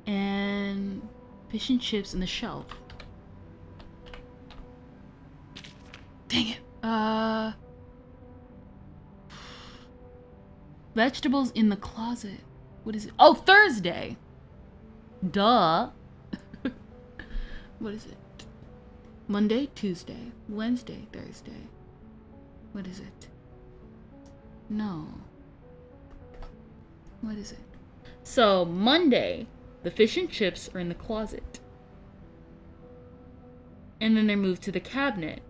[SPEAKER 1] And fish and chips in the shelf. Dang it. Vegetables in the closet. What is it? Oh, Thursday. Duh. What is it? Monday, Tuesday, Wednesday, Thursday. What is it? No. What is it? So, Monday, the fish and chips are in the closet. And then they're moved to the cabinet.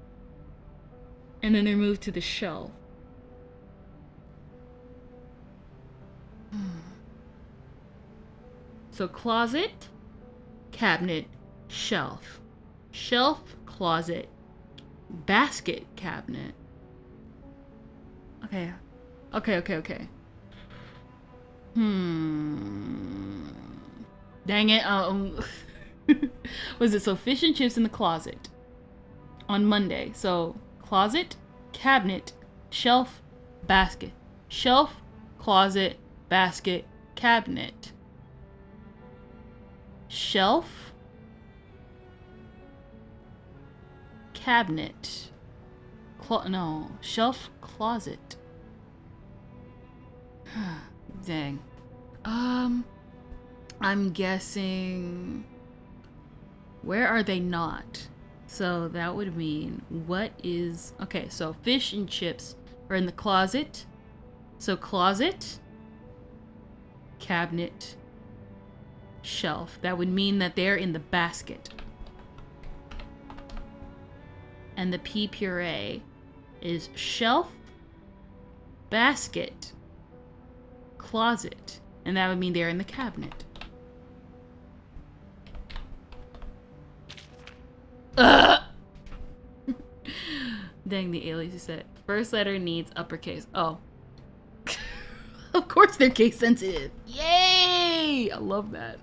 [SPEAKER 1] And then they're moved to the shelf. So, closet, cabinet, shelf. Shelf, closet, basket, cabinet. Okay. Dang it. Was it so fish and chips in the closet on Monday? So closet, cabinet, shelf, basket. Shelf, closet, basket, cabinet. Shelf, cabinet. Shelf, closet. Dang. I'm guessing... Where are they not? So that would mean, what is... Okay, so fish and chips are in the closet. So closet, cabinet, shelf. That would mean that they're in the basket. And the pea puree is shelf, basket, closet. And that would mean they're in the cabinet. Dang, the alias said. First letter needs uppercase. Oh. Of course they're case sensitive. Yay! I love that.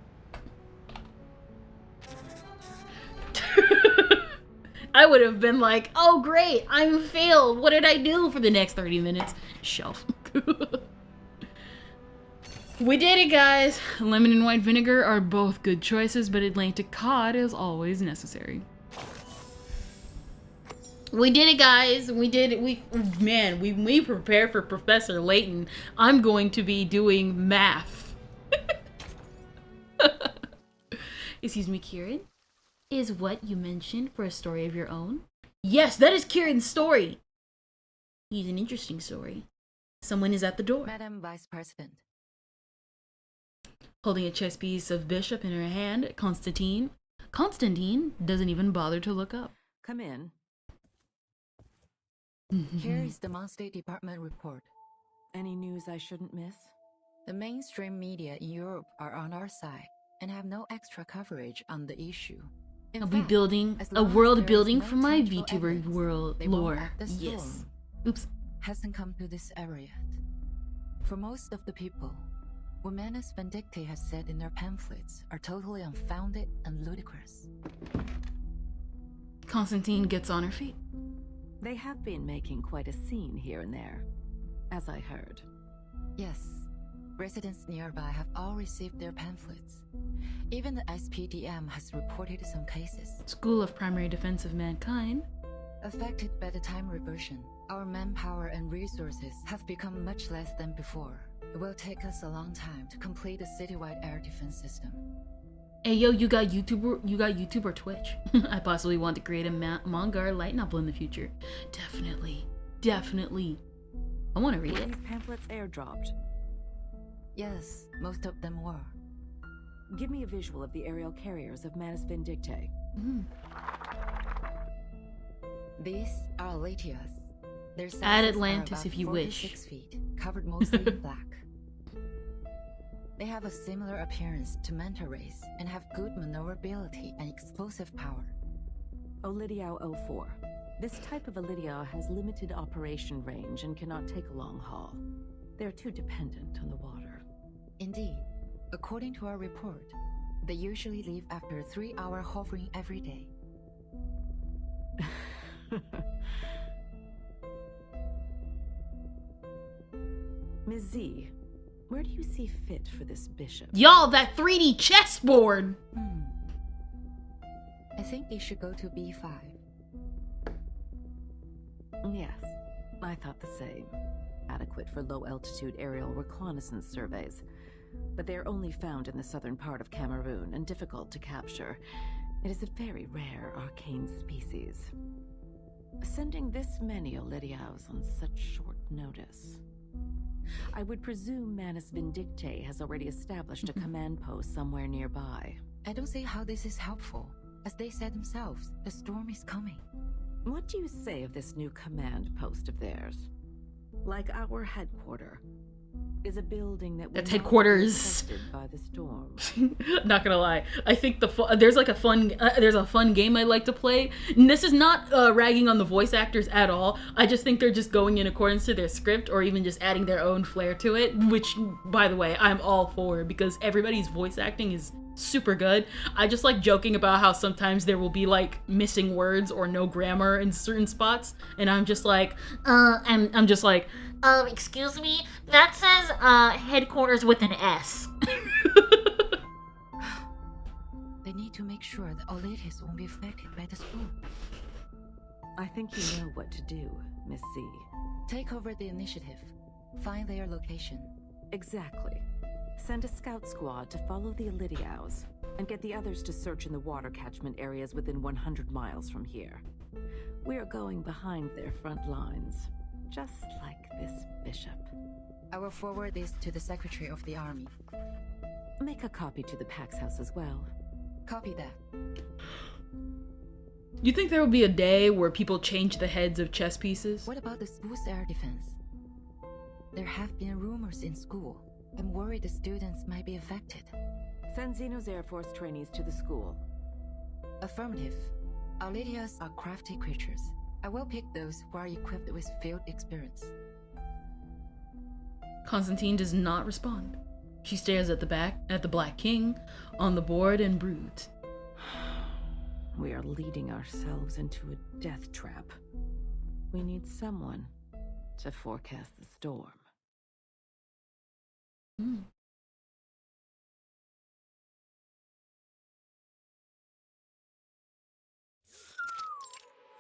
[SPEAKER 1] I would have been like, oh great, I'm failed. What did I do for the next 30 minutes? Shelf. We did it, guys. Lemon and white vinegar are both good choices, but Atlantic cod is always necessary. We did it, guys. We did it. We prepared for Professor Layton. I'm going to be doing math. Excuse me, Kieran. Is what you mentioned for a story of your own? Yes, that is Kieran's story. He's an interesting story. Someone is at the door.
[SPEAKER 11] Madam Vice President.
[SPEAKER 1] Holding a chess piece of bishop in her hand, Constantine. Constantine doesn't even bother to look up.
[SPEAKER 15] Come in.
[SPEAKER 11] Here is the State Department report.
[SPEAKER 15] Any news I shouldn't miss?
[SPEAKER 11] The mainstream media in Europe are on our side and have no extra coverage on the issue.
[SPEAKER 1] I'll be building a world building for my VTuber world lore. Yes. Oops.
[SPEAKER 11] Hasn't come to this area yet. For most of the people, what Manus Vindictae has said in their pamphlets are totally unfounded and ludicrous.
[SPEAKER 1] Constantine gets on her feet.
[SPEAKER 15] They have been making quite a scene here and there, as I heard.
[SPEAKER 11] Yes. Residents nearby have all received their pamphlets. Even the SPDM has reported some cases.
[SPEAKER 1] School of Primary Defense of Mankind.
[SPEAKER 11] Affected by the time reversion, our manpower and resources have become much less than before. It will take us a long time to complete a citywide air defense system.
[SPEAKER 1] Hey yo, you got YouTube or Twitch? I possibly want to create a manga or light novel in the future. Definitely. I want to read it.
[SPEAKER 15] These pamphlets airdropped.
[SPEAKER 11] Yes, most of them were.
[SPEAKER 15] Give me a visual of the aerial carriers of Manus Vindictae.
[SPEAKER 11] These are Latias. Their
[SPEAKER 1] Add
[SPEAKER 11] sizes
[SPEAKER 1] Atlantis
[SPEAKER 11] are about
[SPEAKER 1] if you
[SPEAKER 11] 46
[SPEAKER 1] wish.
[SPEAKER 11] feet, covered mostly in black. They have a similar appearance to manta rays and have good maneuverability and explosive power.
[SPEAKER 15] Olidiao 04. This type of Olidiao has limited operation range and cannot take a long haul. They're too dependent on the water.
[SPEAKER 11] Indeed. According to our report, they usually leave after a 3-hour hovering every day.
[SPEAKER 15] Ms. Z, where do you see fit for this bishop?
[SPEAKER 1] Y'all, that 3D chessboard!
[SPEAKER 11] I think they should go to B5.
[SPEAKER 15] Yes, I thought the same. Adequate for low-altitude aerial reconnaissance surveys. But they are only found in the southern part of Cameroon and difficult to capture. It is a very rare arcane species. Sending this many Olidiaos on such short notice. I would presume Manus Vindictae has already established a command post somewhere nearby.
[SPEAKER 11] I don't see how this is helpful. As they said themselves, the storm is coming.
[SPEAKER 15] What do you say of this new command post of theirs? Like our headquarters. Is a building that
[SPEAKER 1] that's headquarters
[SPEAKER 15] by the storm.
[SPEAKER 1] Not gonna lie, I think there's a fun game I like to play, and this is not ragging on the voice actors at all. I just think they're just going in accordance to their script or even just adding their own flair to it, which by the way I'm all for because everybody's voice acting is super good. I just like joking about how sometimes there will be like missing words or no grammar in certain spots, and I'm just like I'm just like
[SPEAKER 9] excuse me, that says headquarters with an S.
[SPEAKER 11] They need to make sure that Olidias won't be affected by the storm.
[SPEAKER 15] I think you know what to do, Miss C.
[SPEAKER 11] Take over the initiative. Find their location.
[SPEAKER 15] Exactly. Send a scout squad to follow the Olidiaos, and get the others to search in the water catchment areas within 100 miles from here. We are going behind their front lines, just like this bishop.
[SPEAKER 11] I will forward this to the Secretary of the Army.
[SPEAKER 15] Make a copy to the Pax House as well.
[SPEAKER 11] Copy that.
[SPEAKER 1] You think there will be a day where people change the heads of chess pieces?
[SPEAKER 11] What about the school's air defense? There have been rumors in school. I'm worried the students might be affected.
[SPEAKER 15] Send Xeno's Air Force trainees to the school.
[SPEAKER 11] Affirmative. Our Lydias are crafty creatures. I will pick those who are equipped with field experience.
[SPEAKER 1] Constantine does not respond. She stares at the Black King on the board and broods.
[SPEAKER 15] We are leading ourselves into a death trap. We need someone to forecast the storm.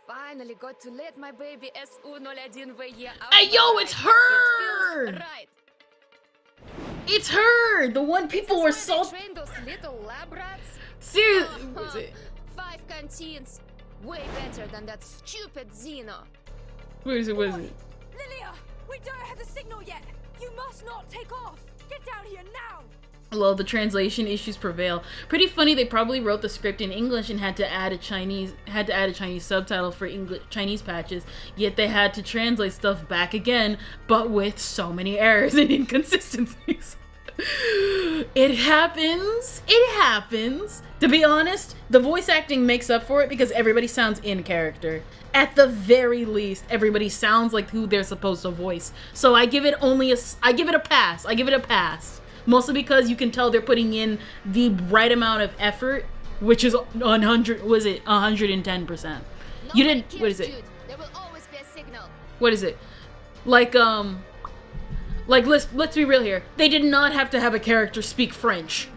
[SPEAKER 19] Finally got to let my baby S101 out.
[SPEAKER 1] Hey, yo, it's her!
[SPEAKER 19] It feels right.
[SPEAKER 1] It's her! The one people were so...
[SPEAKER 19] Train those little lab rats?
[SPEAKER 1] Seriously.
[SPEAKER 19] 5 canteens. Way better than that stupid Xeno.
[SPEAKER 1] Where is it? What is it?
[SPEAKER 13] Lilia, we don't have the signal yet. You must not take off. Get down here now.
[SPEAKER 1] Well, the translation issues prevail. Pretty funny. They probably wrote the script in English and had to add a Chinese subtitle for Chinese patches. Yet they had to translate stuff back again, but with so many errors and inconsistencies. It happens. It happens. To be honest, the voice acting makes up for it because everybody sounds in character. At the very least, everybody sounds like who they're supposed to voice. So I give it a pass. I give it a pass. Mostly because you can tell they're putting in the right amount of effort, which is 110%. You didn't. What is it?
[SPEAKER 19] There will always be a signal.
[SPEAKER 1] What is it? Like let's be real here. They did not have to have a character speak French.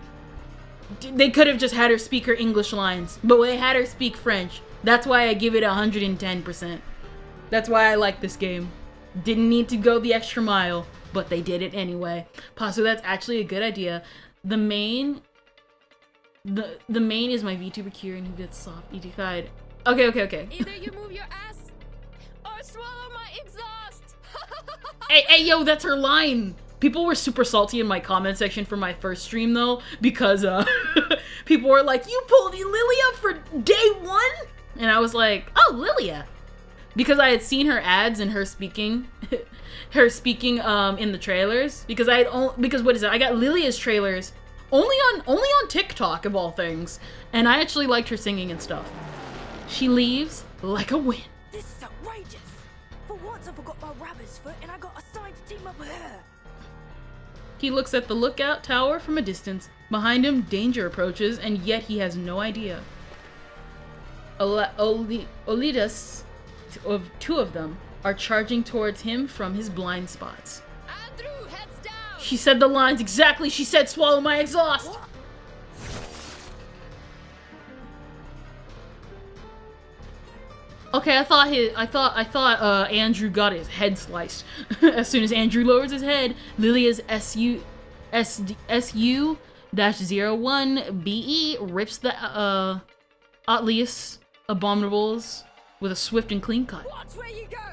[SPEAKER 1] They could have just had her speak her English lines, but they had her speak French. That's why I give it 110%. That's why I like this game. Didn't need to go the extra mile, but they did it anyway. So that's actually a good idea. The main is my VTuber Kieran who gets soft ET-fied. Okay.
[SPEAKER 19] Either you move your ass or swallow my exhaust.
[SPEAKER 1] Hey, yo, that's her line. People were super salty in my comment section for my first stream though, because people were like, "You pulled Lilia for day 1?" And I was like, "Oh, Lilia," because I had seen her ads and her speaking, in the trailers. Because what is it? I got Lilia's trailers only on TikTok of all things, and I actually liked her singing and stuff. She leaves like a wind.
[SPEAKER 13] This is outrageous. For once, I forgot my rabbit's foot, and I got assigned to team up with her.
[SPEAKER 1] He looks at the lookout tower from a distance. Behind him, danger approaches, and yet he has no idea. Olidas, of 2 of them, are charging towards him from his blind spots.
[SPEAKER 19] Andrew, heads down.
[SPEAKER 1] She said the lines exactly. She said, "Swallow my exhaust." What? Okay, I thought Andrew got his head sliced. As soon as Andrew lowers his head, Lilia's SU-01BE rips the Atlius abominables with a swift and clean cut.
[SPEAKER 13] Watch where you go.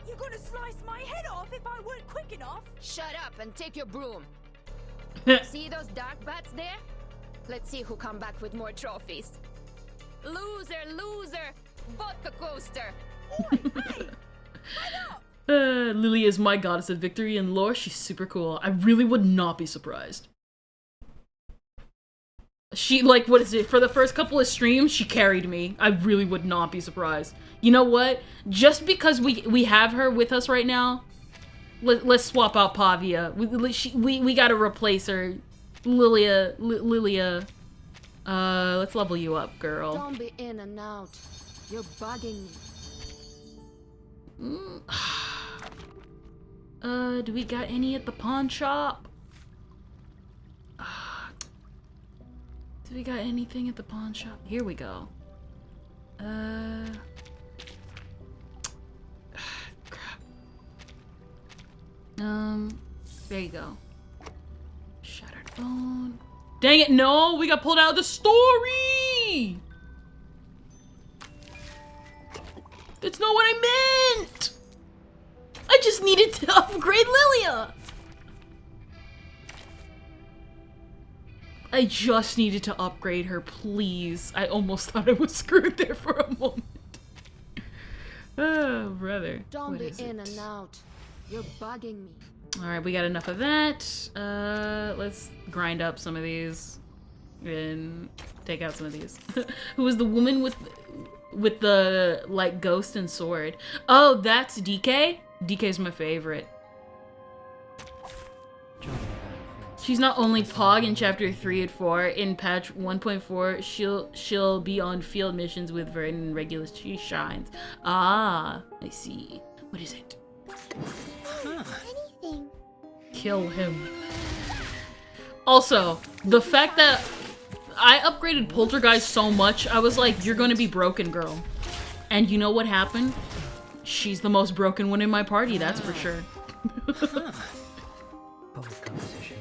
[SPEAKER 13] You're gonna slice my head off if I weren't quick enough.
[SPEAKER 19] Shut up and take your broom. See those dark bats there? Let's see who come back with more trophies. Loser. Vodka coaster.
[SPEAKER 1] Lily is my goddess of victory and lore. She's super cool. I really would not be surprised. She, like, what is it? For the first couple of streams, she carried me. I really would not be surprised. You know what? Just because we have her with us right now, let's swap out Pavia. We gotta replace her. Lilia. Let's level you up, girl.
[SPEAKER 19] Don't be in and out. You're bugging me.
[SPEAKER 1] Do we got any at the pawn shop? Do we got anything at the pawn shop? Here we go. Crap. There you go. Shattered phone. Dang it, no! We got pulled out of the story! That's not what I meant! I just needed to upgrade Lilia! I just needed to upgrade her, please. I almost thought I was screwed there for a moment. Oh, brother.
[SPEAKER 19] Don't be in and out. You're bugging me.
[SPEAKER 1] Alright, we got enough of that. Let's grind up some of these. and take out some of these. Who was the woman with the like ghost and sword? Oh, that's DK? DK's my favorite. She's not only Pog in chapter 3 and 4. In patch 1.4, she'll be on field missions with Vernon and Regulus. She shines. Ah, I see. What is it?
[SPEAKER 6] Anything.
[SPEAKER 1] Kill him. Also, the fact that I upgraded Poltergeist so much, I was like, you're gonna be broken, girl. And you know what happened? She's the most broken one in my party, that's for sure.
[SPEAKER 4] Both composition.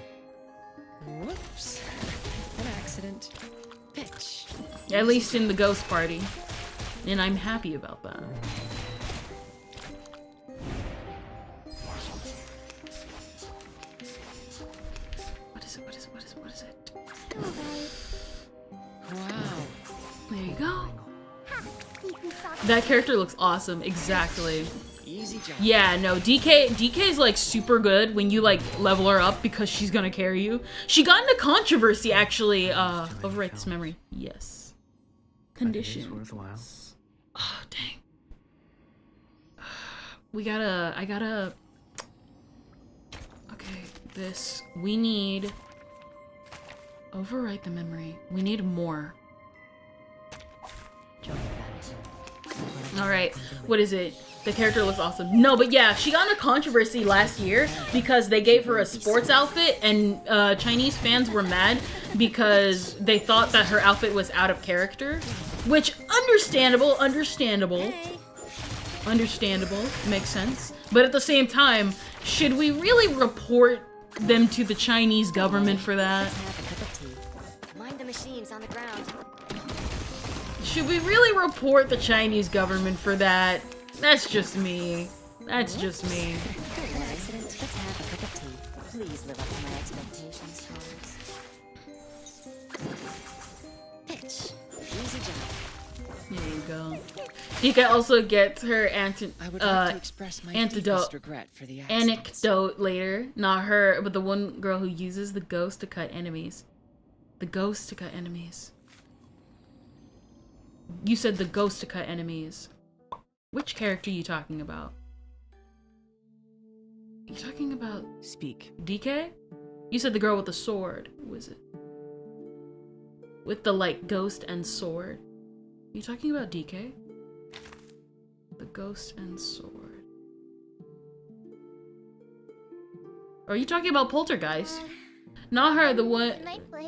[SPEAKER 4] Whoops. An accident. Pitch.
[SPEAKER 1] At least in the ghost party. And I'm happy about that. What is it? What is it? What is it? What is it?
[SPEAKER 4] Wow.
[SPEAKER 1] There you go. That character looks awesome. Exactly.
[SPEAKER 4] Easy job.
[SPEAKER 1] Yeah, no, DK is like super good when you like level her up because she's gonna carry you. She got into controversy actually. Overwrite this memory. Yes. Conditions.
[SPEAKER 12] Worthwhile.
[SPEAKER 1] Oh dang. I gotta. Okay, this. We need. Overwrite the memory. We need more. Alright, what is it? The character looks awesome. No, but yeah, she got into controversy last year because they gave her a sports outfit and Chinese fans were mad because they thought that her outfit was out of character. Which, understandable, makes sense. But at the same time, should we really report them to the Chinese government for that?
[SPEAKER 16] Mind the machines on the ground.
[SPEAKER 1] Should we really report the Chinese government for that? That's just me. That's just me.
[SPEAKER 16] An accident. Let's have a cup of tea. Please live up to my expectations, Charles. Pitch. Easy job.
[SPEAKER 1] There you go. Dika also gets her anecdote later. Not her, but the one girl who uses the ghost to cut enemies. The ghost to cut enemies. You said the ghost to cut enemies. Which character are you talking about? You talking about...
[SPEAKER 4] Speak.
[SPEAKER 1] DK? You said the girl with the sword. Who is it? With the, like, ghost and sword. Are you talking about DK? The ghost and sword. Or are you talking about Poltergeist? Not her, the one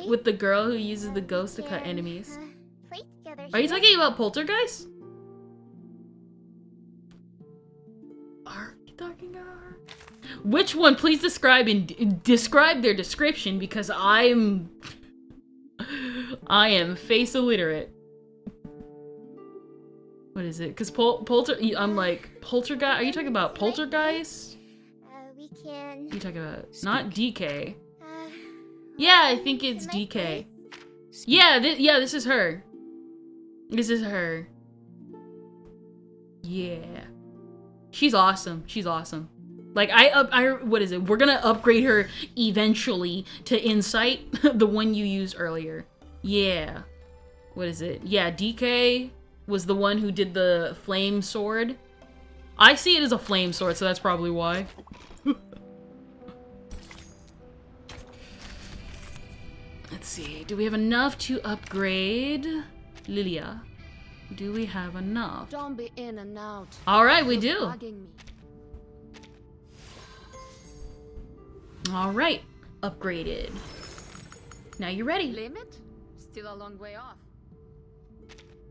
[SPEAKER 1] with the girl who uses the ghost to cut enemies. Are you talking about Poltergeist? Are you talking about her? Which one? Please describe their description because I am face illiterate. What is it? Because I'm like Poltergeist. Are you talking about Poltergeist?
[SPEAKER 6] We can.
[SPEAKER 1] What are you talking about? Not DK. Yeah, I think it's DK. Yeah, this is her. This is her. Yeah. She's awesome. She's awesome. Like, what is it? We're gonna upgrade her eventually to Insight, the one you used earlier. Yeah. What is it? Yeah, DK was the one who did the flame sword. I see it as a flame sword, so that's probably why. Let's see. Do we have enough to upgrade Lilia? Do we have enough?
[SPEAKER 19] Don't be in and out.
[SPEAKER 1] All right, we do. All right, upgraded. Now you're ready.
[SPEAKER 19] Limit? Still a long way off.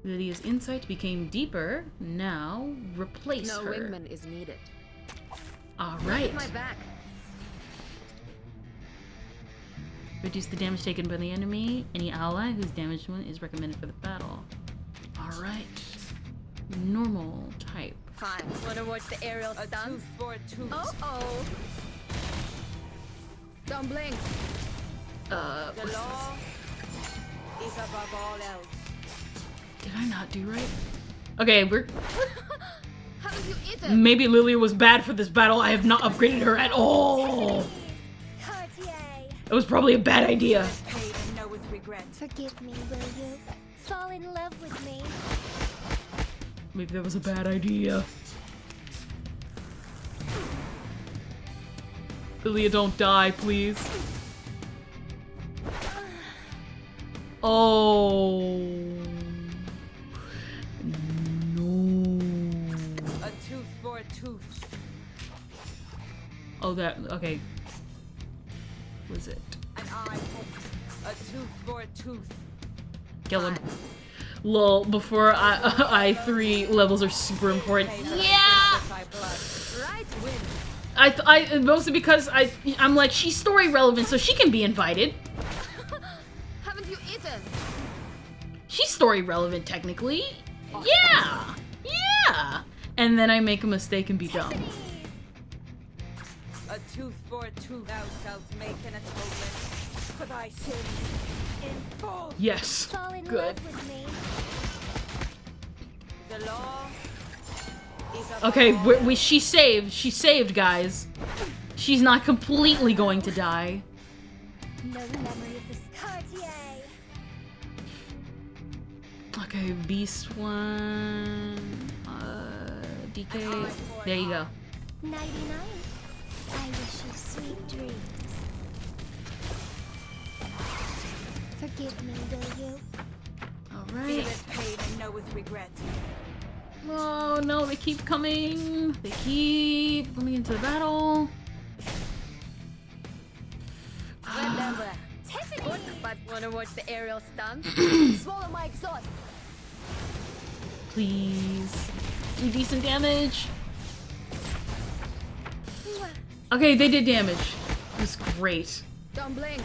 [SPEAKER 1] Lydia's insight became deeper. Now replace her.
[SPEAKER 19] No wingman is needed.
[SPEAKER 1] All right.
[SPEAKER 19] My back.
[SPEAKER 1] Reduce the damage taken by the enemy. Any ally whose damaged one is recommended for the battle. All right. Normal type.
[SPEAKER 19] Fine. Wanna watch the aerial stunts? Oh. Don't blink.
[SPEAKER 18] The law is above all else.
[SPEAKER 1] Did I not do right? Okay, we're...
[SPEAKER 19] How did you eat it?
[SPEAKER 1] Maybe Lilia was bad for this battle. I have not upgraded her at all. It was probably a bad idea.
[SPEAKER 13] regret.
[SPEAKER 16] Forgive me, will you? Fall in love with me.
[SPEAKER 1] Maybe that was a bad idea. Lilia, don't die, please. Oh. No.
[SPEAKER 13] A tooth for a tooth.
[SPEAKER 1] Oh, that. Okay. What is it?
[SPEAKER 13] An eye for a tooth for a tooth.
[SPEAKER 1] Kill him. Lol, before I3 levels are super important. Yeah! I mostly because I'm like, she's story relevant, so she can be invited.
[SPEAKER 19] Haven't you eaten?
[SPEAKER 1] She's story relevant, technically. Yeah! Yeah! And then I make a mistake and be dumb.
[SPEAKER 13] A tooth for a tooth. Thou shalt make an atonement for thy sins in full.
[SPEAKER 1] Yes.
[SPEAKER 16] Fall in
[SPEAKER 1] Good.
[SPEAKER 16] love with me.
[SPEAKER 13] The law is above
[SPEAKER 1] Okay,
[SPEAKER 13] all.
[SPEAKER 1] she saved. She saved, guys. She's not completely going to die.
[SPEAKER 16] No memory of this Cartier.
[SPEAKER 1] Okay, Beast one. DK. There you go.
[SPEAKER 16] 99. I wish you sweet dreams. Forgive me, will you?
[SPEAKER 1] Alright.
[SPEAKER 13] Feeleth pain and knoweth regret.
[SPEAKER 1] Oh no, they keep coming. They keep coming into the battle.
[SPEAKER 19] Remember, but wanna watch the aerial stunt? Swallow my exhaust.
[SPEAKER 1] Please. Do decent damage. Okay, they did damage. It was great.
[SPEAKER 19] Don't blink.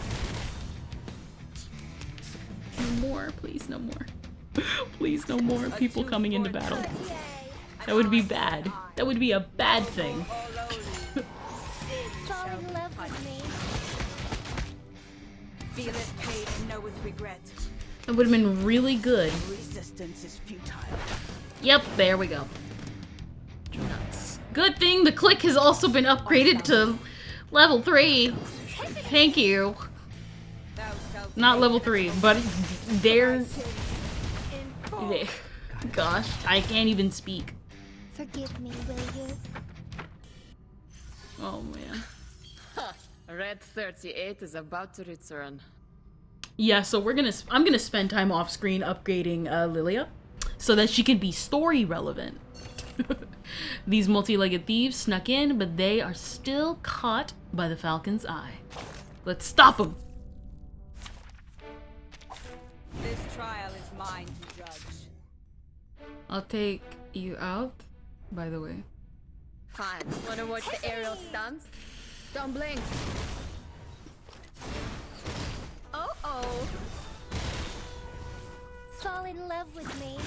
[SPEAKER 1] No more, please, no more. Please, no more people coming into battle. That would be bad. That would be a bad thing.
[SPEAKER 16] Fall in love with me.
[SPEAKER 13] Feeleth pain and knoweth regret.
[SPEAKER 1] That would have been really good.
[SPEAKER 13] Resistance is futile.
[SPEAKER 1] Yep, there we go. Nuts. Good thing the click has also been upgraded to level 3. Thank you. Not level 3, but they're... Gosh, I can't even speak.
[SPEAKER 16] Forgive me, will you?
[SPEAKER 1] Oh man.
[SPEAKER 19] Red 38 is about to return.
[SPEAKER 1] Yeah, so I'm gonna spend time off screen upgrading Lilia so that she can be story relevant. These multi-legged thieves snuck in, but they are still caught by the Falcon's eye. Let's stop them.
[SPEAKER 13] This trial is mine to judge.
[SPEAKER 1] I'll take you out, by the way.
[SPEAKER 19] Fine. Wanna watch the aerial stunts? Don't blink. Oh.
[SPEAKER 16] Fall in love with me.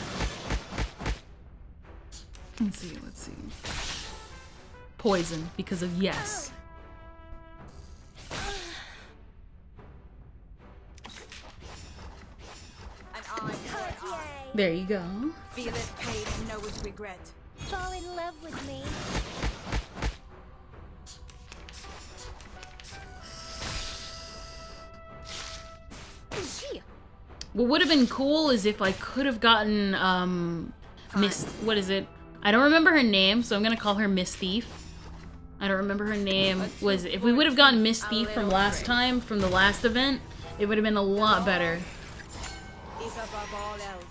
[SPEAKER 1] Let's see. Poison, because of yes. There you go.
[SPEAKER 13] Feeleth pain and knoweth regret.
[SPEAKER 16] Fall in love with me.
[SPEAKER 1] What would have been cool is if I could have gotten Miss, what is it? I don't remember her name, so I'm gonna call her Miss Thief. I don't remember her name. If we would have gotten Miss Thief from last time, from the last event, it would have been a lot better.
[SPEAKER 13] Is above all else.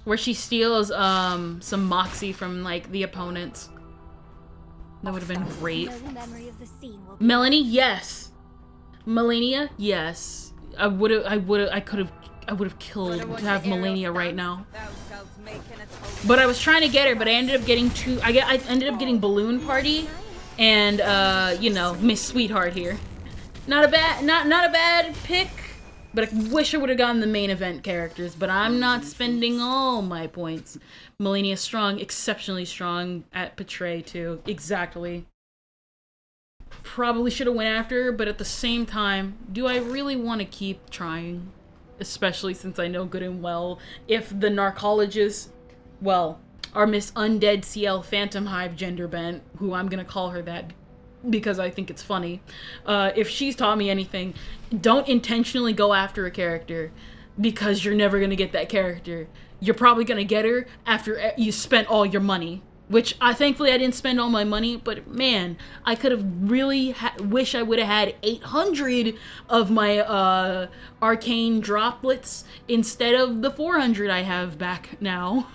[SPEAKER 1] Where she steals some moxie from like the opponents. That would have been great.
[SPEAKER 16] No memory of the scene will be
[SPEAKER 1] Melanie, yes. Melania, yes. I would have killed to have Melania right now. But I was trying to get her, but I ended up getting I ended up getting Balloon Party and you know, Miss Sweetheart here. Not a bad pick, but I wish I would have gotten the main event characters, but I'm not spending all my points. Melania strong, exceptionally strong at Portray too. Exactly. Probably should have went after her, but at the same time, do I really want to keep trying? Especially since I know good and well if the narcologist, well, our Miss Undead CL Phantom Hive gender bent, who I'm gonna call her that because I think it's funny. If she's taught me anything, don't intentionally go after a character because you're never gonna get that character. You're probably gonna get her after you spent all your money. Which, thankfully I didn't spend all my money, but man, I could have really wish I would have had 800 of my arcane droplets instead of the 400 I have back now.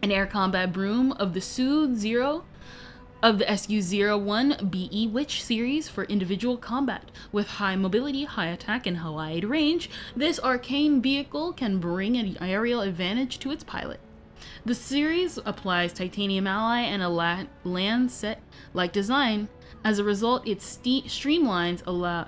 [SPEAKER 1] An air combat broom of the SU-01 BE Witch series for individual combat. With high mobility, high attack, and wide range, this arcane vehicle can bring an aerial advantage to its pilot. The series applies titanium alloy and a Lancet-like design. As a result, its streamlines allow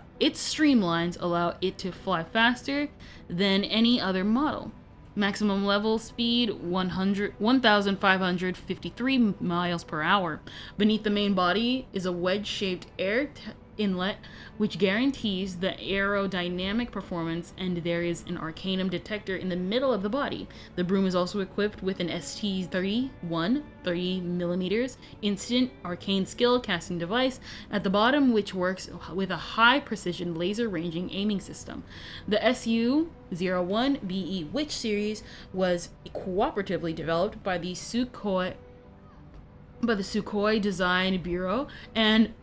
[SPEAKER 1] it to fly faster than any other model. Maximum level speed 1,553 miles per hour. Beneath the main body is a wedge-shaped air inlet which guarantees the aerodynamic performance, and there is an arcanum detector in the middle of the body. The broom is also equipped with an ST-31 30mm instant arcane skill casting device at the bottom, which works with a high precision laser ranging aiming system. The SU-01 BE Witch series was cooperatively developed by the Sukhoi Design Bureau, and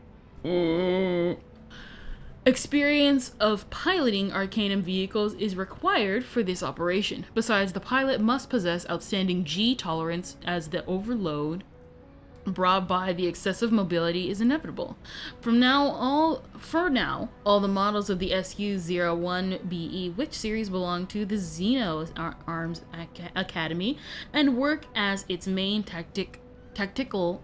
[SPEAKER 1] experience of piloting arcanum vehicles is required for this operation. Besides, the pilot must possess outstanding G tolerance, as the overload brought by the excessive mobility is inevitable. For now, all the models of the SU-01 BE Witch series belong to the Xeno Arms Academy and work as its main tactical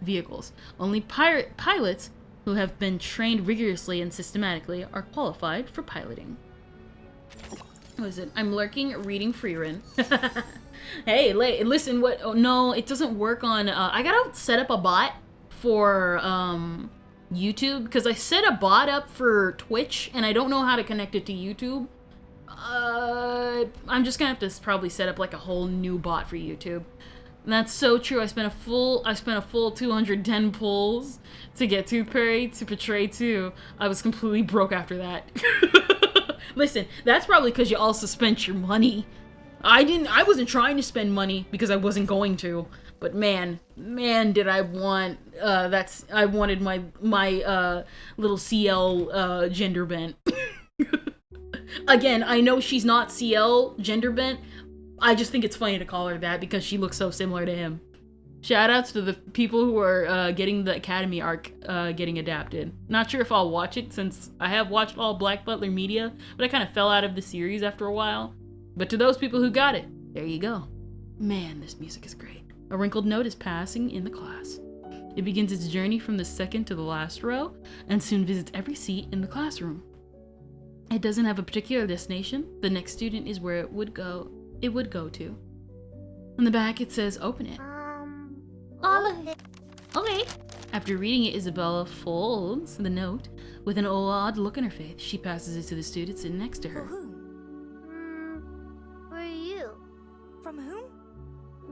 [SPEAKER 1] vehicles. Only pilots who have been trained rigorously and systematically are qualified for piloting. What is it? I'm lurking, reading Freerin. Hey, listen, what? Oh, no, it doesn't work on... I gotta set up a bot for YouTube, because I set a bot up for Twitch, and I don't know how to connect it to YouTube. I'm just gonna have to probably set up like a whole new bot for YouTube. And that's so true. I spent a full 210 pulls to get TOOTHFAIRY to portray 2. I was completely broke after that. Listen, that's probably because you also spent your money. I wasn't trying to spend money because I wasn't going to. But man, did I want I wanted my little CL gender bent. Again, I know she's not CL gender bent. I just think it's funny to call her that because she looks so similar to him. Shoutouts to the people who are getting the Academy arc getting adapted. Not sure if I'll watch it since I have watched all Black Butler media, but I kind of fell out of the series after a while. But to those people who got it, there you go. Man, this music is great. A wrinkled note is passing in the class. It begins its journey from the second to the last row and soon visits every seat in the classroom. It doesn't have a particular destination. The next student is where it would go to. On the back it says open it. Okay. After reading it, Isabella folds the note. With an odd look on her face, she passes it to the student sitting next to her.
[SPEAKER 16] For whom?
[SPEAKER 7] For you.
[SPEAKER 16] From whom?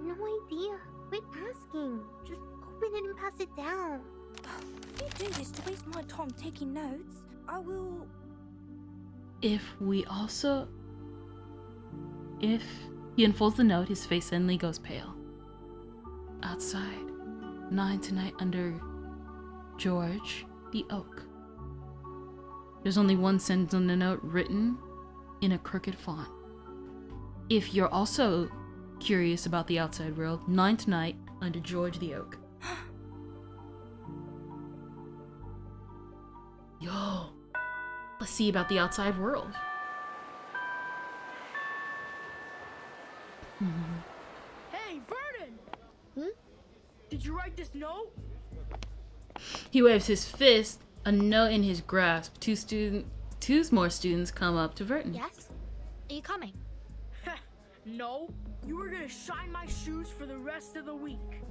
[SPEAKER 6] No idea. Quit asking. Just open it and pass it down.
[SPEAKER 16] If you do this to waste my time taking notes, I will...
[SPEAKER 1] If he unfolds the note, his face suddenly goes pale. Outside, 9 tonight under George the Oak. There's only one sentence on the note written in a crooked font. If you're also curious about the outside world, 9 tonight under George the Oak. Yo, let's see about the outside world.
[SPEAKER 18] Hey, Vernon! Did you write this note?
[SPEAKER 1] He waves his fist, a note in his grasp. Two more students come up to Vernon.
[SPEAKER 16] Yes? Are you coming?
[SPEAKER 18] No. You were gonna shine my shoes for the rest of the week.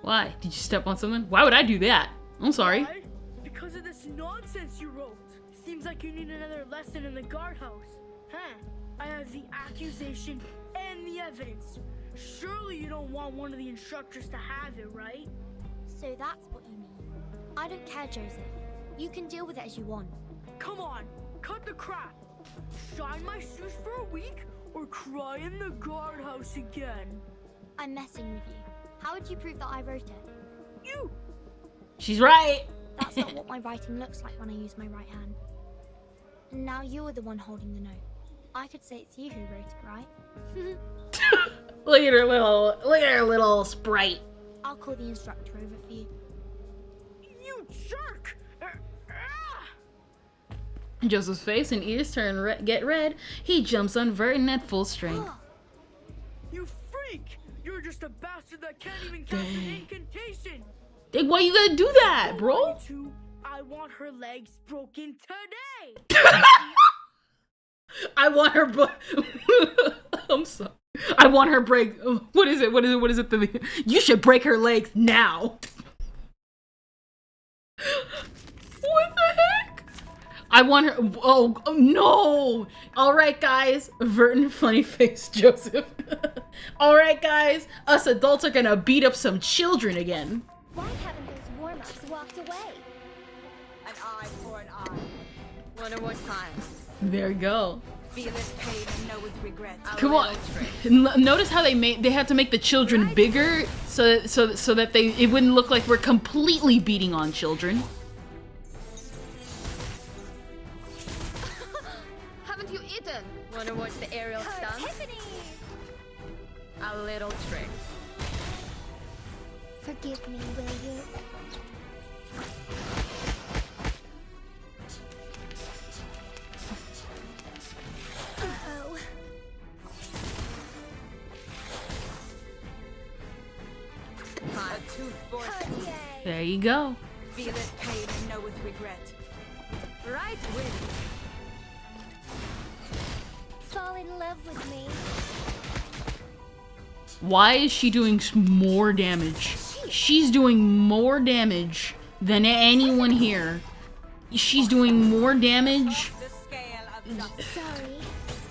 [SPEAKER 1] Why? Did you step on someone? Why would I do that? I'm sorry.
[SPEAKER 18] Why? Because of this nonsense you wrote. Seems like you need another lesson in the guardhouse. Huh? I have the accusation and the evidence. Surely you don't want one of the instructors to have it, right?
[SPEAKER 16] So that's what you mean. I don't care, Joseph. You can deal with it as you want.
[SPEAKER 18] Come on, cut the crap. Shine my shoes for a week or cry in the guardhouse again.
[SPEAKER 16] I'm messing with you. How would you prove that I wrote it?
[SPEAKER 18] You!
[SPEAKER 1] She's right!
[SPEAKER 16] That's not what my writing looks like when I use my right hand. And now you're the one holding the note. I could say it's you who wrote it, right?
[SPEAKER 1] Look at her little sprite.
[SPEAKER 16] I'll call the instructor over for you.
[SPEAKER 18] You jerk!
[SPEAKER 1] Joseph's face and ears get red. He jumps on Vertin at full strength.
[SPEAKER 18] You freak! You're just a bastard that can't even cast an incantation!
[SPEAKER 1] Hey, why you gotta do that, bro?
[SPEAKER 18] I want her legs broken today!
[SPEAKER 1] I want her I'm sorry. I want her break. What is it? You should break her legs now. What the heck? I want her. Oh no! All right, guys. Vertin, funny face, Joseph. All right, guys. Us adults are gonna beat up some children again.
[SPEAKER 16] Why haven't those warm-ups walked away?
[SPEAKER 13] An eye for an eye. One more time.
[SPEAKER 1] There you go.
[SPEAKER 13] Feel this pain and know with regret.
[SPEAKER 1] Come on. Notice how they had to make the children bigger so that it wouldn't look like we're completely beating on children.
[SPEAKER 19] Haven't you eaten? Wanna watch the aerial stunts? A little trick.
[SPEAKER 16] Forgive me, will you? Uh-oh.
[SPEAKER 1] There you go.
[SPEAKER 13] Feel this pain and know with regret. Right with
[SPEAKER 16] Fall in love with me.
[SPEAKER 1] Why is she doing more damage? She's doing more damage than anyone here. She's doing more damage.
[SPEAKER 16] Sorry,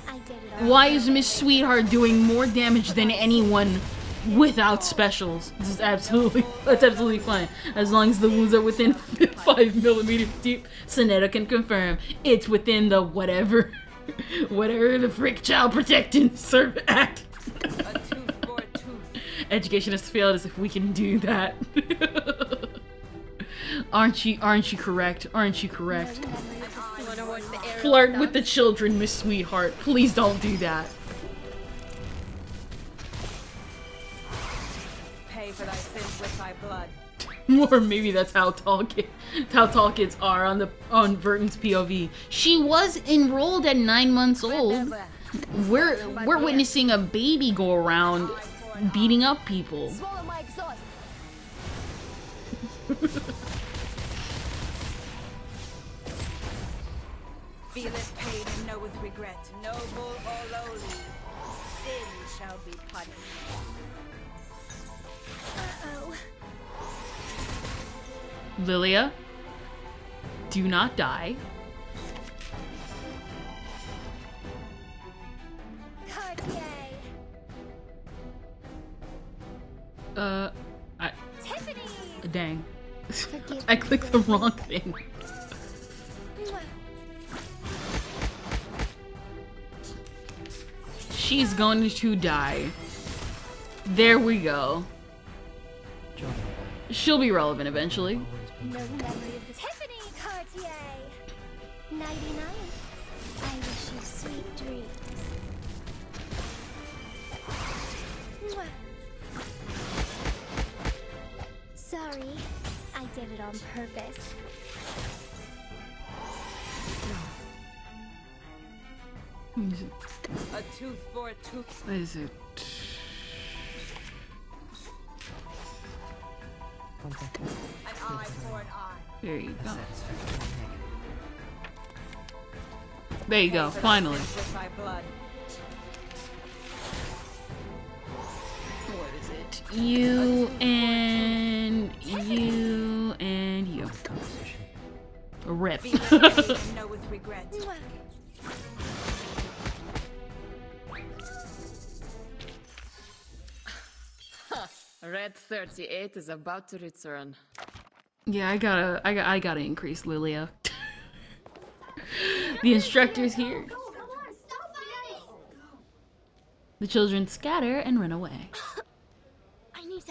[SPEAKER 16] I did it.
[SPEAKER 1] Why is Miss Sweetheart doing more damage than anyone without specials? That's absolutely fine. As long as the wounds are within 5mm deep, Sonetta can confirm it's within the whatever the Frick Child Protecting Act. Education has failed us if we can do that. Aren't you correct? Aren't you correct? Flirt with the children, Miss Sweetheart. Please don't do that.
[SPEAKER 13] pay for thy sins with thy blood.
[SPEAKER 1] Or maybe that's how tall kids are on Vertin's POV. She was enrolled at 9 months old. We're witnessing a baby go around beating up people.
[SPEAKER 19] Swallow my exhaust.
[SPEAKER 13] Feeleth pain and knoweth regret. Noble or lowly, sin shall be punished.
[SPEAKER 16] Uh-oh.
[SPEAKER 1] Lilia, do not die.
[SPEAKER 16] Cartier. Tiffany.
[SPEAKER 1] Dang. I clicked the wrong thing. She's going to die. There we go. She'll be relevant eventually.
[SPEAKER 16] No memory of the Tiffany Cartier. Nighty-night. I wish you sweet dreams. Mwah. Sorry, I did it on purpose.
[SPEAKER 13] A tooth for a tooth.
[SPEAKER 1] What is it?
[SPEAKER 13] An eye for an eye.
[SPEAKER 1] There you go. There you go, finally.
[SPEAKER 13] With thy blood.
[SPEAKER 1] What is it? You and you and you. Rip.
[SPEAKER 13] Know with regret.
[SPEAKER 5] 38 is about to return.
[SPEAKER 1] Yeah, I gotta increase Lilia. The instructor's here. The children scatter and run away.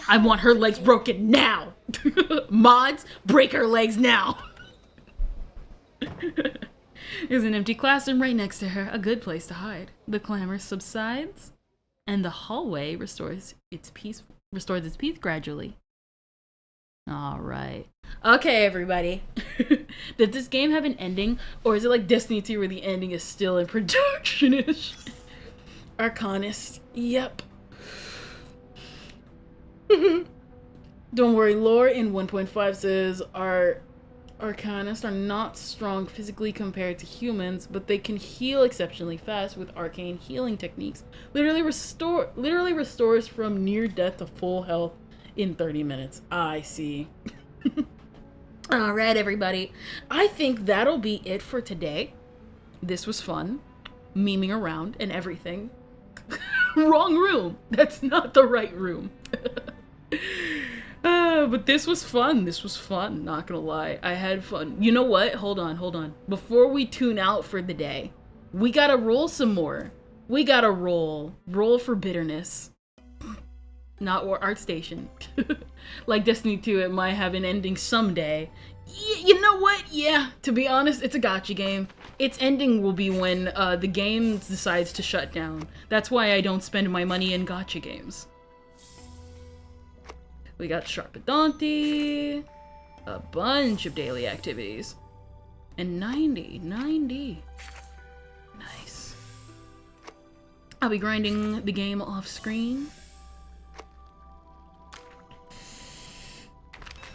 [SPEAKER 1] I want her legs broken now. Mods, break her legs now. There's an empty classroom right next to her, a good place to hide. The clamor subsides, and the hallway restores its peace gradually. All right. Okay, everybody. Did this game have an ending, or is it like Destiny 2 where the ending is still in production-ish? Arcanist. Yep. Don't worry, lore in 1.5 says our Arcanists are not strong physically compared to humans, but they can heal exceptionally fast with arcane healing techniques. Literally restores from near death to full health in 30 minutes. I see. Alright, everybody. I think that'll be it for today. This was fun. Memeing around and everything. Wrong room. That's not the right room. But this was fun. This was fun. Not gonna lie. I had fun. You know what? Hold on. Before we tune out for the day, we gotta roll some more. We gotta roll. Roll for bitterness. Not ArtStation. Like Destiny 2, it might have an ending someday. You know what? Yeah, to be honest, it's a gacha game. Its ending will be when the game decides to shut down. That's why I don't spend my money in gacha games. We got Sharpadonti, a bunch of daily activities, and 90. Nice. I'll be grinding the game off screen.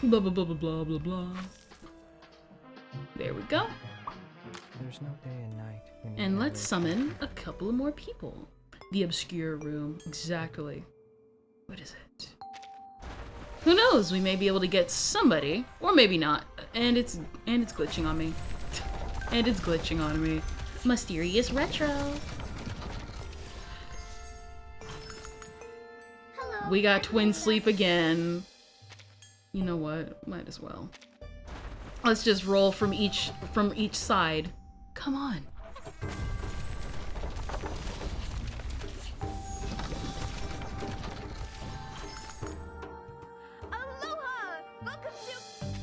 [SPEAKER 1] Blah blah blah blah blah blah blah. There we go.
[SPEAKER 12] There's no day and night.
[SPEAKER 1] And let's summon a couple of more people. The obscure room, exactly. What is it? Who knows? We may be able to get somebody, or maybe not. And it's glitching on me. And it's glitching on me. Mysterious Retro. Hello. We got twin sleep again. You know what? Might as well. Let's just roll from each side. Come on.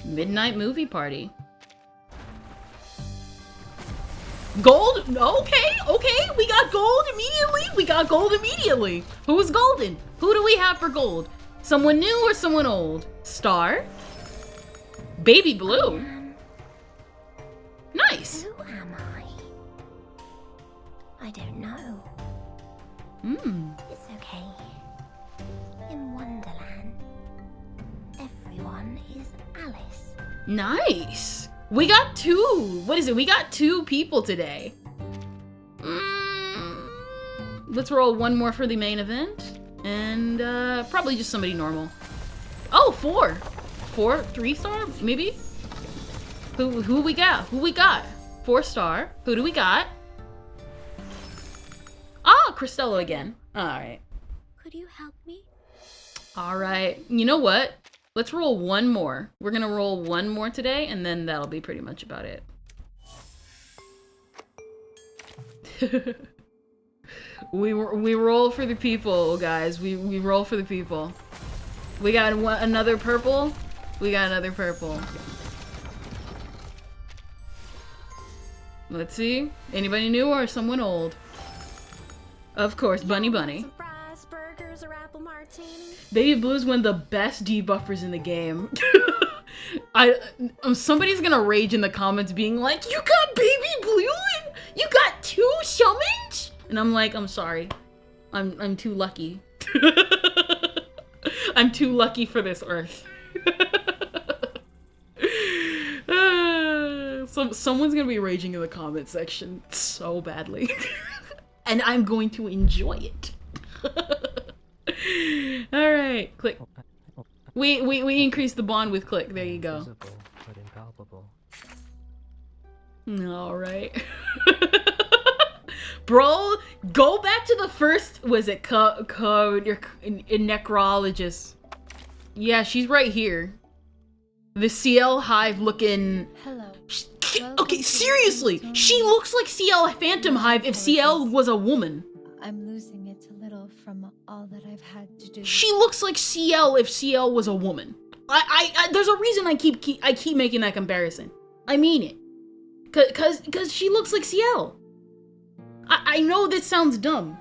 [SPEAKER 1] Midnight movie party. Gold? Okay. We got gold immediately. Who's golden? Who do we have for gold? Someone new or someone old? Star? Baby blue? Nice.
[SPEAKER 16] Who am I don't know. It's okay. In Wonderland, everyone is Alice.
[SPEAKER 1] Nice. We got two. What is it? We got two people today. Let's roll one more for the main event. And probably just somebody normal. Oh, 4. 3-star, maybe? Who we got? 4-star. Who do we got? Ah, Cristello again. Alright.
[SPEAKER 16] Could you help me?
[SPEAKER 1] Alright. You know what? Let's roll one more. We're gonna roll one more today, and then that'll be pretty much about it. We roll for the people, guys. We roll for the people. We got another purple. We got another purple. Let's see. Anybody new or someone old? Of course, Bunny.
[SPEAKER 10] Fries, burgers, or apple martini.
[SPEAKER 1] Baby Blue's one of the best debuffers in the game. Somebody's gonna rage in the comments being like, you got Baby Blue and you got 2 summons? And I'm like, I'm sorry. I'm too lucky. I'm too lucky for this earth. Someone's gonna be raging in the comment section so badly. And I'm going to enjoy it. Alright, click. We increased the bond with click. There you go. Alright. Bro, go back to the first, was it code, your necrologist. Yeah, she's right here. The CL Hive looking...
[SPEAKER 10] Hello.
[SPEAKER 1] Okay, seriously! She looks like CL Phantom Hive if CL was a woman.
[SPEAKER 10] I'm losing it a little from all that I've had to do.
[SPEAKER 1] She looks like CL if CL was a woman. I there's a reason I keep making that comparison. I mean it. Cause she looks like CL. I know this sounds dumb.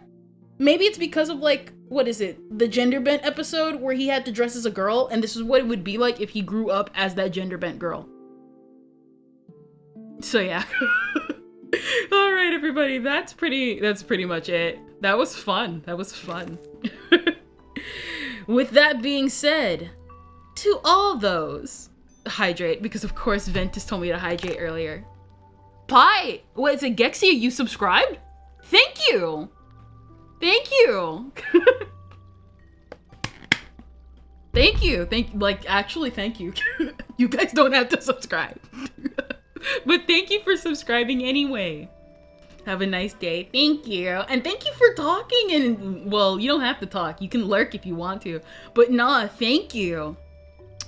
[SPEAKER 1] Maybe it's because of, like, what is it? The gender bent episode where he had to dress as a girl, and this is what it would be like if he grew up as that gender bent girl. So yeah. Alright everybody, that's pretty much it. That was fun. With that being said, to all those, hydrate, because of course Ventus told me to hydrate earlier. Pie! What is it, Gexia, you subscribed? Thank you! Thank you! Thank you! Actually, thank you. You guys don't have to subscribe. But thank you for subscribing anyway. Have a nice day. Thank you. And thank you for talking and, well, you don't have to talk. You can lurk if you want to. But nah, thank you.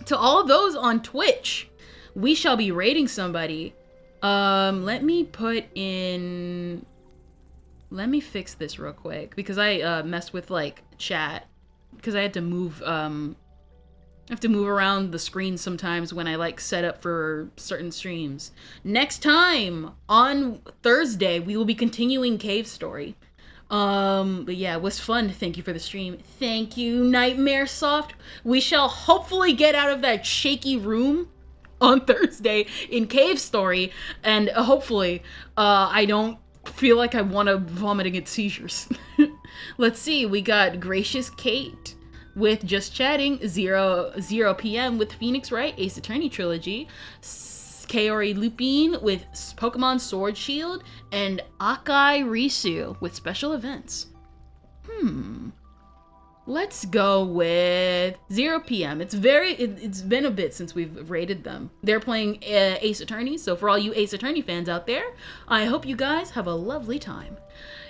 [SPEAKER 1] To all of those on Twitch, we shall be rating somebody. Let me fix this real quick because I messed with like chat because I had to move around the screen sometimes when I like set up for certain streams. Next time on Thursday we will be continuing Cave Story. But yeah, it was fun. Thank you for the stream. Thank you, Nightmare Soft. We shall hopefully get out of that shaky room on Thursday in Cave Story, and hopefully I don't feel like I want to vomit and get seizures. Let's see, we got Gracious Kate with Just Chatting, 0 PM with Phoenix Wright, Ace Attorney Trilogy, Kaori Lupine with Pokemon Sword Shield, and Akai Risu with Special Events. Let's go with 0 PM. It's been a bit since we've rated them. They're playing Ace Attorney, so for all you Ace Attorney fans out there, I hope you guys have a lovely time.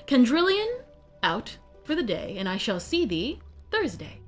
[SPEAKER 1] Kendrillion, out for the day, and I shall see thee Thursday.